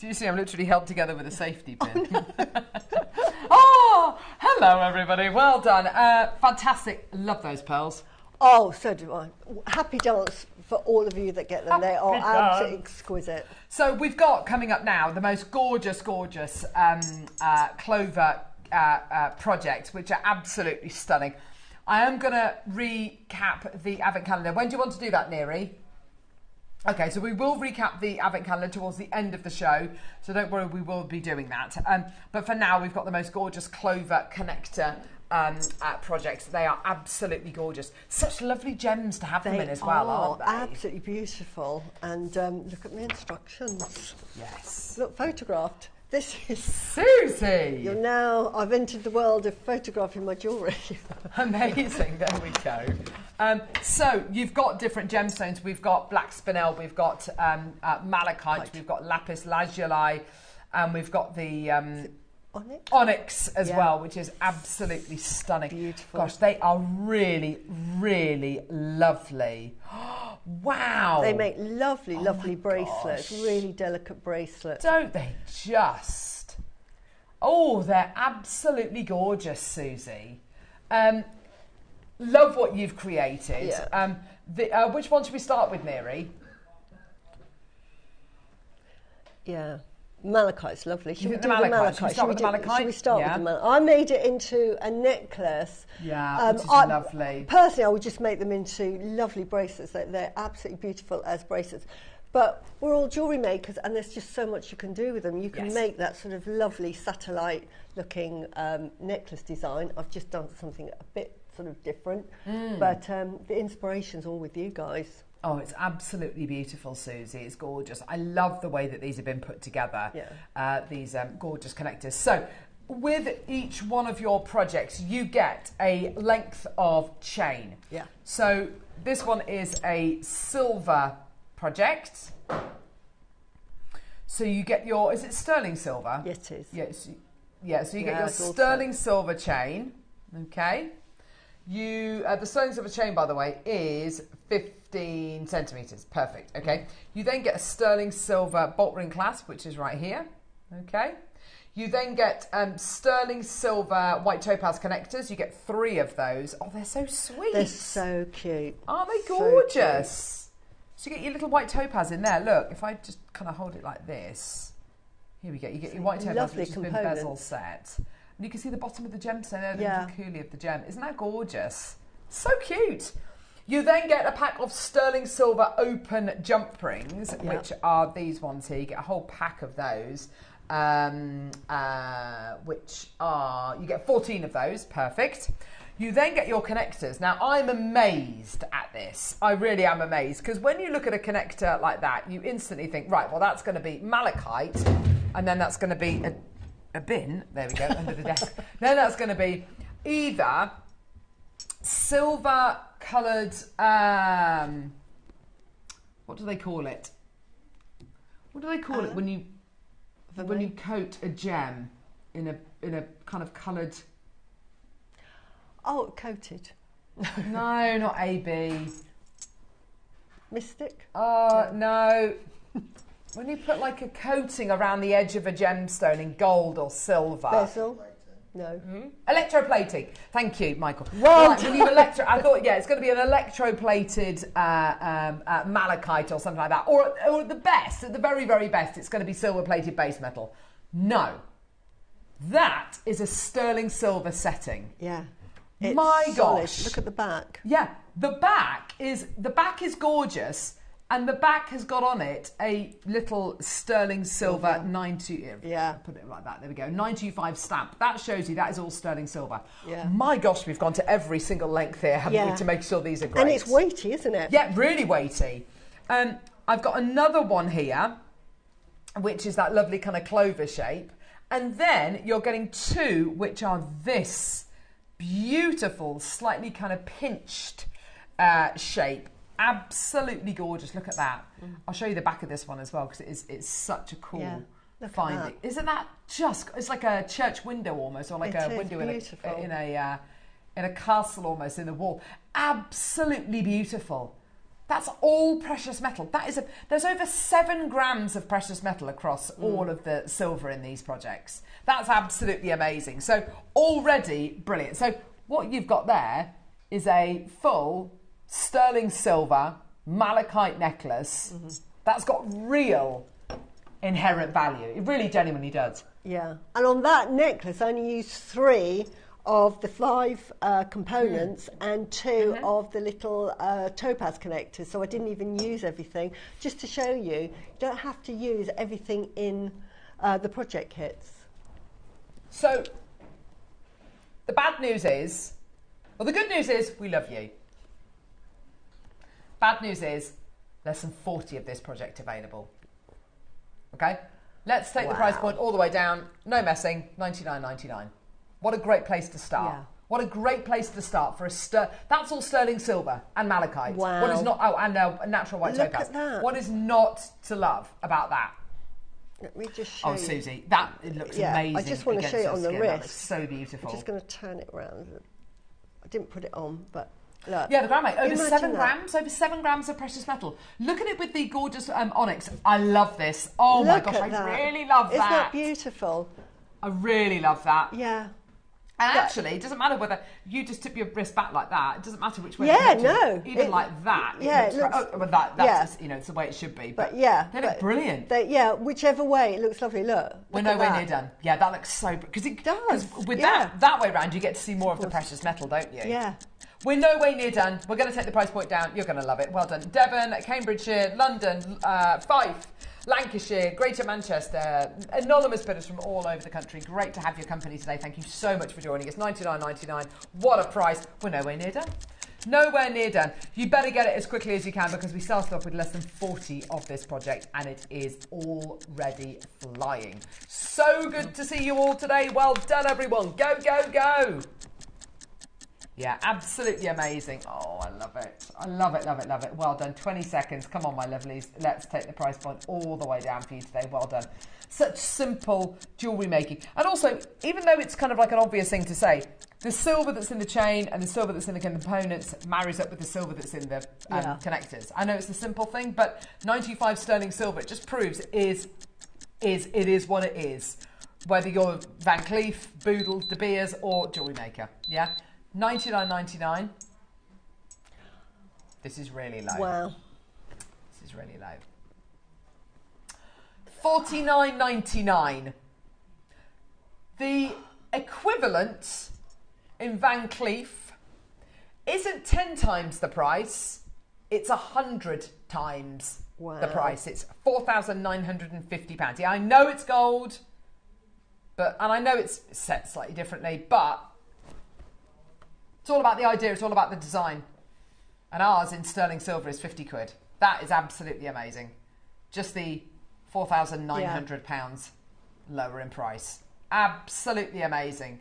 Do you see I'm literally held together with a safety pin? Oh, no. Oh, hello everybody. Well done. Fantastic. Love those pearls. Oh, so do I. Happy dance for all of you that get them. They are absolutely exquisite. So we've got coming up now the most gorgeous Clover projects, which are absolutely stunning. I am going to recap the Advent calendar. When do you want to do that, Neri? Okay, so we will recap the Advent calendar towards the end of the show, so don't worry, we will be doing that. But for now, we've got the most gorgeous Clover connector projects. They are absolutely gorgeous. Such lovely gems to have them in as well, aren't they? Absolutely beautiful. And look at the instructions. Yes. Look, photographed. This is... Susie! I've entered the world of photographing my jewellery. Amazing, there we go. So you've got different gemstones. We've got black spinel, we've got malachite, we've got lapis lazuli, and we've got the onyx as well, which is absolutely stunning. Beautiful. Gosh, they are really, really lovely. Wow. They make lovely, lovely bracelets, really delicate bracelets. Don't they just? Oh, they're absolutely gorgeous, Susie. Love what you've created. Yeah. Which one should we start with, Neri? Yeah. Malachite's lovely. Should we do the malachite? Should we start with the malachite? Should we start with the malachite? I made it into a necklace. Yeah, which is lovely. Personally, I would just make them into lovely bracelets. They're absolutely beautiful as bracelets. But we're all jewellery makers, and there's just so much you can do with them. You can make that sort of lovely satellite-looking necklace design. I've just done something a bit sort of different, but the inspiration's all with you guys. Oh, it's absolutely beautiful, Susie. It's gorgeous. I love the way that these have been put together, these gorgeous connectors. So with each one of your projects, you get a length of chain. Yeah. So this one is a silver project. So you get your, is it sterling silver? Yes, it is. Yes. Yeah, so you get your sterling silver chain, okay? The sterling silver chain, by the way, is 15 centimetres. Perfect, okay? You then get a sterling silver bolt ring clasp, which is right here, okay? You then get sterling silver white topaz connectors. You get 3 of those. Oh, they're so sweet. They're so cute. Aren't they gorgeous? So you get your little white topaz in there. Look, if I just kind of hold it like this. Here we go. You get your white topaz, which has been bezel set. And you can see the bottom of the gemstone there, the coulis of the gem. Isn't that gorgeous? So cute. You then get a pack of sterling silver open jump rings, which are these ones here. You get a whole pack of those, which are, you get 14 of those. Perfect. You then get your connectors. Now, I'm amazed at this. I really am amazed, because when you look at a connector like that, you instantly think, right, well, that's going to be malachite, and then that's going to be a bin, there we go, under the desk. Then that's going to be either silver coloured, what do they call it? What do they call it when you coat a gem in a kind of coloured? Oh, coated. No, not AB. Mystic? No. When you put like a coating around the edge of a gemstone in gold or silver. Bezel? No. Electroplating. Thank you, Michael. Right. When you I thought, it's going to be an electroplated malachite or something like that. Or at the best, at the very, very best, it's going to be silver-plated base metal. No. That is a sterling silver setting. Yeah. It's My solid. gosh. Look at the back. Yeah. The back is gorgeous. And the back has got on it a little sterling silver 92. Yeah, put it like that. There we go. 925 stamp. That shows you that is all sterling silver. Yeah. My gosh, we've gone to every single length here, haven't we, to make sure these are great. And it's weighty, isn't it? Yeah, really weighty. I've got another one here, which is that lovely kind of clover shape. And then you're getting two, which are this beautiful, slightly kind of pinched shape. Absolutely gorgeous. Look at that. I'll show you the back of this one as well, because it's such a cool finding. Isn't that just? It's like a church window almost, or like a window in a castle almost in the wall. Absolutely beautiful. That's all precious metal. There's over 7 grams of precious metal across all of the silver in these projects. That's absolutely amazing. So already brilliant. So what you've got there is a full sterling silver malachite necklace that's got real inherent value. It really genuinely does. Yeah. And on that necklace, I only used 3 of the 5 components and 2 of the little topaz connectors. So I didn't even use everything. Just to show you, you don't have to use everything in the project kits. So the bad news is, well, the good news is we love you. Bad news is less than 40 of this project available. Okay, let's take the price point all the way down. No messing. $99.99. What a great place to start. Yeah. What a great place to start for that's all sterling silver and malachite. Wow. What is not? Oh, and natural white topaz. At that. What is not to love about that? Let me just show you. Oh, Susie, it looks amazing. I just want to show you on the wrist. That looks so beautiful. I'm just going to turn it around. I didn't put it on, but look. Yeah, the gram weight. Over 7 grams. Over 7 grams of precious metal. Look at it with the gorgeous onyx. I love this. Oh my gosh, I really love that. Isn't that beautiful? I really love that. Yeah. And actually, it doesn't matter whether you just tip your wrist back like that. It doesn't matter which way. Yeah, no. Even like that. Yeah, it looks. That's just, it's the way it should be. But yeah, they look brilliant. Whichever way, it looks lovely. Look. We're nowhere near done. Yeah, that looks so. Because it does. With that way round, you get to see more of the precious metal, don't you? Yeah. We're no way near done. We're going to take the price point down. You're going to love it. Well done. Devon, Cambridgeshire, London, Fife, Lancashire, Greater Manchester, anonymous bidders from all over the country. Great to have your company today. Thank you so much for joining us. $99.99. What a price. We're nowhere near done. Nowhere near done. You better get it as quickly as you can, because we started off with less than 40 of this project and it is already flying. So good to see you all today. Well done, everyone. Go, go, go. Yeah, absolutely amazing. Oh, I love it. I love it, love it, love it. Well done. 20 seconds. Come on, my lovelies. Let's take the price point all the way down for you today. Well done. Such simple jewellery making. And also, even though it's kind of like an obvious thing to say, the silver that's in the chain and the silver that's in the components marries up with the silver that's in the connectors. I know it's a simple thing, but 95 sterling silver, it just proves it is what it is. Whether you're Van Cleef, Boodle, De Beers or JewelleryMaker. Yeah? $99.99. This is really low. Wow. This is really low. $49.99. The equivalent in Van Cleef isn't 10 times the price, it's 100 times the price. It's £4,950. Yeah, I know it's gold, and I know it's set slightly differently, but it's all about the idea, it's all about the design. And ours in sterling silver is 50 quid. That is absolutely amazing. Just the £4,900 lower in price. Absolutely amazing.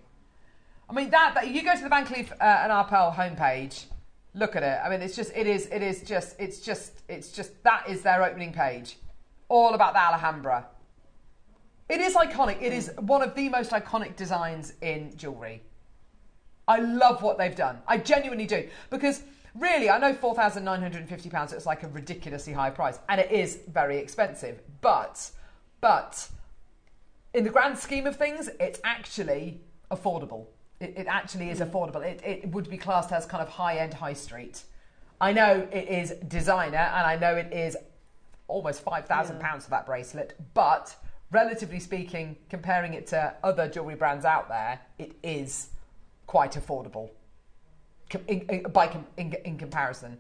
I mean, that you go to the Van Cleef and Arpels homepage, look at it. I mean, it's just that is their opening page. All about the Alhambra. It is iconic. It is one of the most iconic designs in jewellery. I love what they've done. I genuinely do. Because really, I know £4,950, it's like a ridiculously high price. And it is very expensive. But in the grand scheme of things, it's actually affordable. It actually is affordable. It would be classed as kind of high-end high street. I know it is designer, and I know it is almost £5,000 for that bracelet. But relatively speaking, comparing it to other jewellery brands out there, it is quite affordable in comparison.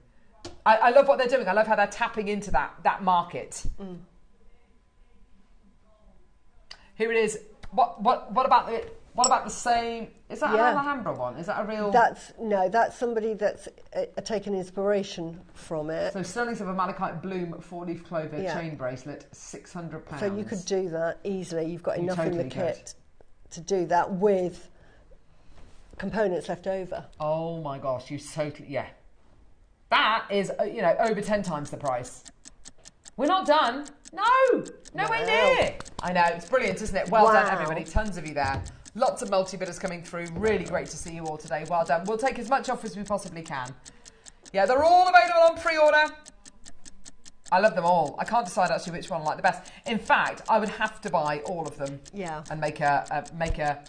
I love what they're doing. I love how they're tapping into that market. Here it is. What about the same? Is that an Alhambra one? Is that a real? That's somebody that's taken inspiration from it. So sterling silver malachite bloom 4-leaf clover chain bracelet, £600. So you could do that easily. You've got enough in the kit to do that with components left over. Oh my gosh, you totally That is over 10 times the price. We're not done. No, nowhere near. I know, it's brilliant, isn't it? Well done, everybody. Tons of you there. Lots of multi-bidders coming through. Really great to see you all today. Well done. We'll take as much off as we possibly can. Yeah, they're all available on pre-order. I love them all. I can't decide actually which one I like the best. In fact, I would have to buy all of them. Yeah. And make a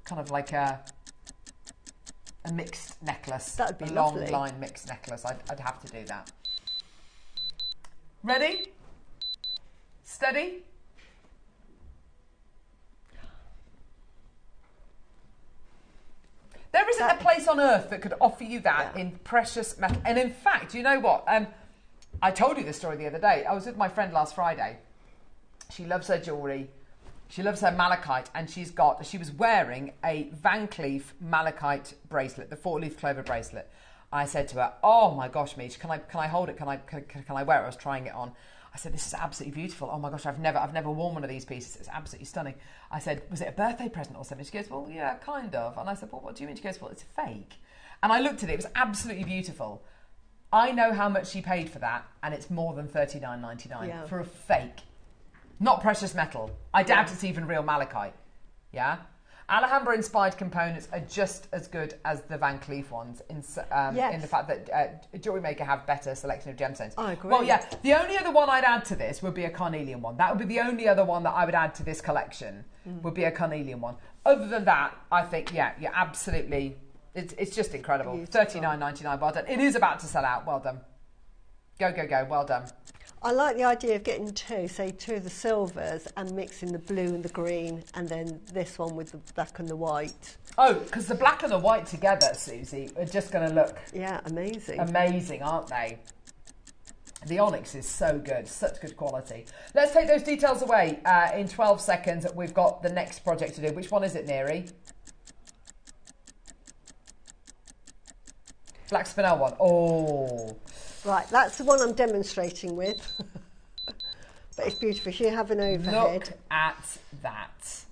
kind of like a mixed necklace. That would be lovely. A long line mixed necklace. I'd have to do that. Ready? Steady? There isn't a place on earth that could offer you that in precious metal. And in fact, you know what? I told you this story the other day. I was with my friend last Friday. She loves her jewellery. She loves her malachite, and she was wearing a Van Cleef malachite bracelet, the 4-leaf clover bracelet. I said to her, "Oh my gosh, Mish, can I hold it? Can I wear it?" I was trying it on. I said, "This is absolutely beautiful. Oh my gosh, I've never worn one of these pieces. It's absolutely stunning." I said, "Was it a birthday present or something?" She goes, "Well, yeah, kind of." And I said, "Well, what do you mean?" She goes, "Well, it's fake." And I looked at it. It was absolutely beautiful. I know how much she paid for that, and it's more than $39.99 for a fake, not precious metal. I doubt it's even real malachite. Yeah. Alhambra-inspired components are just as good as the Van Cleef ones in the fact that JewelleryMaker have better selection of gemstones. I agree. Well, yeah, the only other one I'd add to this would be a carnelian one. That would be the only other one that I would add to this collection, would be a carnelian one. Other than that, I think, you're absolutely, it's just incredible. $39.99, well done. It is about to sell out, well done. Go, well done. I like the idea of getting two of the silvers and mixing the blue and the green, and then this one with the black and the white. Oh, because the black and the white together, Susie, are just going to look... amazing. Amazing, aren't they? The onyx is so good, such good quality. Let's take those details away. In 12 seconds, we've got the next project to do. Which one is it, Neri? Black spinel one. Oh... Right, that's the one I'm demonstrating with. But it's beautiful. You have an overhead. Look at that.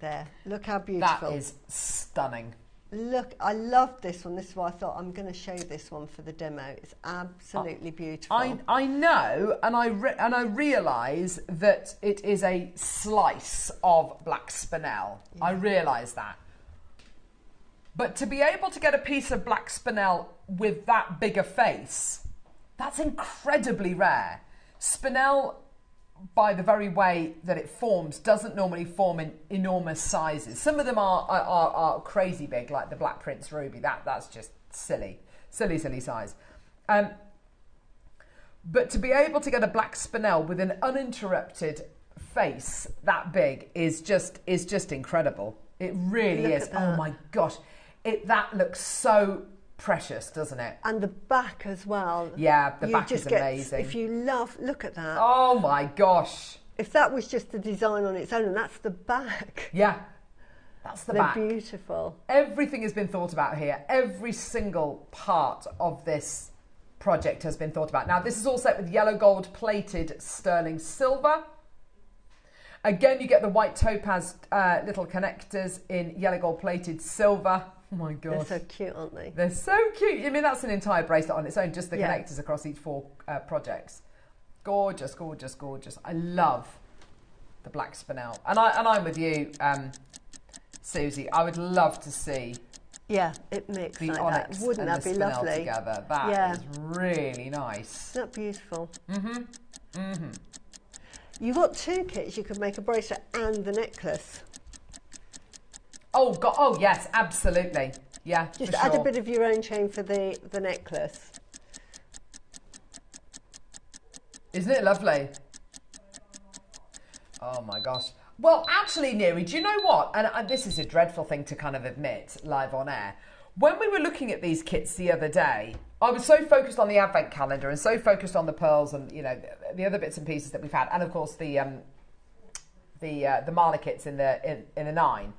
There. Look how beautiful. That is stunning. Look, I love this one. This is why I thought I'm going to show this one for the demo. It's absolutely beautiful. I know, and I realise that it is a slice of black spinel. Yeah. I realise that. But to be able to get a piece of black spinel with that big a face, that's incredibly rare. Spinel, by the very way that it forms, doesn't normally form in enormous sizes. Some of them are crazy big, like the Black Prince Ruby. That's just silly size. But to be able to get a black spinel with an uninterrupted face that big is just incredible. It really is. Oh my gosh. That looks so precious, doesn't it? And the back as well. Yeah, the back is amazing. If you look at that. Oh my gosh. If that was just the design on its own, and that's the back. Yeah, that's the back. They're beautiful. Everything has been thought about here. Every single part of this project has been thought about. Now, this is all set with yellow gold plated sterling silver. Again, you get the white topaz little connectors in yellow gold plated silver. Oh my God. They're so cute, aren't they? They're so cute. I mean, that's an entire bracelet on its own, just the connectors across each 4 projects. Gorgeous, gorgeous, gorgeous. I love the black spinel. And I'm with you, Susie. I would love to see it mixed the like onyx that. Wouldn't and that the be spinel lovely? together. That is really nice. Isn't that beautiful? Mm-hmm. Mm-hmm. You've got 2 kits. You could make a bracelet and the necklace. Oh, God. Oh, yes, absolutely. Yeah, just add a bit of your own chain for the necklace. Isn't it lovely? Oh, my gosh. Well, actually, Neri, do you know what? And this is a dreadful thing to kind of admit live on air. when we were looking at these kits the other day, I was so focused on the advent calendar and so focused on the pearls and, you know, the other bits and pieces that we've had, and of course the Marla kits in the 9.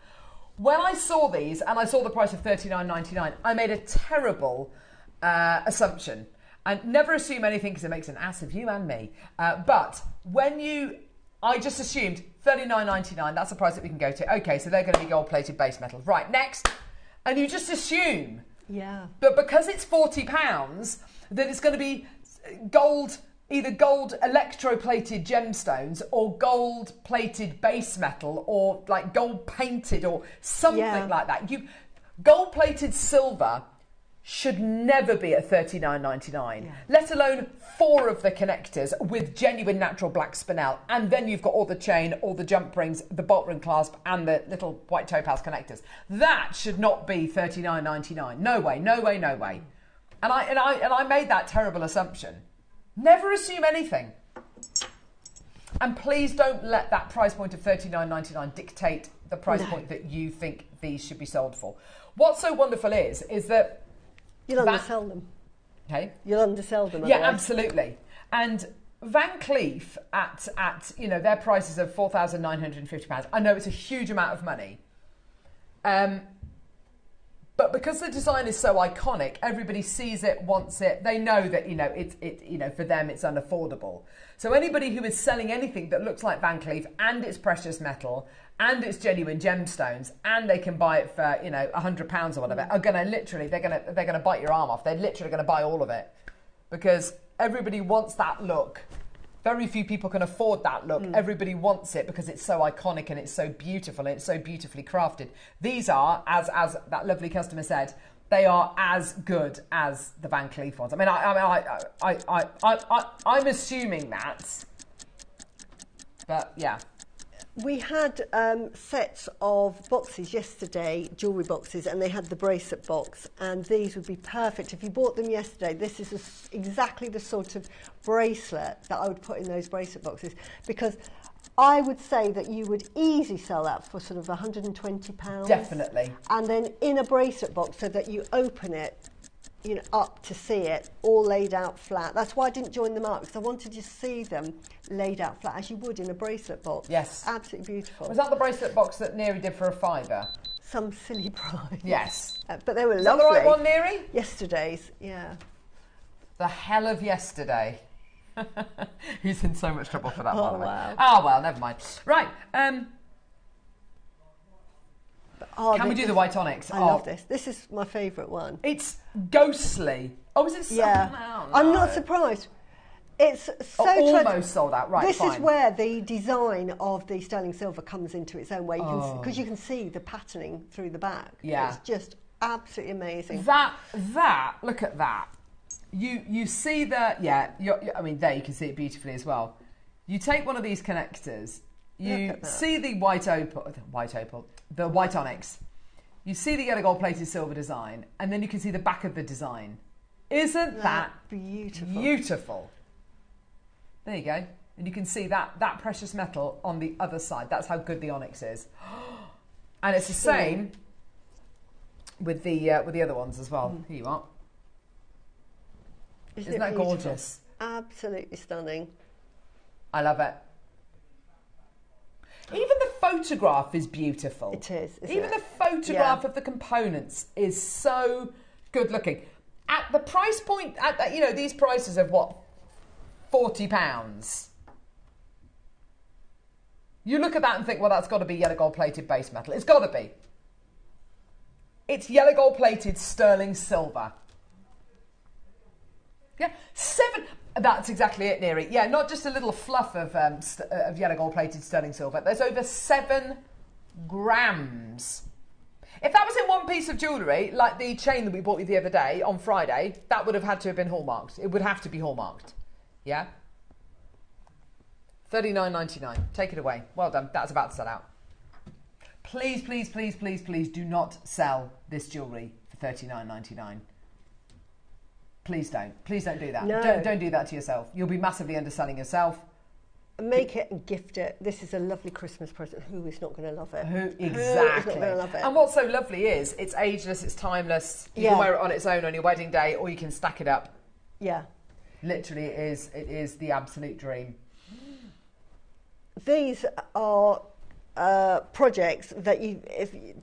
When I saw these and I saw the price of $39.99, I made a terrible assumption. And never assume anything because it makes an ass of you and me. But I just assumed $39.99, that's the price that we can go to. Okay, so they're going to be gold-plated base metals. Right, next. And you just assume. Yeah. But because it's £40, that it's going to be gold, either gold electroplated gemstones or gold-plated base metal or like gold-painted or something like that. Gold-plated silver should never be at $39.99, let alone 4 of the connectors with genuine natural black spinel. And then you've got all the chain, all the jump rings, the bolt ring clasp, and the little white topaz connectors. That should not be $39.99. No way, no way, no way. And I made that terrible assumption. Never assume anything. And please don't let that price point of $39.99 dictate the price point that you think these should be sold for. What's so wonderful is that you'll undersell them. Okay. You'll undersell them. Yeah, absolutely. And Van Cleef at their prices of £4,950. I know it's a huge amount of money. But because the design is so iconic, everybody sees it, wants it. They know that it for them it's unaffordable. So anybody who is selling anything that looks like Van Cleef and it's precious metal and it's genuine gemstones and they can buy it for £100 or whatever are gonna they're gonna bite your arm off. They're literally gonna buy all of it because everybody wants that look. Very few people can afford that look. Everybody wants it because it's so iconic and it's so beautiful and it's so beautifully crafted. These are, as that lovely customer said, they are as good as the Van Cleef ones. I mean, I'm assuming that, but yeah. We had sets of boxes yesterday, jewellery boxes, and they had the bracelet box, and these would be perfect. If you bought them yesterday, this is exactly the sort of bracelet that I would put in those bracelet boxes, because I would say that you would easily sell that for sort of £120. Definitely. And then in a bracelet box so that you open it, up to see it, all laid out flat. That's why I didn't join them up, because I wanted to see them laid out flat, as you would in a bracelet box. Yes. Absolutely beautiful. Was that the bracelet box that Neary did for £5? Some silly price. Yes. But they were lovely. Is that the right one, Neary? Yesterday's, yeah. The hell of yesterday. He's in so much trouble for that, by the way. Wow. Oh, well, never mind. Right. Can we do the white onyx? I love this. This is my favourite one. It's ghostly. Oh, is it sold out? No. I'm not surprised. It's so almost sold out. Right, This is where the design of the sterling silver comes into its own way, because you can see the patterning through the back. Yeah. It's just absolutely amazing. That look at that. You see the I mean, there you can see it beautifully as well. You take one of these connectors. You see the white onyx. You see the yellow gold plated silver design, and then you can see the back of the design. Isn't that beautiful? Beautiful. There you go. And you can see that precious metal on the other side. That's how good the onyx is. And it's the same with the other ones as well. Here you are. Isn't that gorgeous? Absolutely stunning. I love it. Even the photograph is beautiful. It is. Even the photograph of the components is so good looking. At the price point, these prices of what, £40. You look at that and think, well, that's got to be yellow gold plated base metal. It's got to be. It's yellow gold plated sterling silver. Yeah, 7. That's exactly it, Neary. Yeah, not just a little fluff of yellow gold-plated sterling silver. There's over 7 grams. If that was in one piece of jewellery, like the chain that we bought you the other day on Friday, that would have had to have been hallmarked. It would have to be hallmarked. Yeah? $39.99. Take it away. Well done. That's about to sell out. Please, please, please, please, please do not sell this jewellery for $39.99. Please don't. Please don't do that. No. Don't do that to yourself. You'll be massively underselling yourself. make it and gift it. This is a lovely Christmas present. Who is not going to love it? Exactly. Who is not going to love it? And what's so lovely is it's ageless, it's timeless. You can wear it on its own on your wedding day, or you can stack it up. Yeah. Literally, it is the absolute dream. These are projects that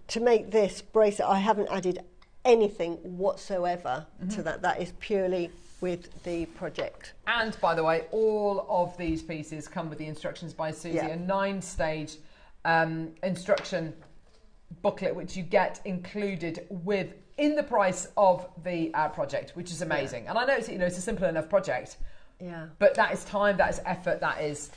to make this bracelet, I haven't added anything whatsoever to that. That is purely with the project. And by the way, all of these pieces come with the instructions by Susie, a 9-stage instruction booklet which you get included in the price of the project, which is amazing. And I know it's a simple enough project. Yeah. But that is time, that is effort, that is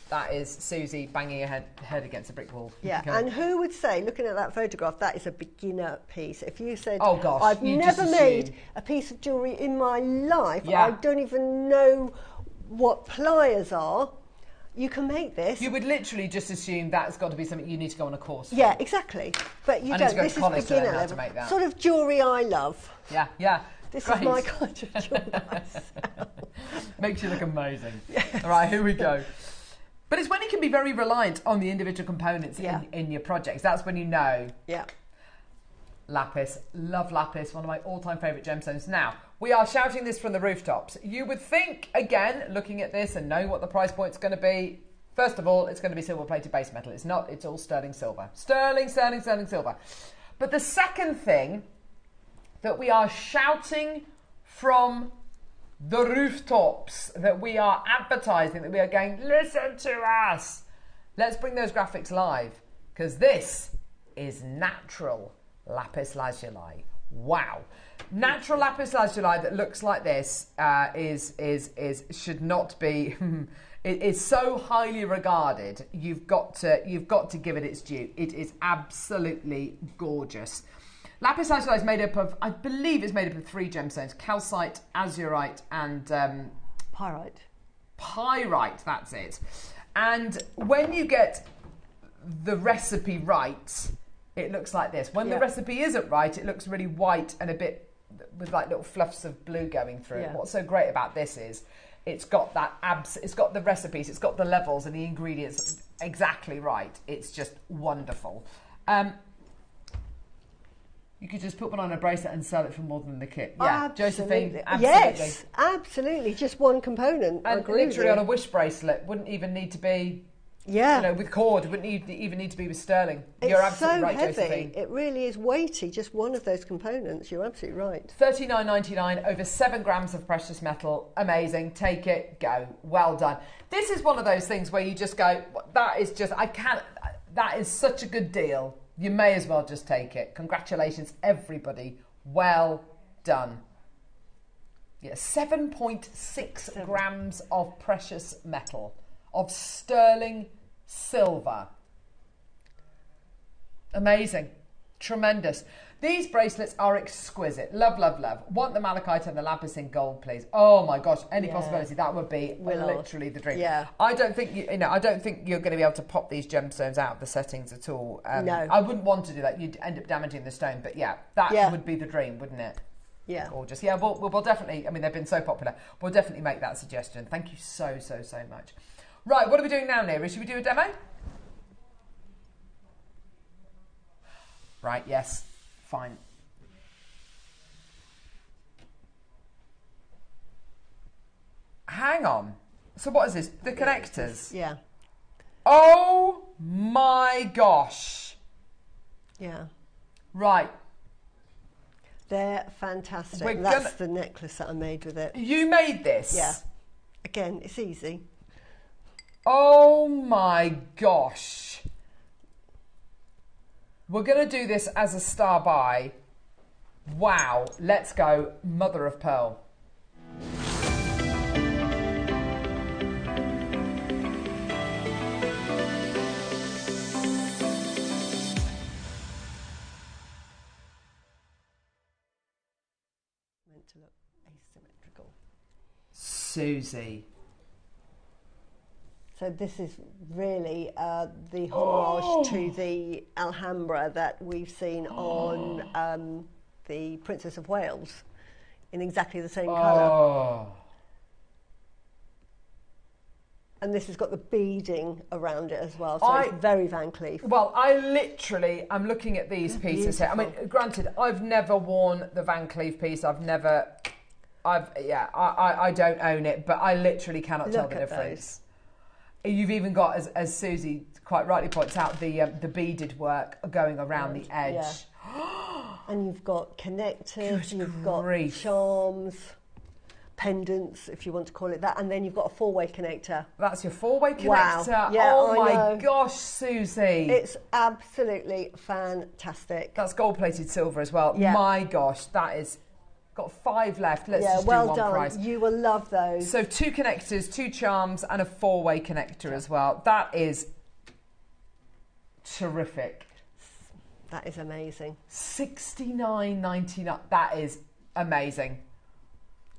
Susie banging her head against a brick wall. Yeah, and who would say, looking at that photograph, that is a beginner piece? If you said, oh gosh, I've never made a piece of jewellery in my life, I don't even know what pliers are, you can make this. You would literally just assume that's got to be something you need to go on a course for. Yeah, exactly. But you don't. This is beginner level. To make that. Sort of jewellery I love. Yeah. This is my kind of jewellery. Makes you look amazing. Yes. All right, here we go. But it's when you can be very reliant on the individual components in your projects. That's when you know. Yeah. Lapis. Love lapis. One of my all-time favourite gemstones. Now, we are shouting this from the rooftops. You would think, again, looking at this and knowing what the price point's going to be, first of all, it's going to be silver-plated base metal. It's not. It's all sterling silver. Sterling silver. But the second thing that we are shouting from the rooftops, that we are advertising, that we are going, listen to us. Let's bring those graphics live, because this is natural lapis lazuli. Wow. Natural lapis lazuli that looks like this should not be. It is so highly regarded. You've got to give it its due. It is absolutely gorgeous. Lapis lazuli is made up of, I believe it's made up of 3 gemstones: calcite, azurite, and pyrite. Pyrite, that's it. And when you get the recipe right, it looks like this. When the recipe isn't right, it looks really white and a bit with like little fluffs of blue going through it. What's so great about this is it's got it's got the recipes, it's got the levels and the ingredients exactly right. It's just wonderful. You could just put one on a bracelet and sell it for more than the kit. Yeah, Josephine, absolutely. Yes, absolutely. Just one component. And literally on a wish bracelet, wouldn't even need to be, with cord, wouldn't even need to be with sterling. You're absolutely right, heavy. Josephine. It really is weighty, just one of those components. You're absolutely right. $39.99, over 7 grams of precious metal. Amazing. Take it, go. Well done. This is one of those things where you just go, that is such a good deal. You may as well just take it. Congratulations, everybody. Well done. Yeah, 7.6 grams of precious metal, of sterling silver. Amazing. Tremendous. These bracelets are exquisite. Love, love, love. Want the malachite and the lapis in gold, please. Oh my gosh, any possibility, that would be literally the dream. Yeah. I don't think you're going to be able to pop these gemstones out of the settings at all. No. I wouldn't want to do that. You'd end up damaging the stone. But that would be the dream, wouldn't it? Yeah. Gorgeous. Yeah, we'll definitely, I mean, they've been so popular. We'll definitely make that suggestion. Thank you so much. Right, what are we doing now, Neri? Should we do a demo? Right, yes. Fine. Hang on. So what is this? The connectors? Yeah. Oh my gosh. Yeah. Right. They're fantastic. That's the necklace that I made with it. You made this? Yeah. Again, it's easy. Oh my gosh. We're going to do this as a star buy. Wow. Let's go, mother of pearl. Meant to look asymmetrical. Susie. So this is really the homage to the Alhambra that we've seen on the Princess of Wales in exactly the same colour. And this has got the beading around it as well, so it's very Van Cleef. Well, I'm looking at these pieces here. I mean, granted, I've never worn the Van Cleef piece. I don't own it, but I literally cannot tell the difference. You've even got, as Susie quite rightly points out, the beaded work going around the edge. Yeah. And you've got connectors, you've got charms, pendants, if you want to call it that, and then you've got a four-way connector. That's your four-way connector. Wow. Yeah, oh my gosh, Susie. It's absolutely fantastic. That's gold-plated silver as well. Yeah. My gosh, that is... Got 5 left. Let's just do one price. You will love those. So 2 connectors, 2 charms, and a 4-way connector as well. That is terrific. That is amazing. $69.99. That is amazing.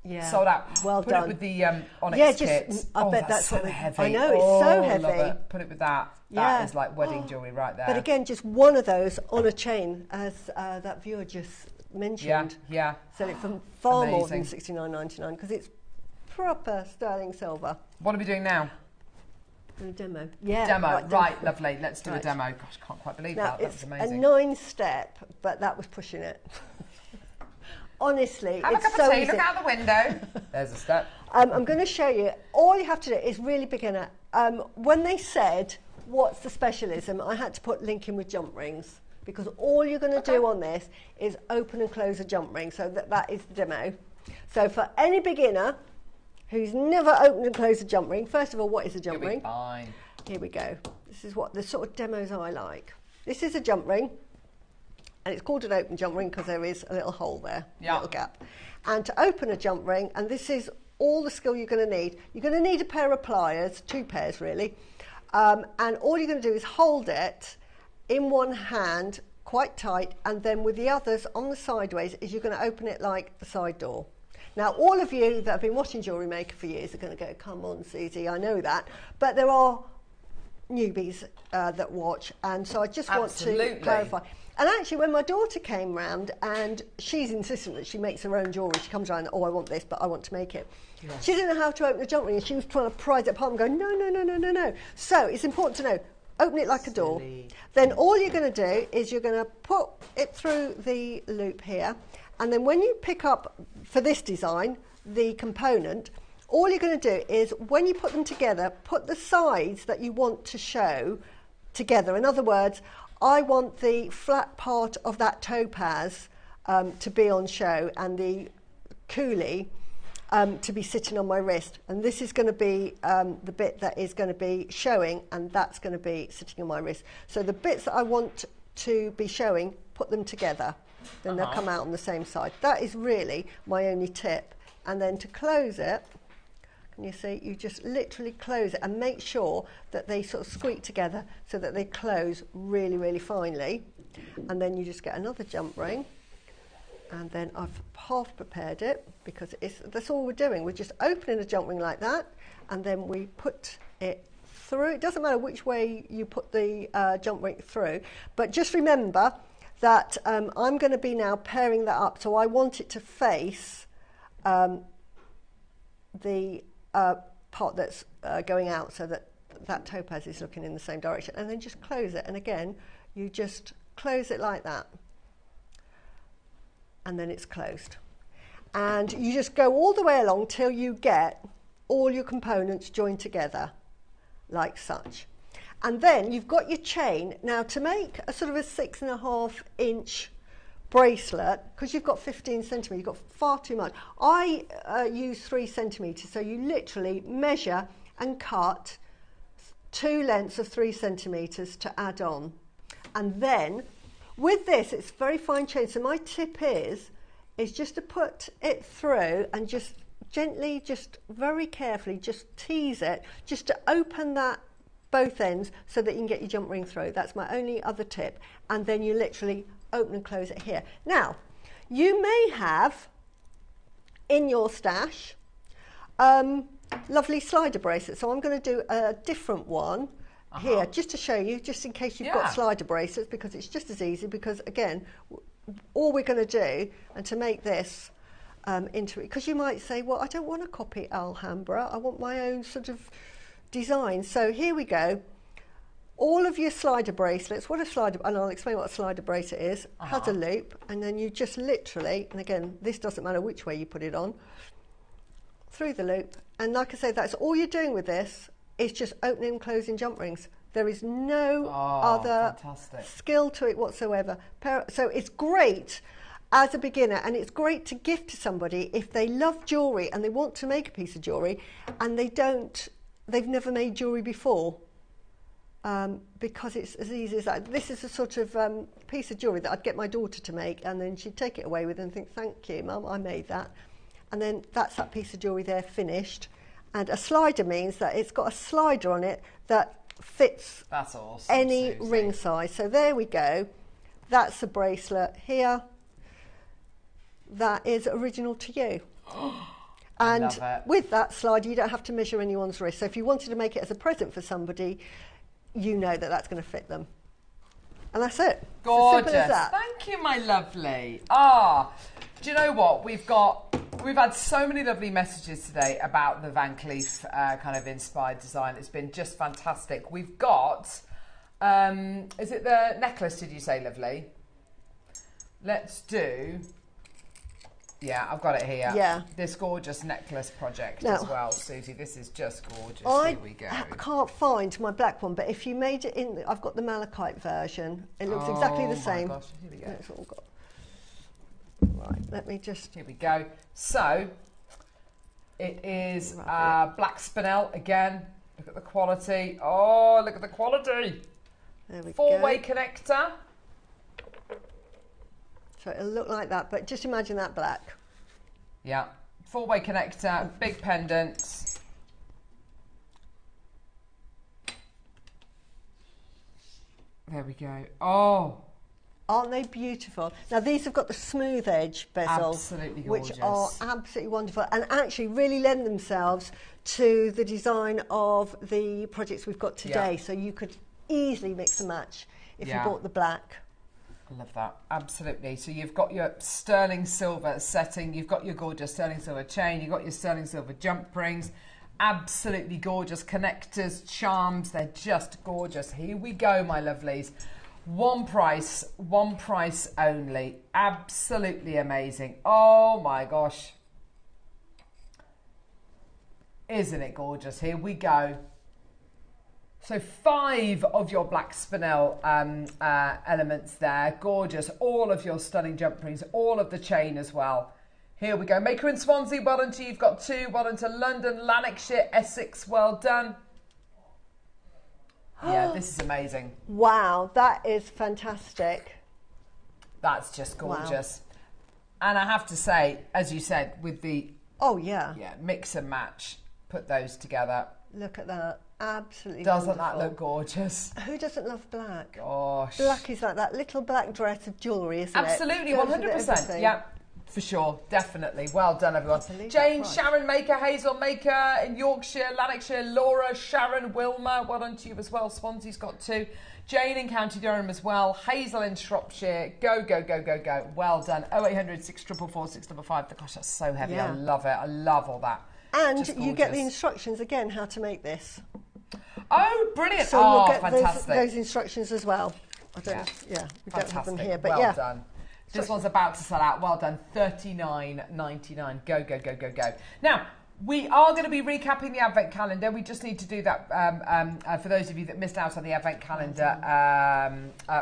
Yeah. Sold out. Well Put done. it with the onyx kits. I bet that's so what heavy. I know, it's so heavy. Love it. Put it with that. That is like wedding jewellery right there. But again, just one of those on a chain, as that viewer just mentioned. Yeah. So it's far more than $69.99 because it's proper sterling silver. What are we doing now? A demo. Yeah. Demo. Right, lovely. Let's do a demo. Gosh, I can't quite believe that. That was amazing. It's a 9-step, but that was pushing it. Honestly, have it's a cup so of tea, easy. look out the window. There's a step. I'm going to show you. All you have to do is really beginner. When they said, what's the specialism, I had to put link in with jump rings because all you're going to do on this is open and close a jump ring. So that is the demo. So for any beginner who's never opened and closed a jump ring, first of all, what is a jump ring? Fine. Here we go. This is what the sort of demos I like. This is a jump ring. And it's called an open jump ring because there is a little hole there, a little gap. And to open a jump ring, and this is all the skill you're going to need. You're going to need a pair of pliers, 2 pairs really, and all you're going to do is hold it in one hand quite tight, and then with the others on the sideways is you're going to open it like the side door. Now, all of you that have been watching JewelleryMaker for years are going to go, come on, Susie, I know that. But there are newbies that watch, and so I just want to clarify. And actually, when my daughter came round, and she's insistent that she makes her own jewellery, she comes around, I want this, but I want to make it. Yes. She didn't know how to open a jump ring, and she was trying to prise it apart and go, no. So it's important to know, open it like a door. Then all you're going to do is you're going to put it through the loop here, and then when you pick up, for this design, the component, all you're going to do is, when you put them together, put the sides that you want to show together. In other words, I want the flat part of that topaz to be on show and the coulis to be sitting on my wrist. And this is going to be the bit that is going to be showing, and that's going to be sitting on my wrist. So the bits that I want to be showing, put them together. Then they'll come out on the same side. That is really my only tip. And then to close it, can you see, you just literally close it and make sure that they sort of squeak together so that they close really, really finely. And then you just get another jump ring. And then I've half prepared it because that's all we're doing. We're just opening a jump ring like that, and then we put it through. It doesn't matter which way you put the jump ring through, but just remember that I'm going to be now pairing that up. So I want it to face the part that's going out, so that topaz is looking in the same direction, and then just close it. And again, you just close it like that, and then it's closed. And you just go all the way along till you get all your components joined together like such. And then you've got your chain. Now, to make a sort of a 6.5-inch bracelet, because you've got 15 centimetres, you've got far too much. I use 3 centimetres, so you literally measure and cut 2 lengths of 3 centimetres to add on. And then with this, it's very fine chain, so my tip is just to put it through and just gently, just very carefully, just tease it, just to open that both ends so that you can get your jump ring through. That's my only other tip. And then you literally open and close it here. Now, you may have in your stash lovely slider bracelets. So I'm going to do a different one here, just to show you, just in case you've got slider bracelets, because it's just as easy, because again, all we're going to do, and to make this into it, because you might say, well, I don't want to copy Alhambra, I want my own sort of designs. So here we go. All of your slider bracelets, and I'll explain what a slider bracelet is, has a loop, and then you just literally, and again, this doesn't matter which way you put it on, through the loop. And like I say, that's all you're doing with this, is just opening and closing jump rings. There is no other skill to it whatsoever. So it's great as a beginner, and it's great to gift to somebody if they love jewellery and they want to make a piece of jewellery and they've never made jewellery before. Because it's as easy as that. This is a sort of piece of jewellery that I'd get my daughter to make, and then she'd take it away with her and think, thank you, Mum, I made that. And then that's that piece of jewellery there finished. And a slider means that it's got a slider on it that fits any ring size. So there we go. That's a bracelet here. That is original to you. And with that slider, you don't have to measure anyone's wrist. So if you wanted to make it as a present for somebody, you know that that's going to fit them. And that's it. Gorgeous. As simple as that. Thank you, my lovely. Do you know what? We've had so many lovely messages today about the Van Cleef kind of inspired design. It's been just fantastic. We've got, is it the necklace, did you say, lovely? Let's do... Yeah, I've got it here. Yeah. This gorgeous necklace project as well, Susie. This is just gorgeous. Here we go. I can't find my black one, but if you made it in... I've got the malachite version. It looks exactly the same. Oh, my gosh. Here we go. It's all got... Right, let me just... Here we go. So, it is black spinel again. Look at the quality. Oh, look at the quality. There we go. Four-way connector. So it'll look like that, but just imagine that black. Yeah. Four-way connector, big pendant. There we go. Oh. Aren't they beautiful? Now, these have got the smooth edge bezels, absolutely gorgeous, which are absolutely wonderful and actually really lend themselves to the design of the projects we've got today. So you could easily mix and match if you bought the black. I love that, absolutely. So you've got your sterling silver setting, you've got your gorgeous sterling silver chain, you've got your sterling silver jump rings, absolutely gorgeous connectors, charms, they're just gorgeous. Here we go, my lovelies. One price only. Absolutely amazing. Oh my gosh. Isn't it gorgeous? Here we go. So 5 of your black spinel elements there. Gorgeous. All of your stunning jump rings. All of the chain as well. Here we go. Maker in Swansea, well done to you. You've got 2. Well done to London, Lanarkshire, Essex. Well done. Yeah, this is amazing. Wow, that is fantastic. That's just gorgeous. Wow. And I have to say, as you said, with the... Oh, yeah. Yeah, mix and match. Put those together. Look at that. Absolutely Doesn't wonderful. That look gorgeous? Who doesn't love black? Gosh. Black is like that little black dress of jewellery, isn't absolutely, it? Absolutely, 100%. Yeah, for sure, definitely. Well done, everyone. Jane, Sharon Maker, Hazel Maker in Yorkshire, Lanarkshire, Laura, Sharon, Wilma, well done to you as well. Swansea's got 2. Jane in County Durham as well. Hazel in Shropshire. Go, go, go, go, go. Well done. 0800 644 655. Gosh, that's so heavy. Yeah. I love it. I love all that. And you get the instructions again how to make this. Oh, brilliant. So you'll get those instructions as well. I don't we don't have them here, but well done. This one's about to sell out. Well done. $39.99. Go, go, go, go, go. Now, we are going to be recapping the Advent calendar. We just need to do that for those of you that missed out on the Advent calendar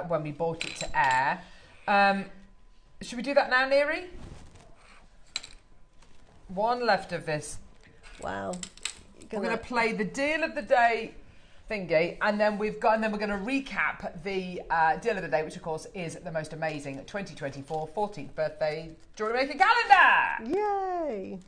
when we brought it to air. Should we do that now, Neri? One left of this. Wow. We're going to play the deal of the day thingy, and then we're going to recap the deal of the day, which of course is the most amazing 2024 14th birthday JewelleryMaker calendar. Yay!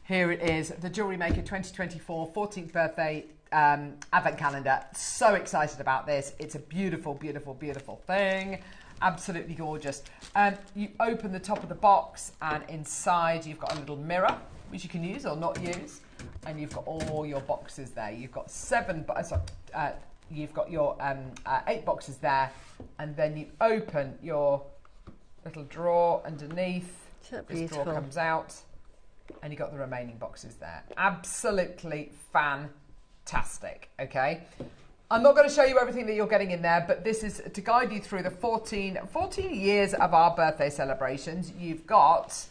Here it is, the JewelleryMaker 2024 14th birthday Advent calendar. So excited about this. It's a beautiful, beautiful, beautiful thing. Absolutely gorgeous. You open the top of the box and inside you've got a little mirror which you can use or not use. And you've got all your boxes there. You've got you've got your 8 boxes there. And then you open your little drawer underneath. This drawer comes out. And you've got the remaining boxes there. Absolutely fantastic, okay? I'm not going to show you everything that you're getting in there, but this is to guide you through the 14 years of our birthday celebrations. You've got,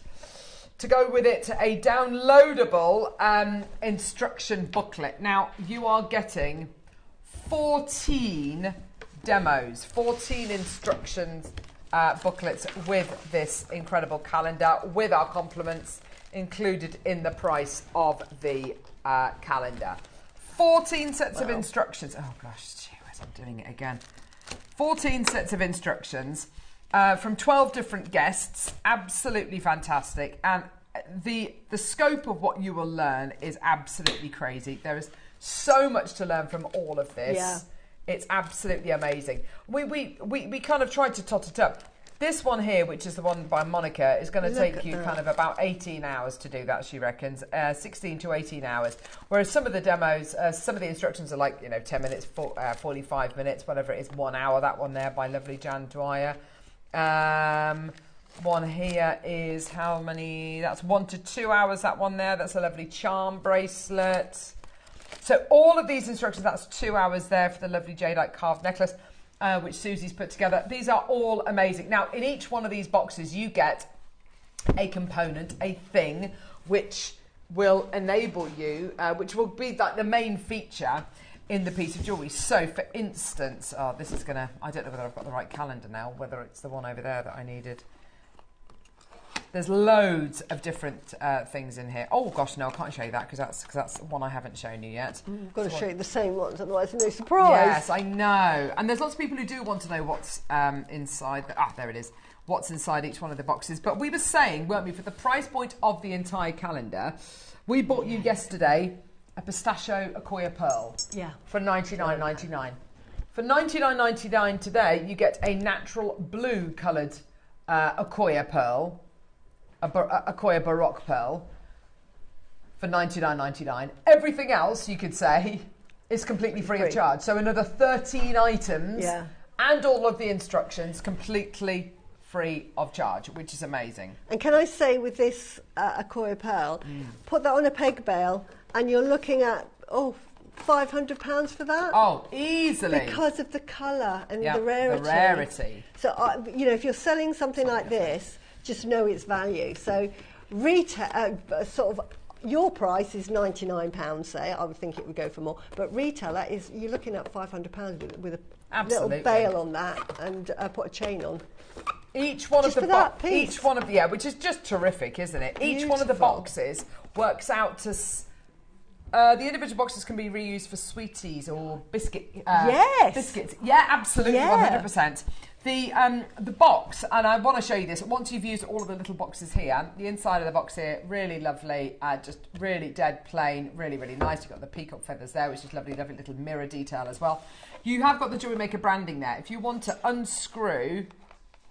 to go with it, a downloadable instruction booklet. Now, you are getting 14 demos, 14 instructions booklets with this incredible calendar, with our compliments included in the price of the calendar. 14 sets of instructions. Oh gosh, I'm doing it again. 14 sets of instructions from 12 different guests. Absolutely fantastic. And the scope of what you will learn is absolutely crazy. There is so much to learn from all of this. Yeah. It's absolutely amazing. We kind of tried to tot it up. This one here, which is the one by Monica, is going to take you kind of about 18 hours to do that, she reckons. 16 to 18 hours. Whereas some of the demos, some of the instructions are like, 10 minutes, 45 minutes, whatever it is, 1 hour. That one there by lovely Jan Dwyer. One here is how many? That's 1 to 2 hours, that one there. That's a lovely charm bracelet. So all of these instructions, that's 2 hours there for the lovely jadeite carved necklace. Which Susie's put together. These are all amazing. Now, in each one of these boxes, you get a component, a thing, which will enable you, which will be like the main feature in the piece of jewellery. So, for instance, this is going to, I don't know whether I've got the right calendar now, whether it's the one over there that I needed. There's loads of different things in here. Oh gosh, no, I can't show you that because that's one I haven't shown you yet. I've got to show you the same ones, otherwise it's no surprise. Yes, I know. And there's lots of people who do want to know what's inside. There it is. What's inside each one of the boxes. But we were saying, weren't we, for the price point of the entire calendar, we bought you yesterday a pistachio Acquoia pearl. Yeah. For $99.99. For $99.99 today, you get a natural blue coloured Acquoia pearl. Acquoia Baroque pearl for $99.99. Everything else, you could say, is completely free of charge. So another 13 items and all of the instructions completely free of charge, which is amazing. And can I say, with this Acquoia pearl, put that on a peg bail and you're looking at, £500 for that? Oh, easily. Because of the colour and the rarity. So, if you're selling something like this, just know its value. So retail, your price is £99, say. I would think it would go for more. But retailer is, you're looking at £500 with a little bail on that and put a chain on. Each one of the which is just terrific, isn't it? Beautiful. Each one of the boxes works out to the individual boxes can be reused for sweeties or biscuits. Yeah, absolutely, 100%. The box, and I want to show you this, once you've used all of the little boxes here, the inside of the box here, really lovely, just really dead plain, really, really nice. You've got the peacock feathers there, which is lovely, lovely little mirror detail as well. You have got the JewelleryMaker branding there. If you want to unscrew,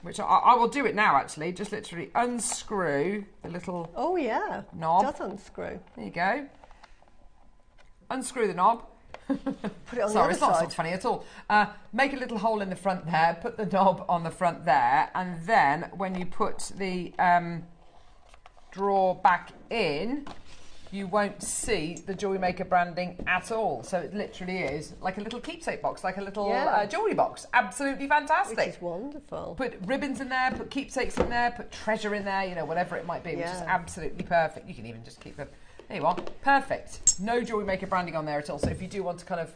which I will do it now actually, just literally unscrew the little knob. It does unscrew. There you go. Unscrew the knob. Put it on Sorry, the other it's side. not funny at all. Make a little hole in the front there, put the knob on the front there, and then when you put the drawer back in, you won't see the JewelleryMaker branding at all. So it literally is like a little keepsake box, like a little jewellery box. Absolutely fantastic. Which is wonderful. Put ribbons in there, put keepsakes in there, put treasure in there, whatever it might be, which is absolutely perfect. You can even just keep it. There you are. Perfect. No JewelleryMaker branding on there at all. So if you do want to kind of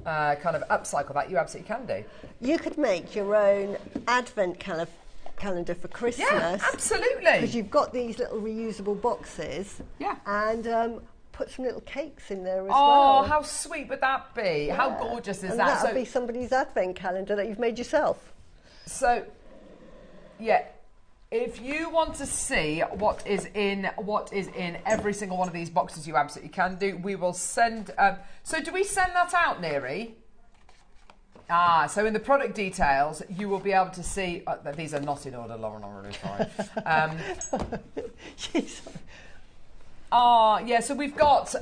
upcycle that, you absolutely can do. You could make your own advent calendar for Christmas. Yeah, absolutely. Because you've got these little reusable boxes. Yeah. And put some little cakes in there as well. Oh, how sweet would that be? Yeah. How gorgeous is that? That would be somebody's advent calendar that you've made yourself. So, yeah. If you want to see what is in every single one of these boxes, you absolutely can do. We will send. So do we send that out, Neri? So in the product details, you will be able to see. These are not in order, Lauren. I'm really sorry. are, yeah, so we've got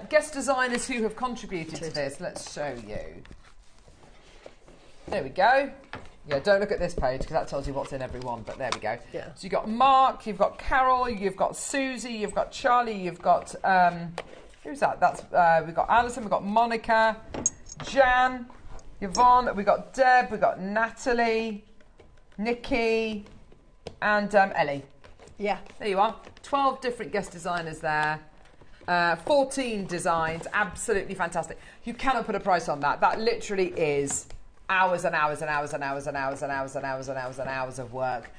guest designers who have contributed to this. Let's show you. There we go. Yeah, don't look at this page because that tells you what's in every one, but there we go. Yeah. So you've got Mark, you've got Carol, you've got Susie, you've got Charlie, you've got, who's that? That's we've got Alison, we've got Monica, Jan, Yvonne, we've got Deb, we've got Natalie, Nikki, and Ellie. Yeah. There you are. 12 different guest designers there. 14 designs. Absolutely fantastic. You cannot put a price on that. That literally is hours and hours and hours and hours and hours and hours and hours and hours and hours of work.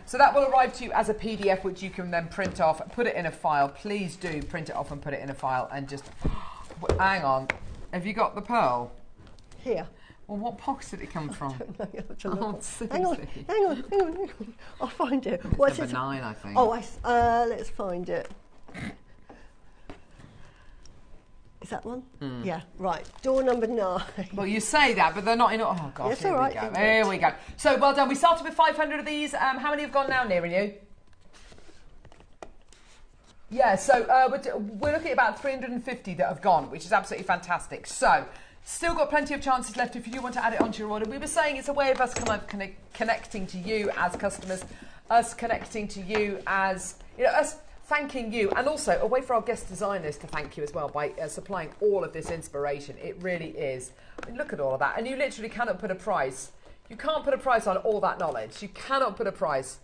So that will arrive to you as a PDF, which you can then print off, put it in a file. Please do print it off and put it in a file. And just hang on. Have you got the pearl? Here. Well, what box did it come from? Oh, hang on. I'll find it. What's number 9, I think. Oh, let's find it. Is that one? Yeah, right. Door number 9. Well, you say that, but they're not in. Oh, gosh, Yes, here all we right, go. Here we go. So, well done. We started with 500 of these. How many have gone now, near you? Yeah, so we're looking at about 350 that have gone, which is absolutely fantastic. So, still got plenty of chances left if you do want to add it onto your order. We were saying it's a way of us kind of connecting to you as customers, us connecting to you as, you know, us thanking you, and also a way for our guest designers to thank you as well by supplying all of this inspiration. It really is. I mean, look at all of that. And you literally cannot put a price. You can't put a price on all that knowledge. You cannot put a price.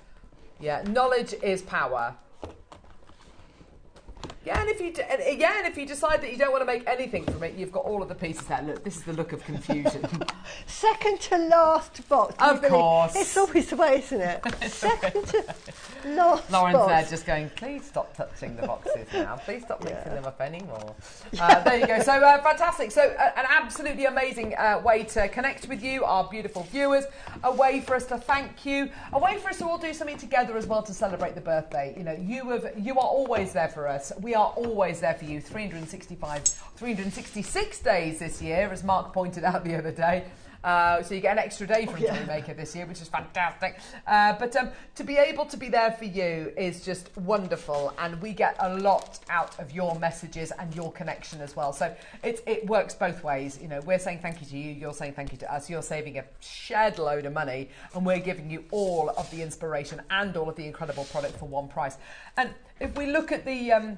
Yeah, knowledge is power. Yeah, and if you decide that you don't want to make anything from it, you've got all of the pieces there. Look, this is the look of confusion. Second to last box. Of course. It's always the way, isn't it? Second to last Lauren's box. there just going, please stop touching the boxes now. Please stop mixing them up anymore. There you go. So fantastic. So an absolutely amazing way to connect with you, our beautiful viewers. A way for us to thank you. A way for us to all do something together as well to celebrate the birthday. You know, you are always there for us. We are always there for you. 366 days this year, as Mark pointed out the other day. So you get an extra day from JewelleryMaker this year, which is fantastic. But to be able to be there for you is just wonderful, and we get a lot out of your messages and your connection as well. So it works both ways. You know, we're saying thank you to you, you're saying thank you to us, you're saving a shed load of money, and we're giving you all of the inspiration and all of the incredible product for one price. And if we look at the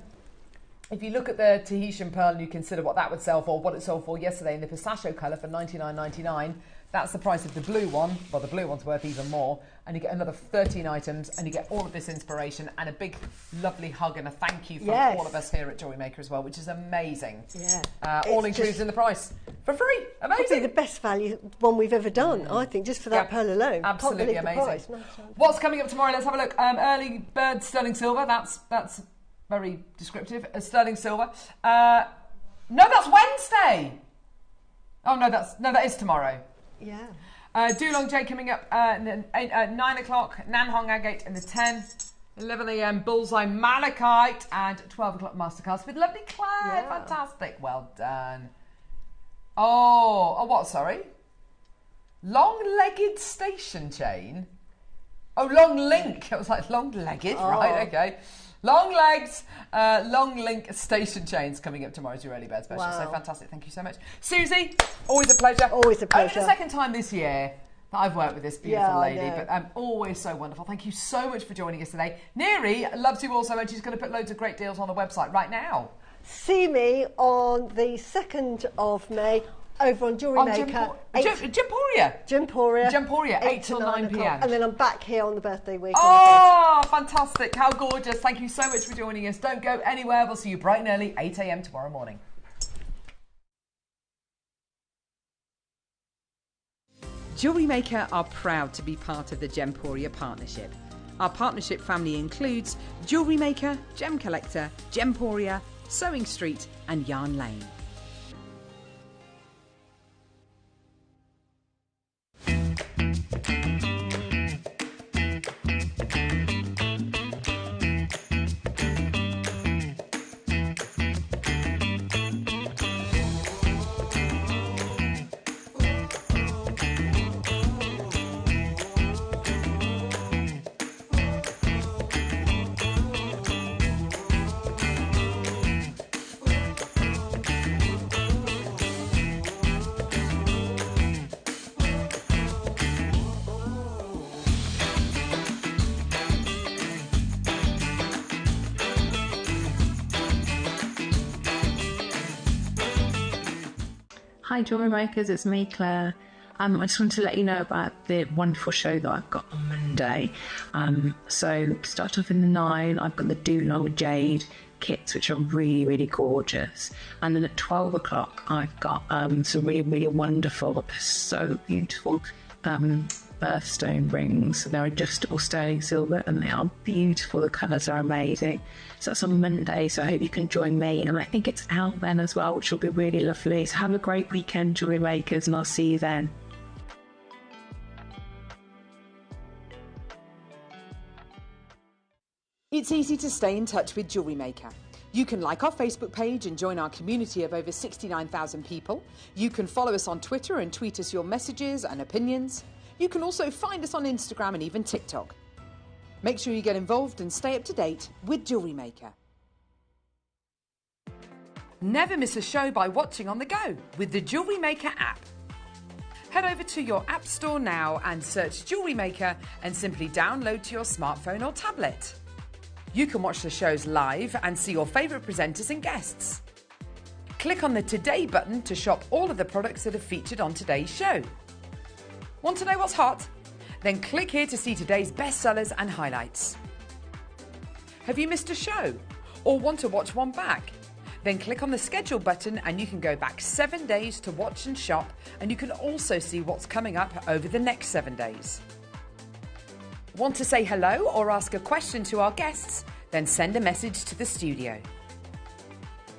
if you look at the Tahitian pearl and you consider what that would sell for, what it sold for yesterday in the pistachio colour for $99.99, that's the price of the blue one. Well, the blue one's worth even more. And you get another 13 items, and you get all of this inspiration and a big, lovely hug and a thank you from all of us here at JewelleryMaker as well, which is amazing. Yeah. All included in the price. For free. Amazing. Probably the best value one we've ever done, I think, just for that pearl alone. Absolutely amazing. What's coming up tomorrow? Let's have a look. Early bird sterling silver. That's very descriptive. Sterling silver. No, that's Wednesday. Oh no, that is tomorrow. Yeah. Dulong J coming up 9 o'clock. Nan Hong Agate in the 10. 11 a.m. Bullseye Malachite, and 12 o'clock Masterclass with lovely Claire. Yeah. Fantastic. Well done. Oh, what? Sorry. Long-legged station chain. Oh, long link. It was like long-legged, right? Okay. Long legs, long link station chains coming up tomorrow's your early bird special. Wow. So fantastic. Thank you so much. Susie, always a pleasure. Always a pleasure. Only the second time this year that I've worked with this beautiful lady, but always so wonderful. Thank you so much for joining us today. Neri loves you all so much. She's going to put loads of great deals on the website right now. See me on the 2nd of May. Over on JewelleryMaker. Gemporia, 8 till 9 p.m. And then I'm back here on the birthday week. Oh, fantastic. How gorgeous. Thank you so much for joining us. Don't go anywhere. We'll see you bright and early, 8 a.m. tomorrow morning. JewelleryMaker are proud to be part of the Gemporia partnership. Our partnership family includes JewelleryMaker, Gem Collector, Gemporia, Sewing Street and Yarn Lane. Hi Jewellery Makers, it's me Claire. I just wanted to let you know about the wonderful show that I've got on Monday. So start off in the 9, I've got the Do Long Jade kits, which are really, really gorgeous. And then at 12 o'clock, I've got some really, really wonderful, so beautiful birthstone rings. They're adjustable sterling silver and they are beautiful. The colours are amazing. So that's on Monday, so I hope you can join me. And I think it's out then as well, which will be really lovely. So have a great weekend, Jewellery Makers, and I'll see you then. It's easy to stay in touch with Jewellery Maker. You can like our Facebook page and join our community of over 69,000 people. You can follow us on Twitter and tweet us your messages and opinions. You can also find us on Instagram and even TikTok. Make sure you get involved and stay up to date with Jewellery Maker. Never miss a show by watching on the go with the Jewellery Maker app. Head over to your app store now and search Jewellery Maker and simply download to your smartphone or tablet. You can watch the shows live and see your favourite presenters and guests. Click on the Today button to shop all of the products that are featured on today's show. Want to know what's hot? Then click here to see today's bestsellers and highlights. Have you missed a show or want to watch one back? Then click on the schedule button and you can go back 7 days to watch and shop, and you can also see what's coming up over the next 7 days. Want to say hello or ask a question to our guests? Then send a message to the studio.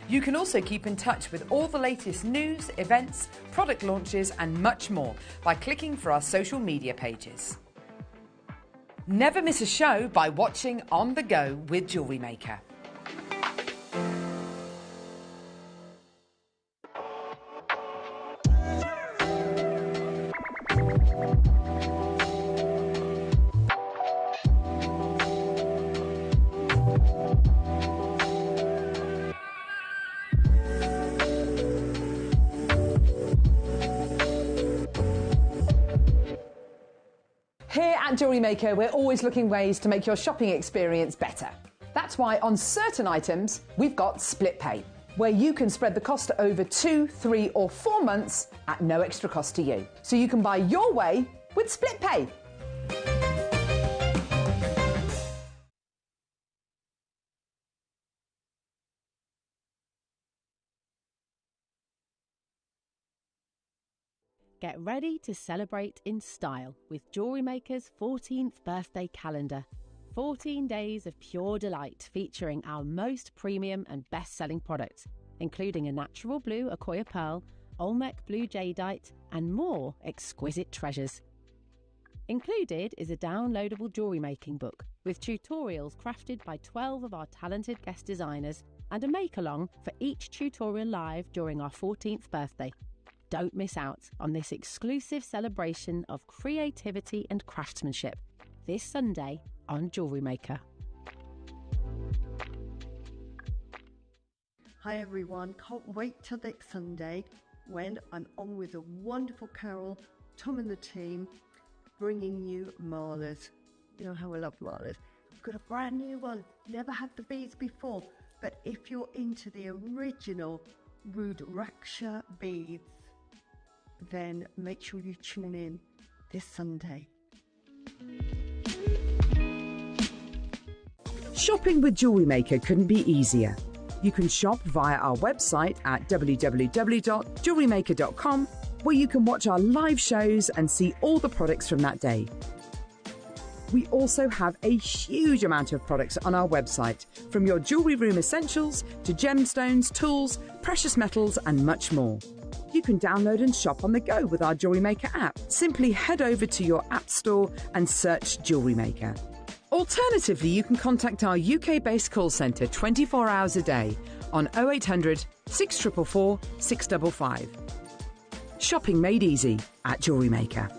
You can also keep in touch with all the latest news, events, product launches and much more by clicking for our social media pages. Never miss a show by watching On The Go with Jewellery Maker. Here at Jewellery Maker, we're always looking ways to make your shopping experience better. That's why on certain items, we've got split pay, where you can spread the cost over 2, 3 or 4 months at no extra cost to you. So you can buy your way with split pay. Get ready to celebrate in style with Jewellery Maker's 14th birthday calendar. 14 days of pure delight featuring our most premium and best-selling products, including a natural blue Akoya pearl, Olmec blue jadeite, and more exquisite treasures. Included is a downloadable jewellery making book with tutorials crafted by 12 of our talented guest designers and a make-along for each tutorial live during our 14th birthday. Don't miss out on this exclusive celebration of creativity and craftsmanship this Sunday on Jewellery Maker. Hi everyone, can't wait till next Sunday when I'm on with the wonderful Carol, Tom and the team, bringing you Marlas. You know how I love Marlas. We've got a brand new one, never had the beads before, but if you're into the original Rudraksha beads, then make sure you tune in this Sunday. Shopping with Jewellery Maker couldn't be easier. You can shop via our website at www.jewellerymaker.com, where you can watch our live shows and see all the products from that day. We also have a huge amount of products on our website, from your jewellery room essentials to gemstones, tools, precious metals and much more. You can download and shop on the go with our Jewellery Maker app. Simply head over to your app store and search Jewellery Maker. Alternatively, you can contact our UK-based call centre 24 hours a day on 0800 644 655. Shopping made easy at Jewellery Maker.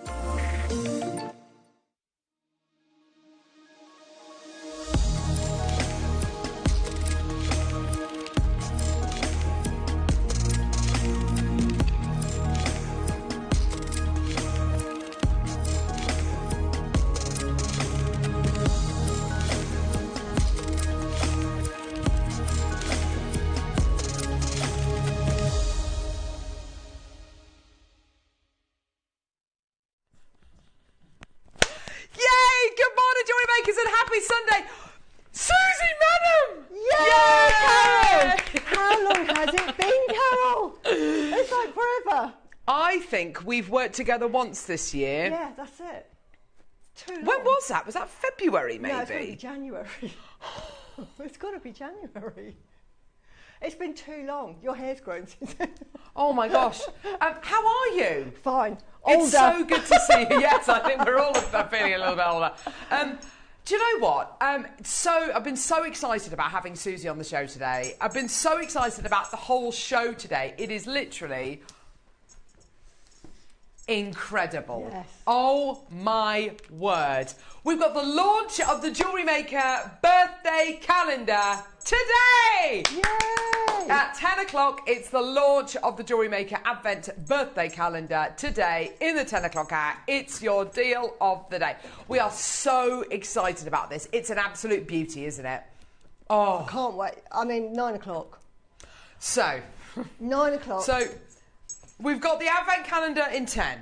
I think we've worked together once this year. Yeah, that's it. It's too long. When was that? Was that February, maybe? No, it's got to be January. It's got to be January. It's been too long. Your hair's grown since then. Oh my gosh. How are you? Fine. Older. It's so good to see you. Yes, I think we're all feeling a little bit older. Do you know what? I've been so excited about having Susie on the show today. I've been so excited about the whole show today. It is literally incredible. Yes. Oh my word. We've got the launch of the Jewellery Maker birthday calendar today! Yay! At 10 o'clock, it's the launch of the Jewellery Maker Advent birthday calendar today in the 10 o'clock hour. It's your deal of the day. We are so excited about this. It's an absolute beauty, isn't it? Oh. I can't wait. I mean, 9 o'clock. So. 9 o'clock. So, we've got the Advent calendar in 10.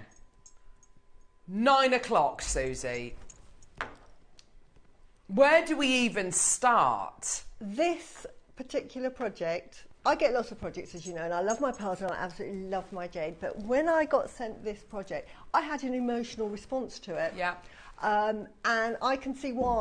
9 o'clock, Susie. Where do we even start? This particular project, I get lots of projects, as you know, and I love my pearls and I absolutely love my jade, but when I got sent this project, I had an emotional response to it. Yeah. And I can see why.